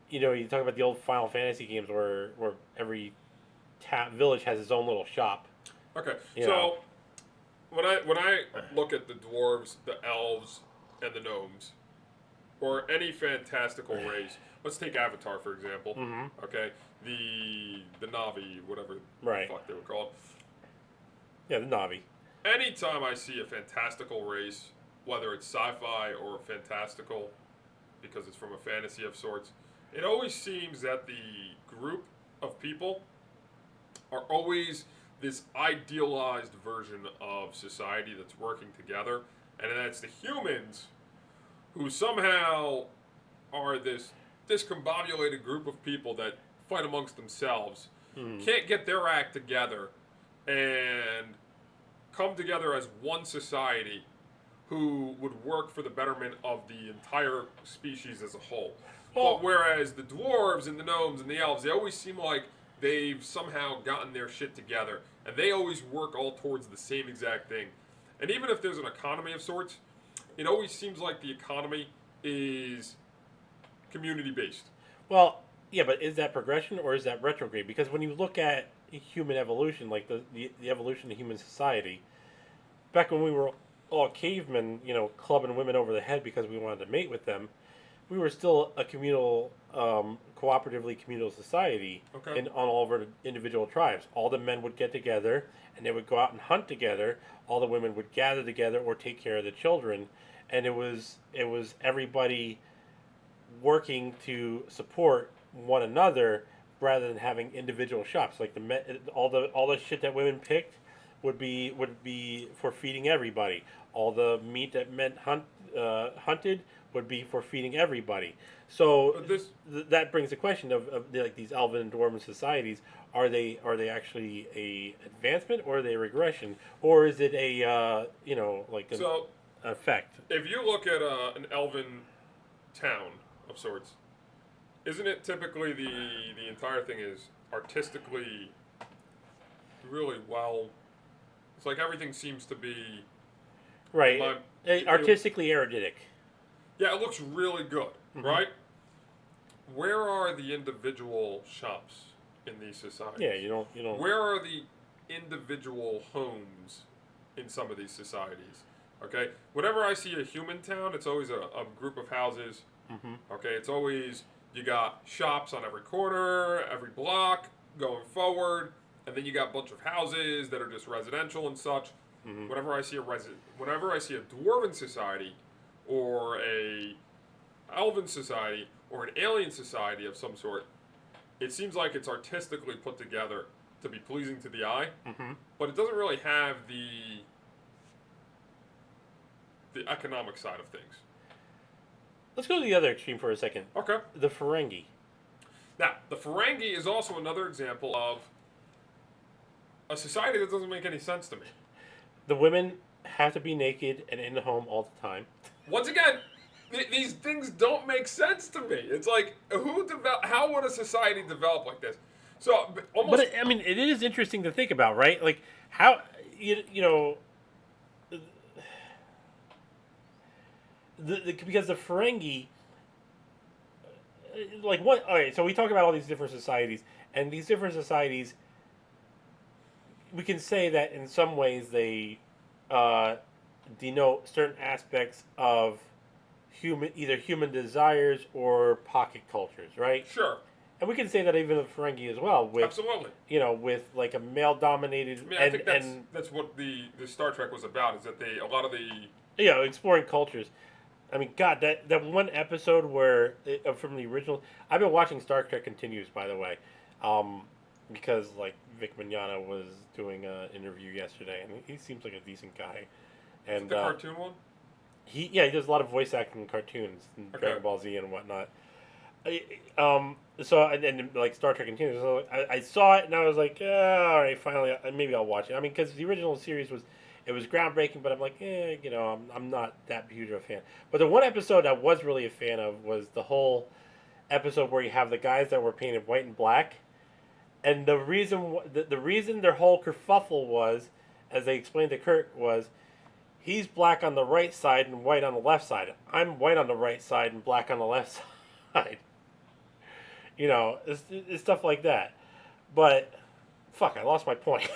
you talk about the old Final Fantasy games where every village has its own little shop. Okay, so when I look at the dwarves, the elves, and the gnomes, or any fantastical race, let's take Avatar for example. Mm-hmm. Okay, the Na'vi, whatever the fuck they were called. Yeah, the Na'vi. Anytime I see a fantastical race, whether it's sci-fi or fantastical, because it's from a fantasy of sorts, it always seems that the group of people are always this idealized version of society that's working together, and that's the humans who somehow are this discombobulated group of people that fight amongst themselves, can't get their act together, and come together as one society who would work for the betterment of the entire species as a whole. But whereas the dwarves and the gnomes and the elves, they always seem like they've somehow gotten their shit together, and they always work all towards the same exact thing. And even if there's an economy of sorts, it always seems like the economy is community-based. Well, yeah, but is that progression or is that retrograde? Because when you look at human evolution, like the evolution of human society, back when we were all cavemen, clubbing women over the head because we wanted to mate with them, we were still a communal, cooperatively communal society on all of our individual tribes. All the men would get together and they would go out and hunt together. All the women would gather together or take care of the children, and it was everybody working to support one another rather than having individual shops. Like all the shit that women picked would be for feeding everybody. All the meat that men hunted would be for feeding everybody. So that brings the question of like these elven and dwarven societies: are they actually a advancement or are they a regression, or is it a effect? If you look at an elven town of sorts, isn't it typically the entire thing is artistically really well? It's like everything seems to be artistically eruditic. Yeah, it looks really good, right? Where are the individual shops in these societies? Yeah, you don't. Where are the individual homes in some of these societies? Okay, whenever I see a human town, it's always a group of houses. Okay, it's always you got shops on every corner, every block, going forward, and then you got a bunch of houses that are just residential and such. Whenever I see a dwarven society, or a elven society, or an alien society of some sort, it seems like it's artistically put together to be pleasing to the eye, but it doesn't really have the economic side of things. Let's go to the other extreme for a second. Okay. The Ferengi. Now, the Ferengi is also another example of a society that doesn't make any sense to me. The women have to be naked and in the home all the time. Once again, These things don't make sense to me. It's like, how would a society develop like this? So almost. But I mean, it is interesting to think about, right? Like how you know. Because the Ferengi, like what? All right, so we talk about all these different societies, and these different societies, we can say that in some ways they denote certain aspects of either human desires or pocket cultures, right? Sure. And we can say that even of Ferengi as well, with absolutely, with like a male-dominated. I mean, I think that's what the Star Trek was about. Is that a lot of the exploring cultures. I mean, God, that one episode where from the original. I've been watching Star Trek Continues, by the way, because like Vic Mignogna was doing an interview yesterday, and he seems like a decent guy. And the cartoon one. He does a lot of voice acting in cartoons, and Dragon Ball Z and whatnot. So and like Star Trek Continues, so I saw it and I was like, all right, finally, maybe I'll watch it. I mean, because the original series was groundbreaking, but I'm like, I'm not that huge of a fan. But the one episode I was really a fan of was the whole episode where you have the guys that were painted white and black, and the reason their whole kerfuffle was, as they explained to Kirk, was he's black on the right side and white on the left side. I'm white on the right side and black on the left side. It's stuff like that. But, fuck, I lost my point.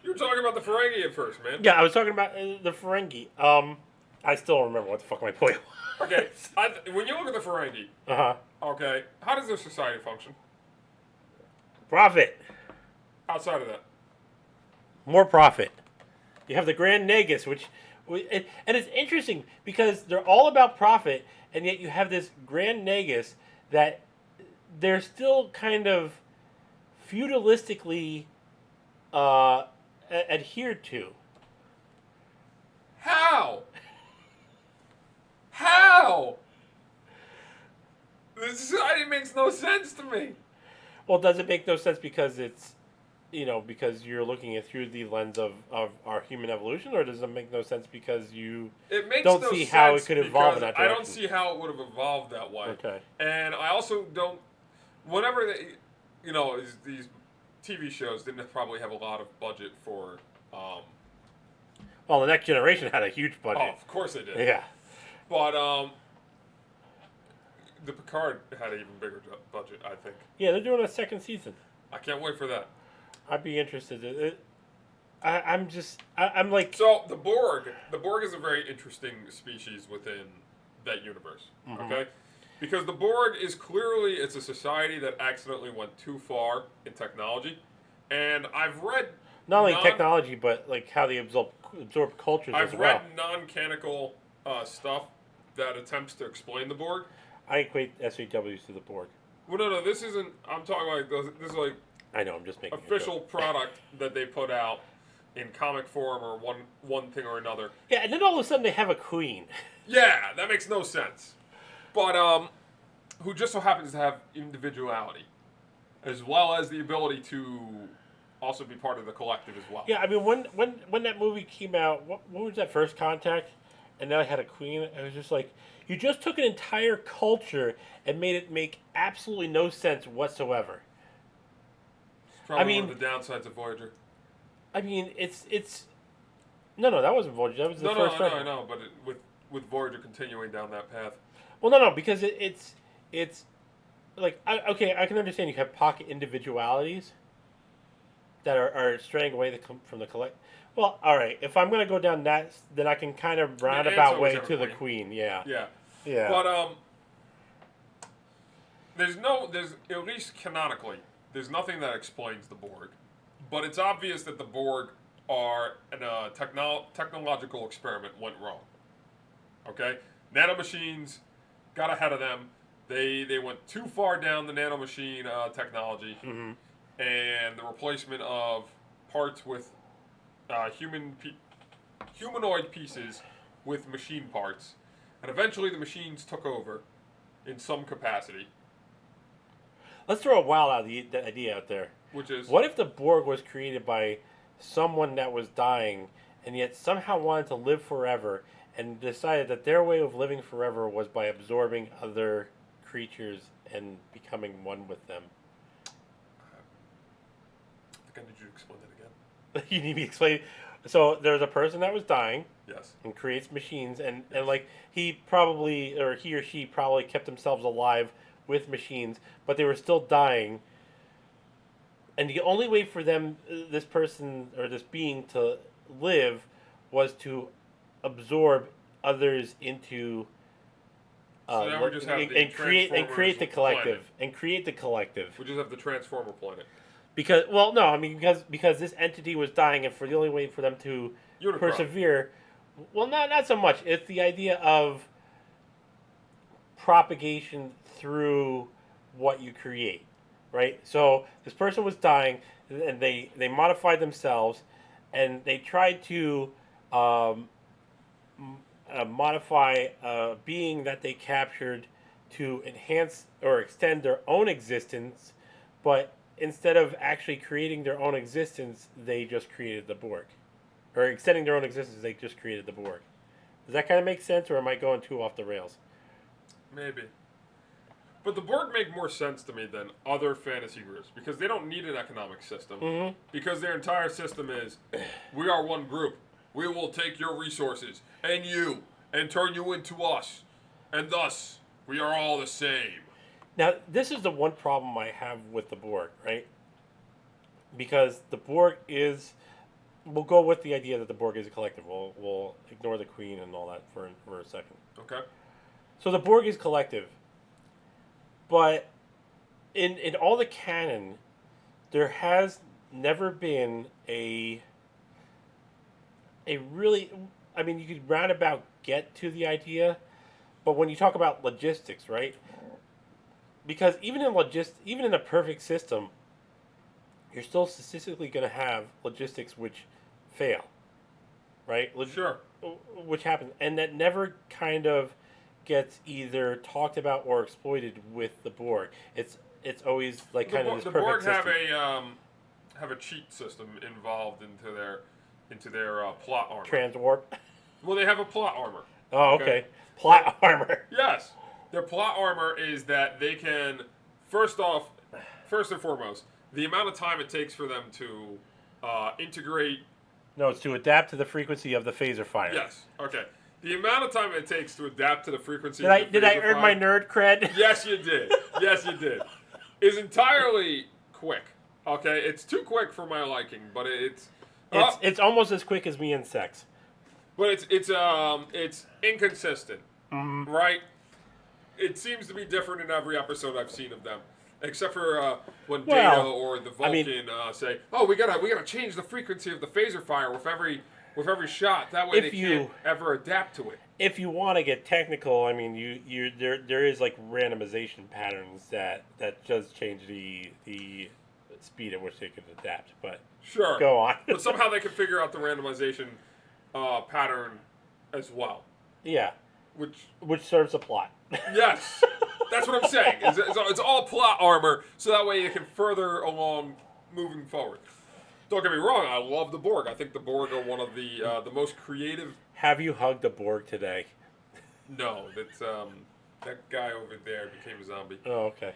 You were talking about the Ferengi at first, man. Yeah, I was talking about the Ferengi. I still don't remember what the fuck my point was. Okay, when you look at the Ferengi, okay, how does their society function? Profit. Outside of that? More profit. You have the Grand Nagus, and it's interesting because they're all about profit, and yet you have this Grand Nagus that they're still kind of feudalistically adhered to. How? How? This society makes no sense to me. Well, does it make no sense because it's, because you're looking at through the lens of our human evolution, or does it make no sense because you don't see how it could evolve in that direction? I don't see how it would have evolved that way. Okay. And I also don't. Whenever these TV shows didn't probably have a lot of budget for. Well, the Next Generation had a huge budget. Oh, of course they did. Yeah. But the Picard had an even bigger budget, I think. Yeah, they're doing a second season. I can't wait for that. I'd be interested. I'm like. So the Borg is a very interesting species within that universe. Mm-hmm. Okay, because the Borg is clearly it's a society that accidentally went too far in technology, and I've read not only technology but like how they absorb cultures as well. I've read non-canonical stuff that attempts to explain the Borg. I equate SJWs to the Borg. Well, no, this isn't. I'm talking like this is like. I know. I'm just making official product that they put out in comic form or one thing or another. Yeah, and then all of a sudden they have a queen. Yeah, that makes no sense. But who just so happens to have individuality, as well as the ability to also be part of the collective as well. Yeah, I mean when that movie came out, what was that, First Contact? And now I had a queen. I was just like, you just took an entire culture and made it make absolutely no sense whatsoever. Probably one of the downsides of Voyager. I mean, it's no, that wasn't Voyager. That was the first. I know, but with Voyager continuing down that path. Well, no, because it's like I can understand you have pocket individualities that are straying away from the collect. Well, all right. If I'm gonna go down that, then I can kind of roundabout way to the queen. Yeah. Yeah. But there's at least canonically. There's nothing that explains the Borg, but it's obvious that the Borg are in a technological experiment went wrong. Okay, nanomachines got ahead of them. They went too far down the nanomachine technology, mm-hmm. and the replacement of parts with humanoid pieces with machine parts, and eventually the machines took over in some capacity. Let's throw a wild idea out there. Which is? What if the Borg was created by someone that was dying and yet somehow wanted to live forever and decided that their way of living forever was by absorbing other creatures and becoming one with them. I think I need you to explain that again. You need me to explain. So there's a person that was dying. Yes. And creates machines, and like he or she probably kept themselves alive with machines, but they were still dying. And the only way for them, this person or this being, to live was to absorb others into So now we just have the and create the collective planet. and create the collective. We just have the Transformer planet. Because because this entity was dying, and for the only way for them to Unicron. persevere, well, not so much. It's the idea of propagation through what you create, right? So this person was dying, and they modified themselves, and they tried to modify a being that they captured to enhance or extend their own existence, but instead of actually creating their own existence, they just created the Borg. Or extending their own existence, they just created the Borg. Does that kind of make sense, or am I going too off the rails? Maybe. But the Borg make more sense to me than other fantasy groups because they don't need an economic system. Mm-hmm. Because their entire system is, we are one group. We will take your resources and you and turn you into us. And thus, we are all the same. Now, this is the one problem I have with the Borg, right? Because the Borg is... We'll go with the idea that the Borg is a collective. We'll ignore the Queen and all that for a second. Okay. So the Borg is collective. But in all the canon, there has never been a really... I mean, you could roundabout get to the idea, but when you talk about logistics, right? Because even in a perfect system, you're still statistically going to have logistics which fail, right? Sure. Which happens, and that never kind of gets either talked about or exploited with the Borg. It's always like kind of this perfect Borg system. have a cheat system involved into their plot armor. Transwarp. Well, they have a plot armor. Oh, okay. Plot armor. Yes. Their plot armor is that they can, first and foremost, the amount of time it takes for them to integrate... No, it's to adapt to the frequency of the phaser fire. Yes. Okay. The amount of time it takes to adapt to the frequency Did of the Did I phaser earn fire, my nerd cred? Yes, you did. Yes, you did. Is entirely quick. Okay? It's too quick for my liking, but It's almost as quick as me in sex. But it's inconsistent, right? It seems to be different in every episode I've seen of them, except for when Data or the Vulcan say, "Oh, we gotta change the frequency of the phaser fire with every shot. That way they can't ever adapt to it." If you want to get technical, I mean, there is like randomization patterns that does change the speed at which they can adapt. But sure, go on. But somehow they can figure out the randomization pattern as well. Yeah, which serves a plot. Yes, that's what I'm saying. It's all plot armor, so that way you can further along moving forward. Don't get me wrong, I love the Borg. I think the Borg are one of the most creative. Have you hugged a Borg today? No, that's that guy over there became a zombie. Oh, okay.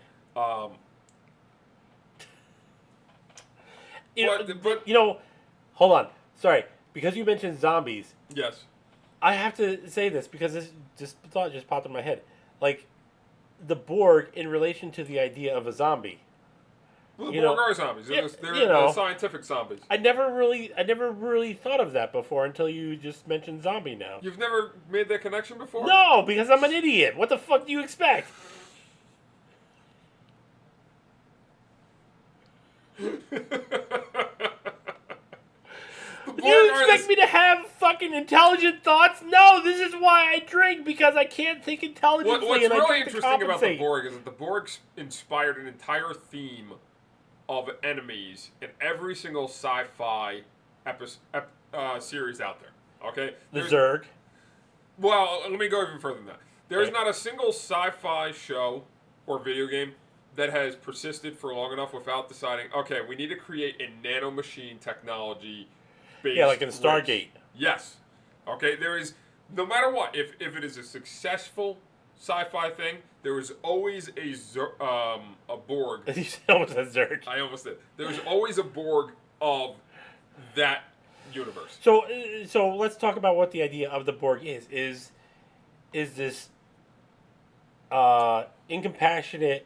Hold on. Sorry, because you mentioned zombies. Yes. I have to say this because this thought just popped in my head. Like, the Borg in relation to the idea of a zombie. Well, the Borg are zombies. They're scientific zombies. I never really thought of that before until you just mentioned zombie now. You've never made that connection before? No, because I'm an idiot. What the fuck do you expect? You expect me to have fucking intelligent thoughts? No, this is why I drink, because I can't think intelligently. What's and really I interesting about the Borg is that the Borg inspired an entire theme of enemies in every single sci-fi series out there. Okay? The Zerg. Well, let me go even further than that. There is not a single sci-fi show or video game that has persisted for long enough without deciding, okay, we need to create a nanomachine technology. Yeah, like in Stargate. Yes. Okay, there is no matter what, if it is a successful sci-fi thing, there is always a Borg. You almost said Zerg. I almost did. There's always a Borg of that universe. So let's talk about what the idea of the Borg is. Is this incompassionate,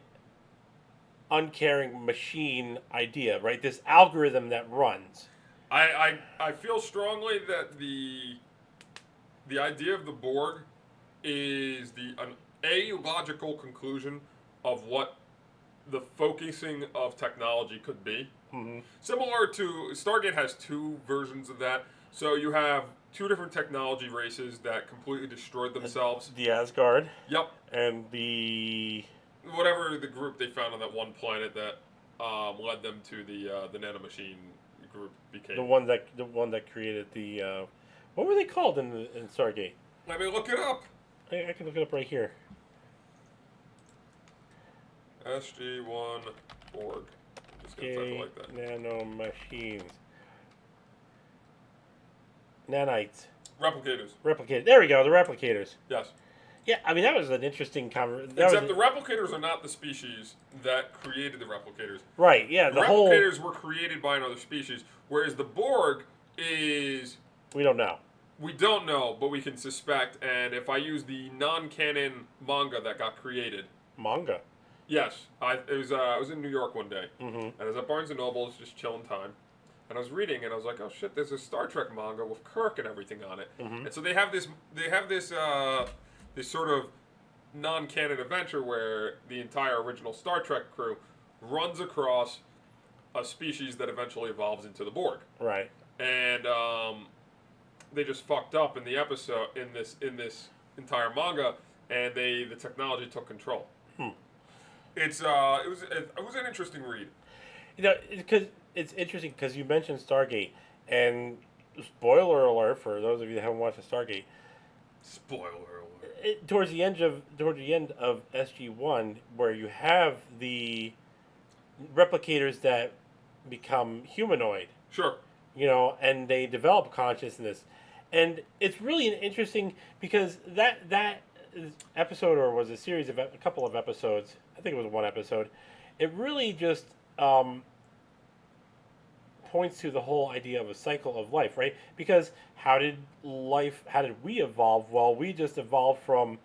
uncaring machine idea, right? This algorithm that runs. I feel strongly that the idea of the Borg is a logical conclusion of what the focusing of technology could be. Mm-hmm. Similar to Stargate has two versions of that. So you have two different technology races that completely destroyed themselves. The Asgard. Yep. And the whatever the group they found on that one planet that led them to the nanomachine group became. The one that created the what were they called in Stargate? Let me look it up. I can look it up right here. SG1 Borg. I'm just gonna type it like that. Nanomachines. Nanites. Replicators. Replicators. There we go. The replicators. Yes. Yeah, I mean that was an interesting conversation. Except the replicators are not the species that created the replicators. Right. Yeah. The replicators were created by another species, whereas the Borg is. We don't know. We don't know, but we can suspect. And if I use the non-canon manga that got created. Manga. Yes, I was in New York one day, mm-hmm. and I was at Barnes and Noble, just chilling time, and I was reading, and I was like, oh shit, there's a Star Trek manga with Kirk and everything on it, mm-hmm. and so they have this sort of non-canon adventure where the entire original Star Trek crew runs across a species that eventually evolves into the Borg. Right. And they just fucked up in the episode in this entire manga, and the technology took control. It was an interesting read. You know, because it's interesting because you mentioned Stargate, and spoiler alert for those of you that haven't watched Stargate. Spoiler alert. Towards the end of SG1, where you have the replicators that become humanoid. Sure. You know, and they develop consciousness, and it's really interesting because that episode, or was a series of a couple of episodes. I think it was one episode. It really just points to the whole idea of a cycle of life, right? Because how did we evolve? Well, we just evolved from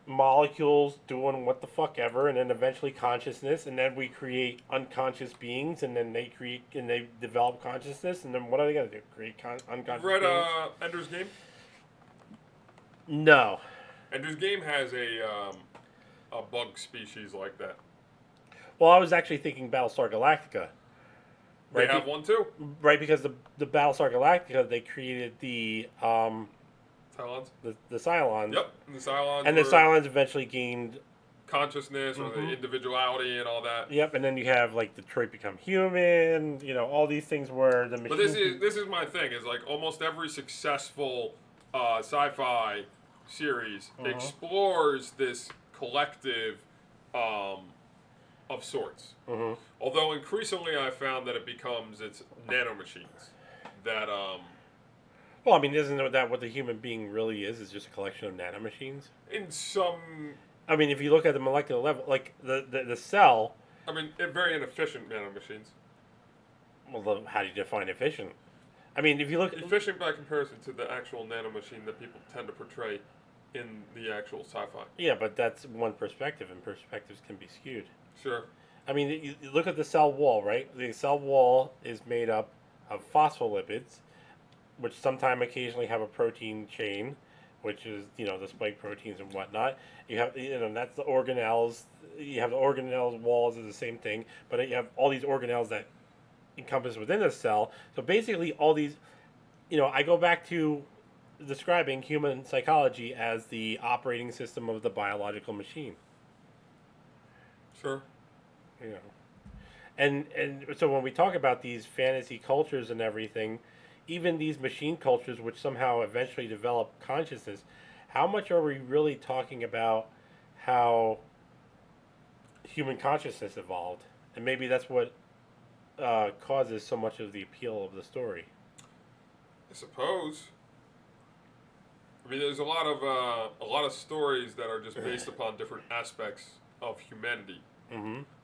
molecules doing what the fuck ever, and then eventually consciousness, and then we create unconscious beings, and then they develop consciousness, and then what are they gonna do? Create unconscious beings? Read Ender's Game? No. Ender's Game has a bug species like that. Well, I was actually thinking Battlestar Galactica. They have one too. Right, because the Battlestar Galactica, they created the Cylons? The Cylons. Yep, the Cylons. And the Cylons eventually gained consciousness or the individuality and all that. Yep, and then you have like Detroit Become Human. You know, all these things where the machine. But this is my thing. Is like almost every successful sci-fi series explores this collective of sorts. Mm-hmm. Although increasingly I found that it's nanomachines that Well, I mean, isn't that what the human being really is? Is just a collection of nanomachines? In some. I mean, if you look at the molecular level, like the cell. I mean, very inefficient nanomachines. Well, how do you define efficient? I mean, if you look efficient by comparison to the actual nanomachine that people tend to portray in the actual sci-fi. Yeah, but that's one perspective, and perspectives can be skewed. Sure. I mean, you look at the cell wall, right? The cell wall is made up of phospholipids, which sometimes occasionally have a protein chain, which is, the spike proteins and whatnot. You have, that's the organelles. You have the organelles walls is the same thing, but you have all these organelles that encompass within a cell. So basically all these, I go back to describing human psychology as the operating system of the biological machine. Sure. And so when we talk about these fantasy cultures and everything, even these machine cultures which somehow eventually develop consciousness, how much are we really talking about how human consciousness evolved? And maybe that's what causes so much of the appeal of the story. I suppose. I mean, there's a lot of stories that are just based upon different aspects of humanity,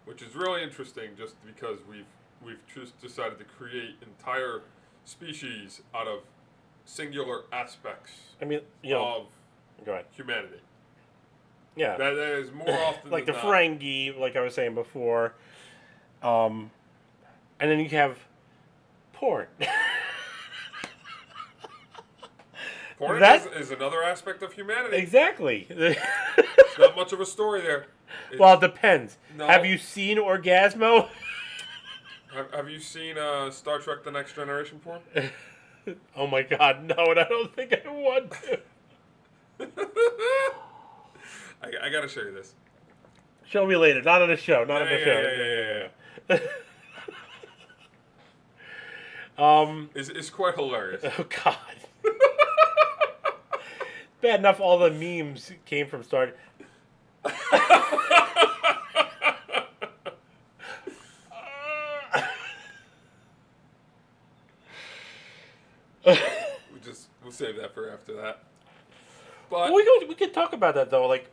which is really interesting. Just because we've just decided to create entire species out of singular aspects. I mean, of go ahead. Humanity. Yeah, that is more often like than the not. Ferengi, like I was saying before, and then you have porn. Porn That- is another aspect of humanity. Exactly. It's not much of a story there. Well, it depends. No. Have you seen Orgasmo? Have you seen Star Trek: The Next Generation porn? Oh my God, no! And I don't think I want to. I gotta show you this. Show me later. Not on the show. Not on the Yeah. show. It's quite hilarious. Oh God. Bad enough all the memes came from Star. We'll save that for after that. But we could talk about that though. Like,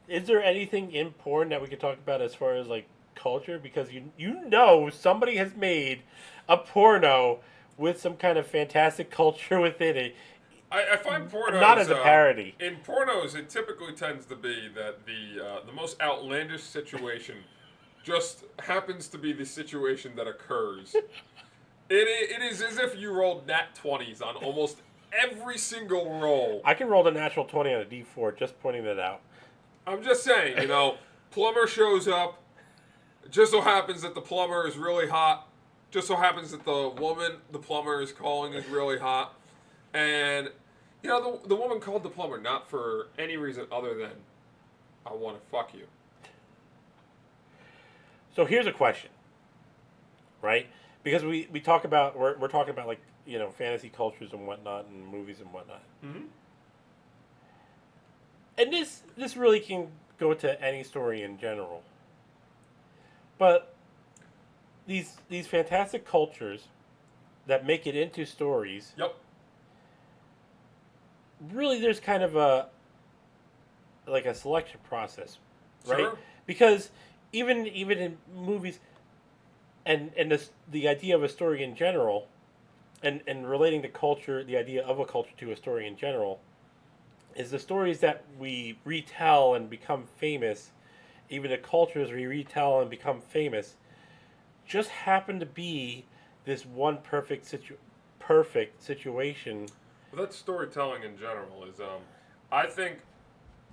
is there anything in porn that we could talk about as far as like culture? Because you know somebody has made a porno with some kind of fantastic culture within it. I find pornos Not as a parody. In pornos, it typically tends to be that the most outlandish situation just happens to be the situation that occurs. It is as if you rolled nat 20s on almost every single roll. I can roll the natural 20 on a D4. Just pointing that out. I'm just saying, plumber shows up. It just so happens that the plumber is really hot. Just so happens that the woman the plumber is calling is really hot. And, the woman called the plumber not for any reason other than, I want to fuck you. So here's a question, right? Because we talk about, we're talking about like, fantasy cultures and whatnot and movies and whatnot. Mm-hmm. And this really can go to any story in general. But these fantastic cultures that make it into stories. Yep. Really, there's kind of a selection process, right? Sure. Because even in movies, and the idea of a story in general, and relating the culture, the idea of a culture to a story in general, is the stories that we retell and become famous, even the cultures we retell and become famous, just happen to be this one perfect situation. Well, that's storytelling in general. Is I think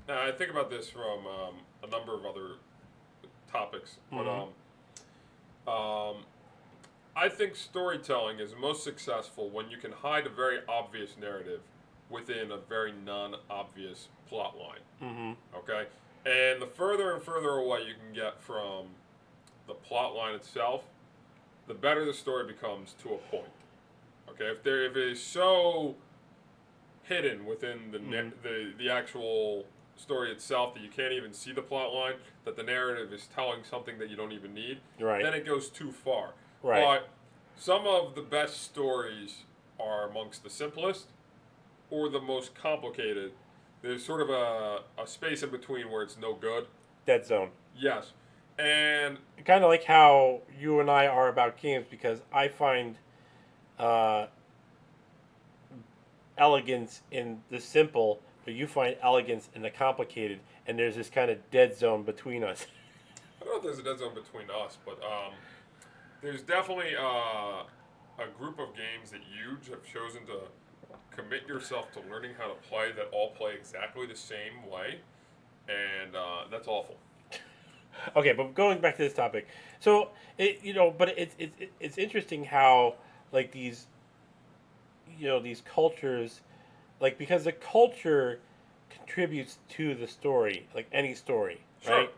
about this from a number of other topics, but I think storytelling is most successful when you can hide a very obvious narrative within a very non-obvious plot line. Mm-hmm. Okay, and the further and further away you can get from the plot line itself, the better the story becomes to a point. Okay, if it is so hidden within the actual story itself that you can't even see the plot line, that the narrative is telling something that you don't even need, Right. then it goes too far. Right. But some of the best stories are amongst the simplest or the most complicated. There's sort of a space in between where it's no good. Dead zone. Yes. And Kind of like how you and I are about games, because I find elegance in the simple, but you find elegance in the complicated, and there's this kind of dead zone between us. I don't know if there's a dead zone between us, but there's definitely a group of games that you have chosen to commit yourself to learning how to play that all play exactly the same way, and that's awful. Okay, but going back to this topic, so it's interesting how like these cultures, like, because the culture contributes to the story, like any story, Sure. right?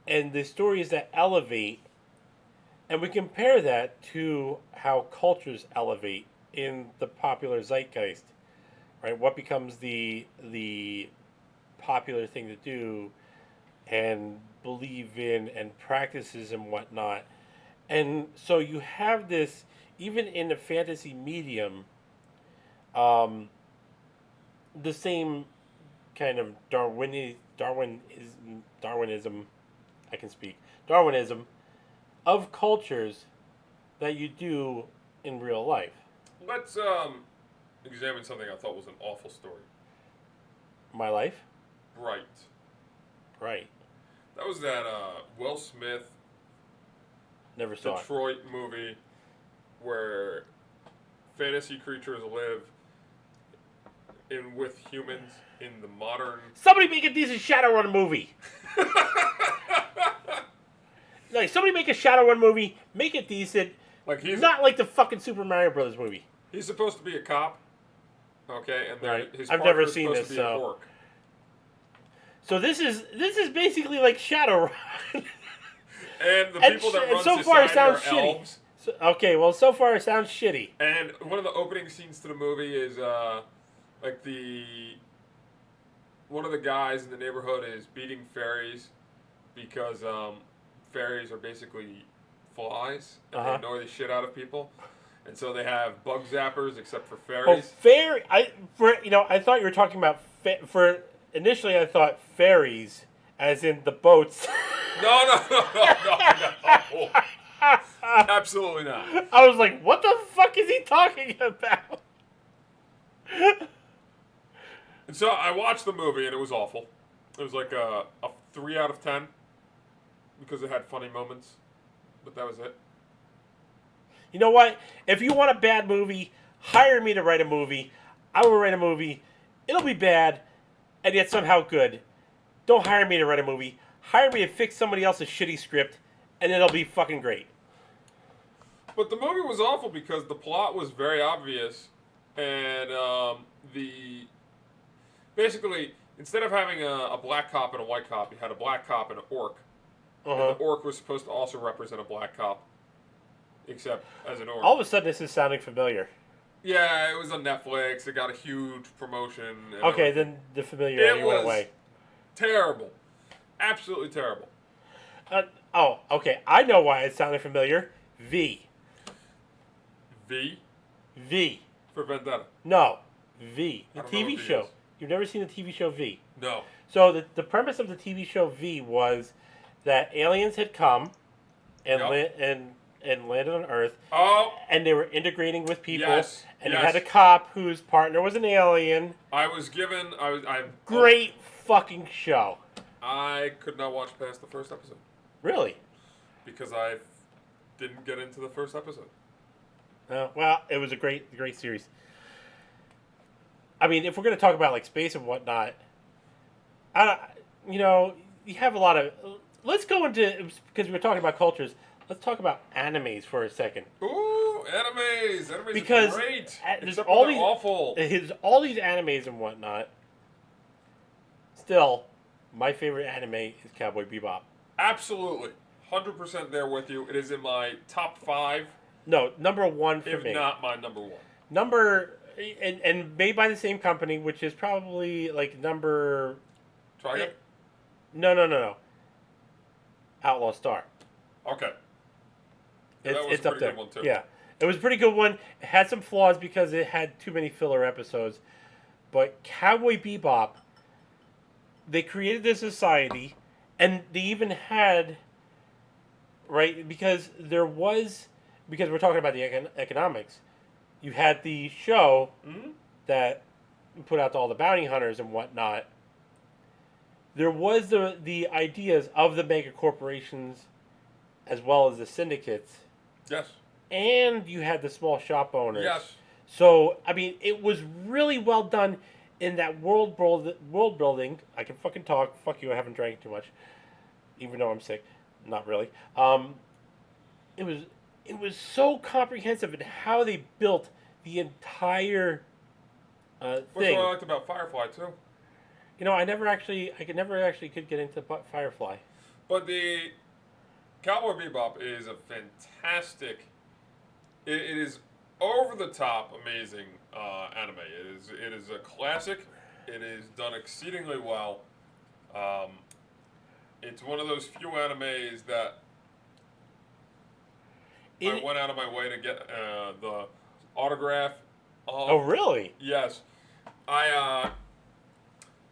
And the stories that elevate, and we compare that to how cultures elevate in the popular zeitgeist, right? What becomes the popular thing to do and believe in and practices and whatnot. And so you have this, even in the fantasy medium, the same kind of Darwinism, I can speak, Darwinism of cultures that you do in real life. Let's examine something I thought was an awful story. My life? Right. That was that Will Smith Never saw it. Detroit movie where fantasy creatures live with humans in the modern... Somebody make a decent Shadowrun movie. Like, somebody make a Shadowrun movie, make it decent. Like he's not like the fucking Super Mario Brothers movie. He's supposed to be a cop, okay, and right. his I've never partner's seen supposed this, to be an so orc. So this is basically like Shadowrun. And the people that run so far it society sounds are shitty. elves. So, okay, well, so far it sounds shitty. And one of the opening scenes to the movie is like one of the guys in the neighborhood is beating fairies because fairies are basically flies and they annoy the shit out of people, and so they have bug zappers except for fairies. Oh, I thought you were talking about initially I thought fairies as in the boats. No. Absolutely not. I was like, what the fuck is he talking about? And so I watched the movie and it was awful. It was like a 3 out of 10 because it had funny moments, but that was it. You know what? If you want a bad movie, hire me to write a movie. I will write a movie. It'll be bad and yet somehow good. Don't hire me to write a movie. Hire me to fix somebody else's shitty script, and it'll be fucking great. But the movie was awful because the plot was very obvious, and basically, instead of having a black cop and a white cop, you had a black cop and an orc. And the orc was supposed to also represent a black cop, except as an orc. All of a sudden, this is sounding familiar. Yeah, it was on Netflix. It got a huge promotion. Okay, then the familiarity went away. Terrible. Absolutely terrible. Okay. I know why it sounded familiar. V. For Vendetta. No. V. The I don't know TV what V show. is. You've never seen the TV show V? No. So the premise of the TV show V was that aliens had come and landed on Earth. Oh. And they were integrating with people. Yes. And you had a cop whose partner was an alien. Great fucking show. I could not watch past the first episode. Really? Because I didn't get into the first episode. Well, it was a great series. I mean, if we're going to talk about like space and whatnot, you have a lot of. Let's go into, because we're talking about cultures. Let's talk about animes for a second. Ooh, animes! Animes because are great. There's Except all they're these awful. There's all these animes and whatnot. Still, my favorite anime is Cowboy Bebop. Absolutely, 100% there with you. It is in my top 5. No, number 1 for me. If not my number 1. And made by the same company, which is probably like number. Try it. No. Outlaw Star. Okay. It's up there. Good one too. Yeah, it was a pretty good one. It had some flaws because it had too many filler episodes, but Cowboy Bebop, they created this society, and they even had, because we're talking about the economics. You had the show that put out to all the bounty hunters and whatnot. There was the ideas of the mega corporations as well as the syndicates. Yes. And you had the small shop owners. Yes. So, I mean, it was really well done in that world building. I can fucking talk. Fuck you, I haven't drank too much. Even though I'm sick. Not really. It was so comprehensive in how they built the entire thing. That's what I liked about Firefly, too. I never actually could get into Firefly. But the Cowboy Bebop is a fantastic. It is over the top, amazing anime. It is a classic. It is done exceedingly well. It's one of those few animes that I went out of my way to get the autograph Oh, really? Yes. I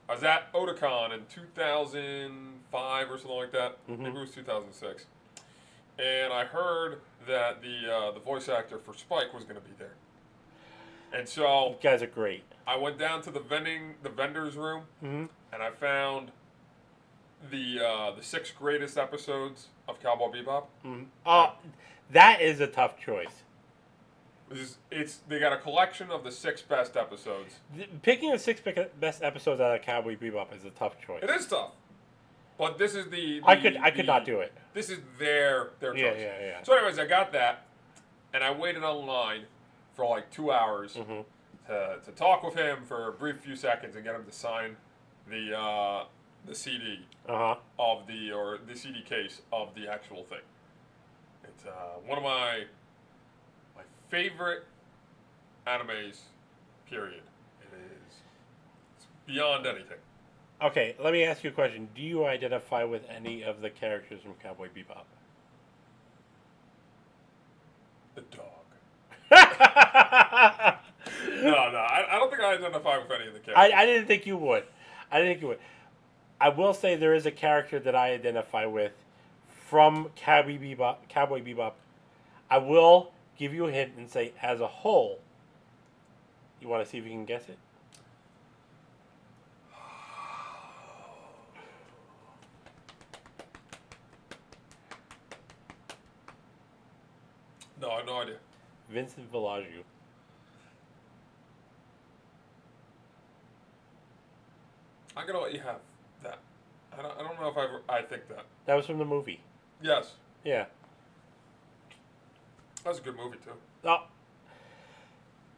was at Otakon in 2005 or something like that. Maybe it was 2006. And I heard that the voice actor for Spike was going to be there. And so You guys are great. I went down to the vendor's room, and I found the 6 greatest episodes of Cowboy Bebop. That is a tough choice. They got a collection of the 6 best episodes. Picking the 6 best episodes out of Cowboy Bebop is a tough choice. It is tough, but this is I could not do it. This is their choice. Yeah. So, anyways, I got that, and I waited online for like 2 hours to talk with him for a brief few seconds and get him to sign the CD of the CD case of the actual thing. It's one of my favorite animes. Period. It's beyond anything. Okay, let me ask you a question. Do you identify with any of the characters from Cowboy Bebop? The dog. No, I don't think I identify with any of the characters. I didn't think you would. I will say there is a character that I identify with from Cowboy Bebop. I will give you a hint and say, as a whole, you want to see if you can guess it? No, I have no idea. Vincent Villaju. I'm gonna let you have that. I don't know if I think that. That was from the movie. Yes, Yeah. that was a good movie too.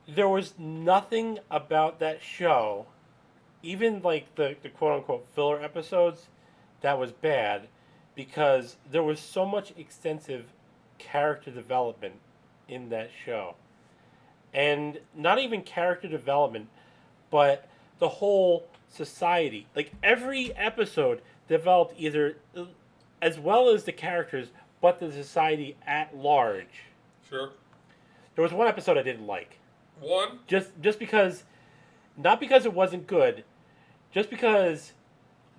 There was nothing about that show, even like the quote-unquote filler episodes, that was bad, because there was so much extensive character development in that show. And not even character development, but the whole society. Like, every episode developed either as well as the characters, but the society at large. Sure. There was one episode I didn't like. One? Just because, not because it wasn't good, just because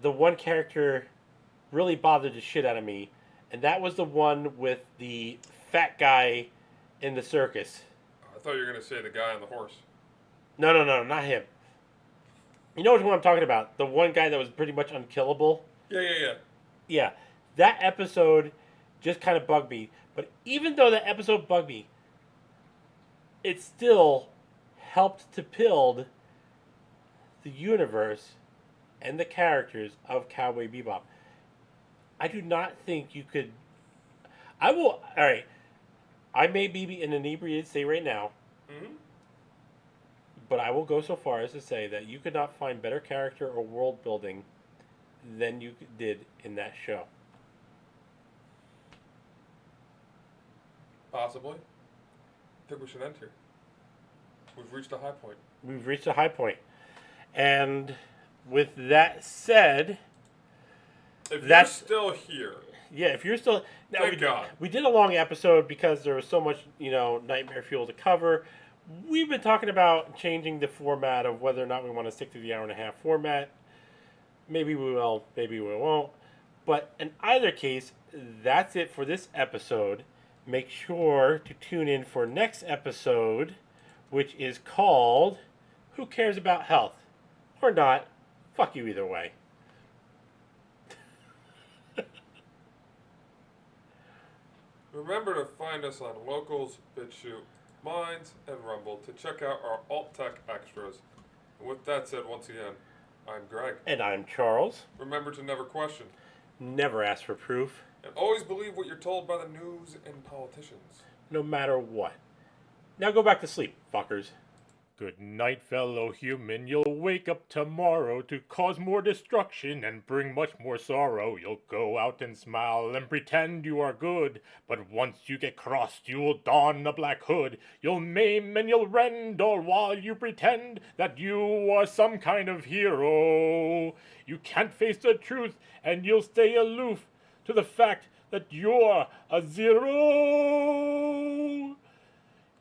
the one character really bothered the shit out of me, and that was the one with the fat guy in the circus. I thought you were gonna say the guy on the horse. No, not him. You know which one I'm talking about? The one guy that was pretty much unkillable? Yeah. Yeah. That episode just kind of bugged me. But even though that episode bugged me, it still helped to build the universe and the characters of Cowboy Bebop. I do not think you could... Alright. I may be in an inebriated state right now. But I will go so far as to say that you could not find better character or world building than you did in that show. Possibly. I think we should end here. We've reached a high point. We've reached a high point. And with that said... If you're still here... Yeah, if you're still... Now, Thank God. We did a long episode because there was so much, nightmare fuel to cover. We've been talking about changing the format of whether or not we want to stick to the hour-and-a-half format. Maybe we will, maybe we won't. But in either case, that's it for this episode. Make sure to tune in for next episode, which is called Who Cares About Health? Or not. Fuck you either way. Remember to find us on Locals, BitChute, Minds, and Rumble to check out our alt-tech extras. And with that said, once again, I'm Greg. And I'm Charles. Remember to never question. Never ask for proof. And always believe what you're told by the news and politicians. No matter what. Now go back to sleep, fuckers. Good night, fellow human. You'll wake up tomorrow to cause more destruction and bring much more sorrow. You'll go out and smile and pretend you are good. But once you get crossed, you'll don a black hood. You'll maim and you'll rend all while you pretend that you are some kind of hero. You can't face the truth and you'll stay aloof to the fact that you're a zero.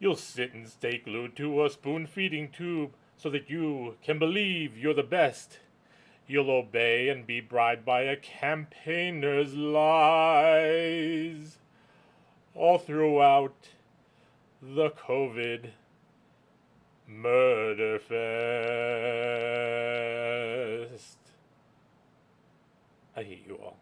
You'll sit and stay glued to a spoon-feeding tube so that you can believe you're the best. You'll obey and be bribed by a campaigner's lies. All throughout the COVID murder fest. I hate you all.